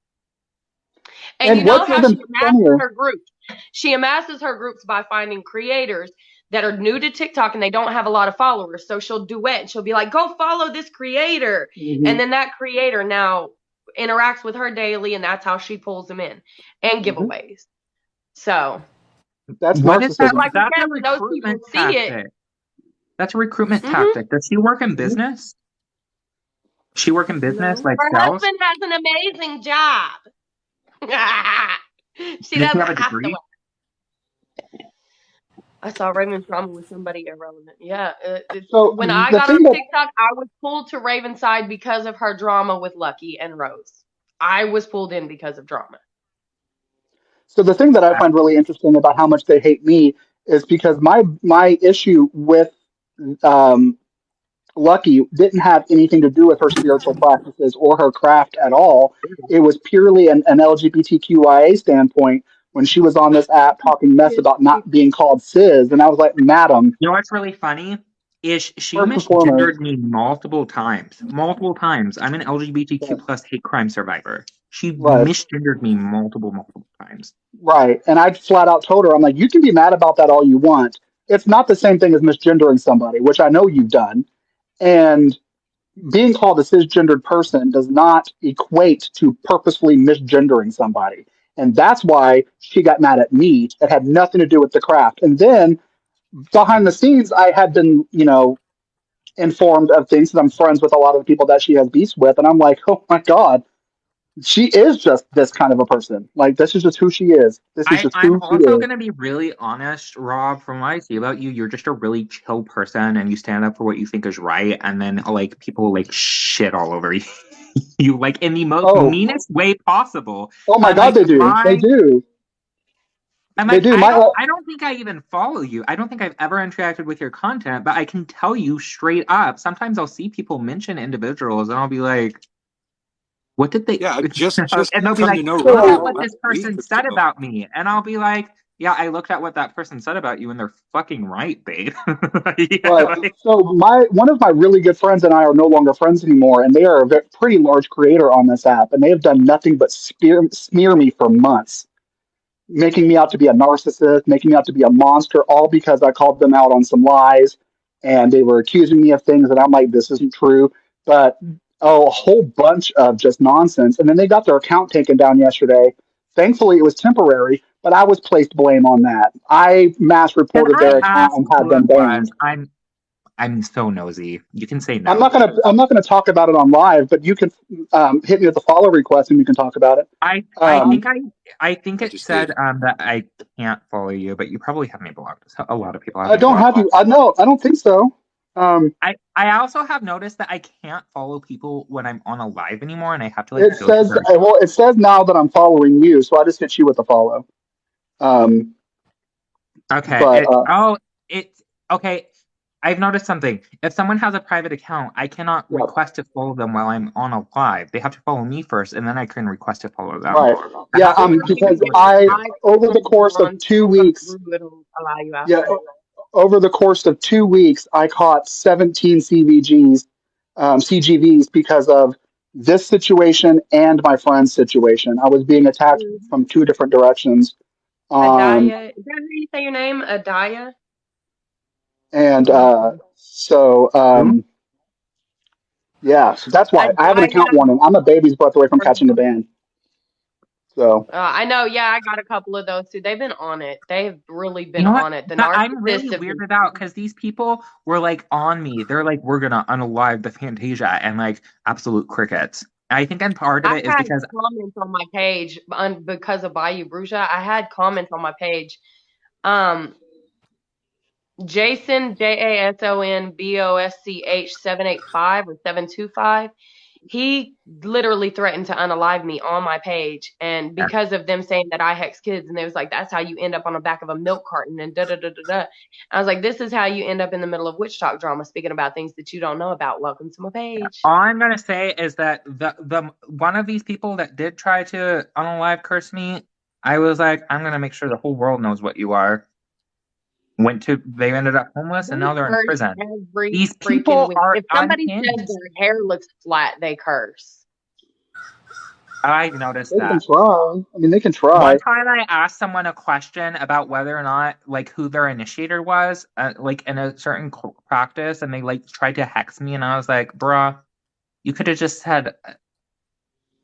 And you And know what's how even she amasses funnier? her groups? She amasses her groups by finding creators that are new to TikTok and they don't have a lot of followers. So she'll duet and she'll be like, go follow this creator. Hmm. And then that creator now interacts with her daily, and that's how she pulls them in and Hmm. giveaways. So, That's What is that? narcissism. like That's a again, when those people recruitment see it, tactic. That's a recruitment mm-hmm, tactic. Does she work in Hmm. business? She work in business, no, like her sales? husband has an amazing job. She Does she doesn't have a have to. degree? I saw Raven's drama with somebody irrelevant. Yeah, So when I the got thing on that TikTok, I was pulled to Raven's side because of her drama with Lucky and Rose. I was pulled in because of drama. so the thing that I find really interesting about how much they hate me is because my issue with um, Lucky didn't have anything to do with her spiritual practices or her craft at all. It was purely an LGBTQIA standpoint when she was on this app talking mess about not being called cis, and I was like, "Madam, You know what's really funny is she first and misgendered foremost, me multiple times. Multiple times. I'm an LGBTQ right, plus hate crime survivor. She right, misgendered me multiple times. right." And I flat out told her, "I'm like, you can be mad about that all you want. It's not the same thing as misgendering somebody, which I know you've done, and." Being called a cisgendered person does not equate to purposefully misgendering somebody. And that's why she got mad at me. It had nothing to do with the craft. And then behind the scenes, I had been, informed of things because I'm friends with a lot of the people that she has beefs with. And I'm like, oh my God, She is just this kind of a person. Like, this is just who she is. This is just I'm who she also is. going to be really honest, Rob. From what I see about you, you're just a really chill person, and you stand up for what you think is right. And then, like, people like shit all over you, you like in the most Oh, meanest way possible. oh my I'm God, like, they do. They do. They do. I don't think I even follow you. I don't think I've ever interacted with your content, but I can tell you straight up. Sometimes I'll see people mention individuals, and I'll be like, what did they? Yeah, I've just And they'll be come like, to know look Rob at So, what about this a week person or said so. about me. And I'll be like, yeah, I looked at what that person said about you, and they're fucking right, babe. but Like, so my one of my really good friends and I are no longer friends anymore, and they are a pretty large creator on this app, and they have done nothing but smear me for months, making me out to be a narcissist, making me out to be a monster, all because I called them out on some lies, and they were accusing me of things, and I'm like, this isn't true. But a whole bunch of just nonsense, and then they got their account taken down yesterday. Thankfully, it was temporary, but I was placed blame on that. I mass can reported I their account ask and had who it them was? banned. I'm so nosy. You can say no. I'm not gonna talk about it on live, but you can hit me with a follow request and you can talk about it. I Um, think I think I it just said did. that I can't follow you, but you probably have me blocked. So a lot of people have I me don't blocked. have you. I know. I don't think so. Um, I also have noticed that I can't follow people when I'm on a live anymore, and I have to like it go to says their. well, it says now that I'm following you, so I just hit you with a follow. Um, Okay. but It's okay. I've noticed something. If someone has a private account, I cannot yeah, request to follow them while I'm on a live. They have to follow me first, and then I can request to follow them. right. That Yeah. happens with Literally, Because people. I I over the click course of on 2 weeks, through, it'll allow you yeah, after. over the course of 2 weeks, I caught 17 CGVs because of this situation and my friend's situation. I was being attacked from two different directions. Um, Adaya, is that how you say your name? Adaya? and Mm. so, Who? yeah, so that's why I have an account Adaya. warning. I'm a baby's breath away from catching a ban. So, I know, yeah, I got a couple of those too. They've been on it. They've really You been know what? on it. The But I'm narcissists really have been. weirded out because these people were like on me. They're like, we're gonna unalive the Fantasia and like absolute crickets. I think and part of I've it is had because comments on my page because of Bayou Bruja. I had comments on my page. Um, Jason JASONBOSCH 785 or 725. He literally threatened to unalive me on my page, and because of them saying that I hex kids, and they was like, "That's how you end up on the back of a milk carton," and da da da da da. I was like, "This is how you end up in the middle of witch talk drama, speaking about things that you don't know about." Welcome to my page. all I'm gonna say is that the one of these people that did try to unalive curse me, I was like, I'm gonna make sure the whole world knows what you are. They ended up homeless and They now they're in curse prison. every These freaking people week. are If somebody says unhinged. their hair looks flat, they curse. I noticed they can that. try. I mean, they can One try. time I asked someone a question about whether or not, like, who their initiator was, like, in a certain practice, and they, like, tried to hex me, and I was like, bruh, you could have just said,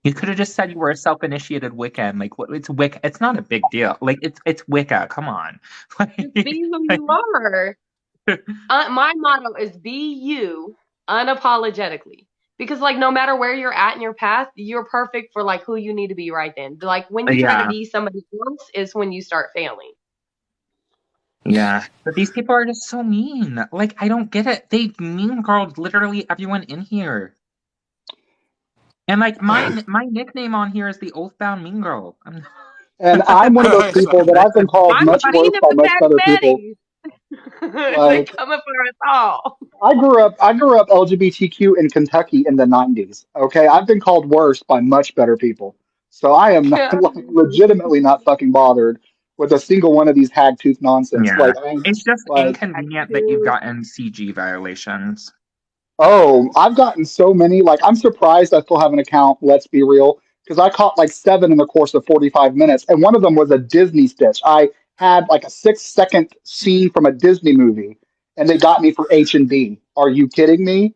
you could have just said you were a self-initiated Wiccan. Like, what, it's Wicca. It's not a big deal. Like, it's Wicca. Come on. Just be who you are. My motto is be you unapologetically. Because like no matter where you're at in your path, you're perfect for like who you need to be right then. Like when you try to Yeah, be somebody else is when you start failing. yeah. But these people are just so mean. Like, I don't get it. They mean girled literally everyone in here. And like my nickname on here is the Oathbound Mean Girl. And I'm one of those I saw people that that. I've been called I'm much worse Gina by the much Bad better people. Betty. They Like, coming for us all. I grew up LGBTQ in Kentucky in the 90s. Okay, I've been called worse by much better people. So I am not like legitimately not fucking bothered with a single one of these hag tooth nonsense. Yeah. Like I'm It's just like, inconvenient that you've gotten CG violations. oh, I've gotten so many. Like I'm surprised I still have an account. Let's be real, because I caught like seven in the course of 45 minutes, and one of them was a Disney stitch. I had like a 6 second scene from a Disney movie, and they got me for H&B. Are you kidding me?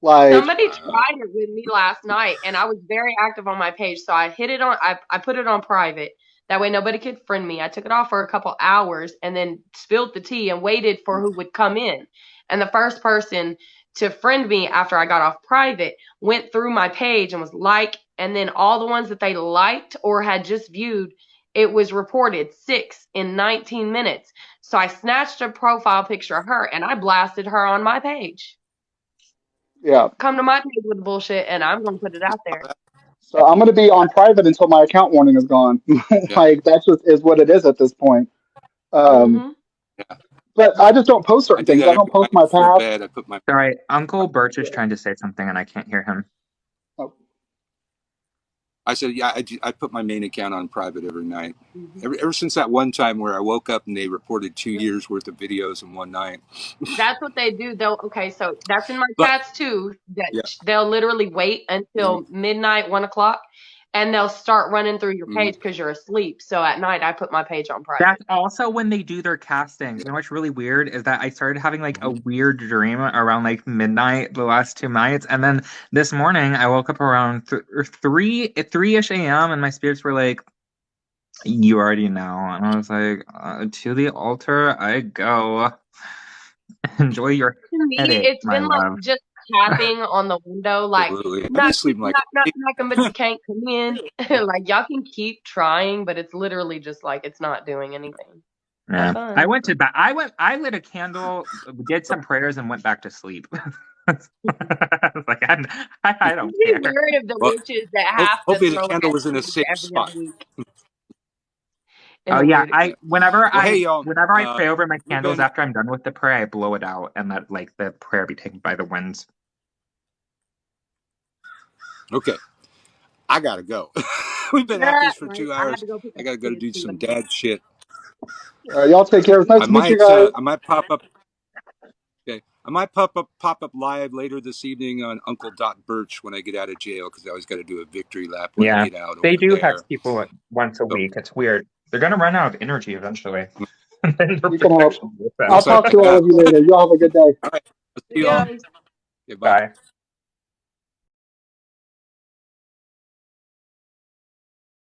Like, Somebody tried it with me last night, and I was very active on my page. So I hit it on, I put it on private. That way nobody could friend me. I took it off for a couple hours and then spilled the tea and waited for who would come in. And the first person to friend me after I got off private went through my page and was like and then all the ones that they liked or had just viewed, it was reported 6 in 19 minutes. So I snatched a profile picture of her and I blasted her on my page. Yeah. Come to my page with the bullshit, and I'm gonna put it out there. So I'm going to be on private until my account warning is gone. Yeah. Like that just is what it is at this point. Mm-hmm. Yeah. But I just don't post I certain do things. that I don't every post night my before past. bed. I put my Sorry, Uncle Birch is Yeah. trying to say something and I can't hear him. Oh, I said, yeah, I put my main account on private every night. Mm-hmm. Ever since that one time where I woke up and they reported 2 years worth of videos in one night. That's what they do. So that's in my But chats too. That yeah, they'll literally wait yeah, until midnight, 1 o'clock, and they'll start running through your mm, page because you're asleep. So at night, I put my page on private. That's also when they do their castings. yeah. You know what's really weird is that I started having like a weird dream around like midnight the last 2 nights, and then this morning I woke up around 3-ish a.m. and my spirits were like, "You already know," and I was like, "To the altar I go. Enjoy your To me, headache, it's my been like love." just tapping on the window, like Absolutely. I've been knock, sleeping like knock, knock, a knocking, but you can't come in. Like y'all can keep trying, but it's literally just like it's not doing anything. Have Yeah, I fun. went to bed. I lit a candle, did some prayers, and went back to sleep. I was like, I don't It'd be care. weird if the well, witches that have to hopefully the throw candle was in a acid safe every other spot. week in Oh the yeah, weird. Yeah. Well, hey y'all, whenever I pray over my we've candles been after I'm done with the prayer, I blow it out and let like the prayer be taken by the winds. okay. I gotta go. We've been at this for Right. 2 I had hours. to go pick I up gotta the go kids do too. some dad shit. y'all take care. It's nice to meet you guys. I might pop up. Okay, I might pop up live later this evening on Uncle Dot Birch when I get out of jail because I always got to do a victory lap when I Yeah, get out they over do there. hex people once a So week. It's weird. They're gonna run out of energy eventually, and then their You can help. protection will I'll looks fail. like talk I to all got. of you later. You all have a good day. All right, I'll see y'all. Videos. Okay, bye. Bye.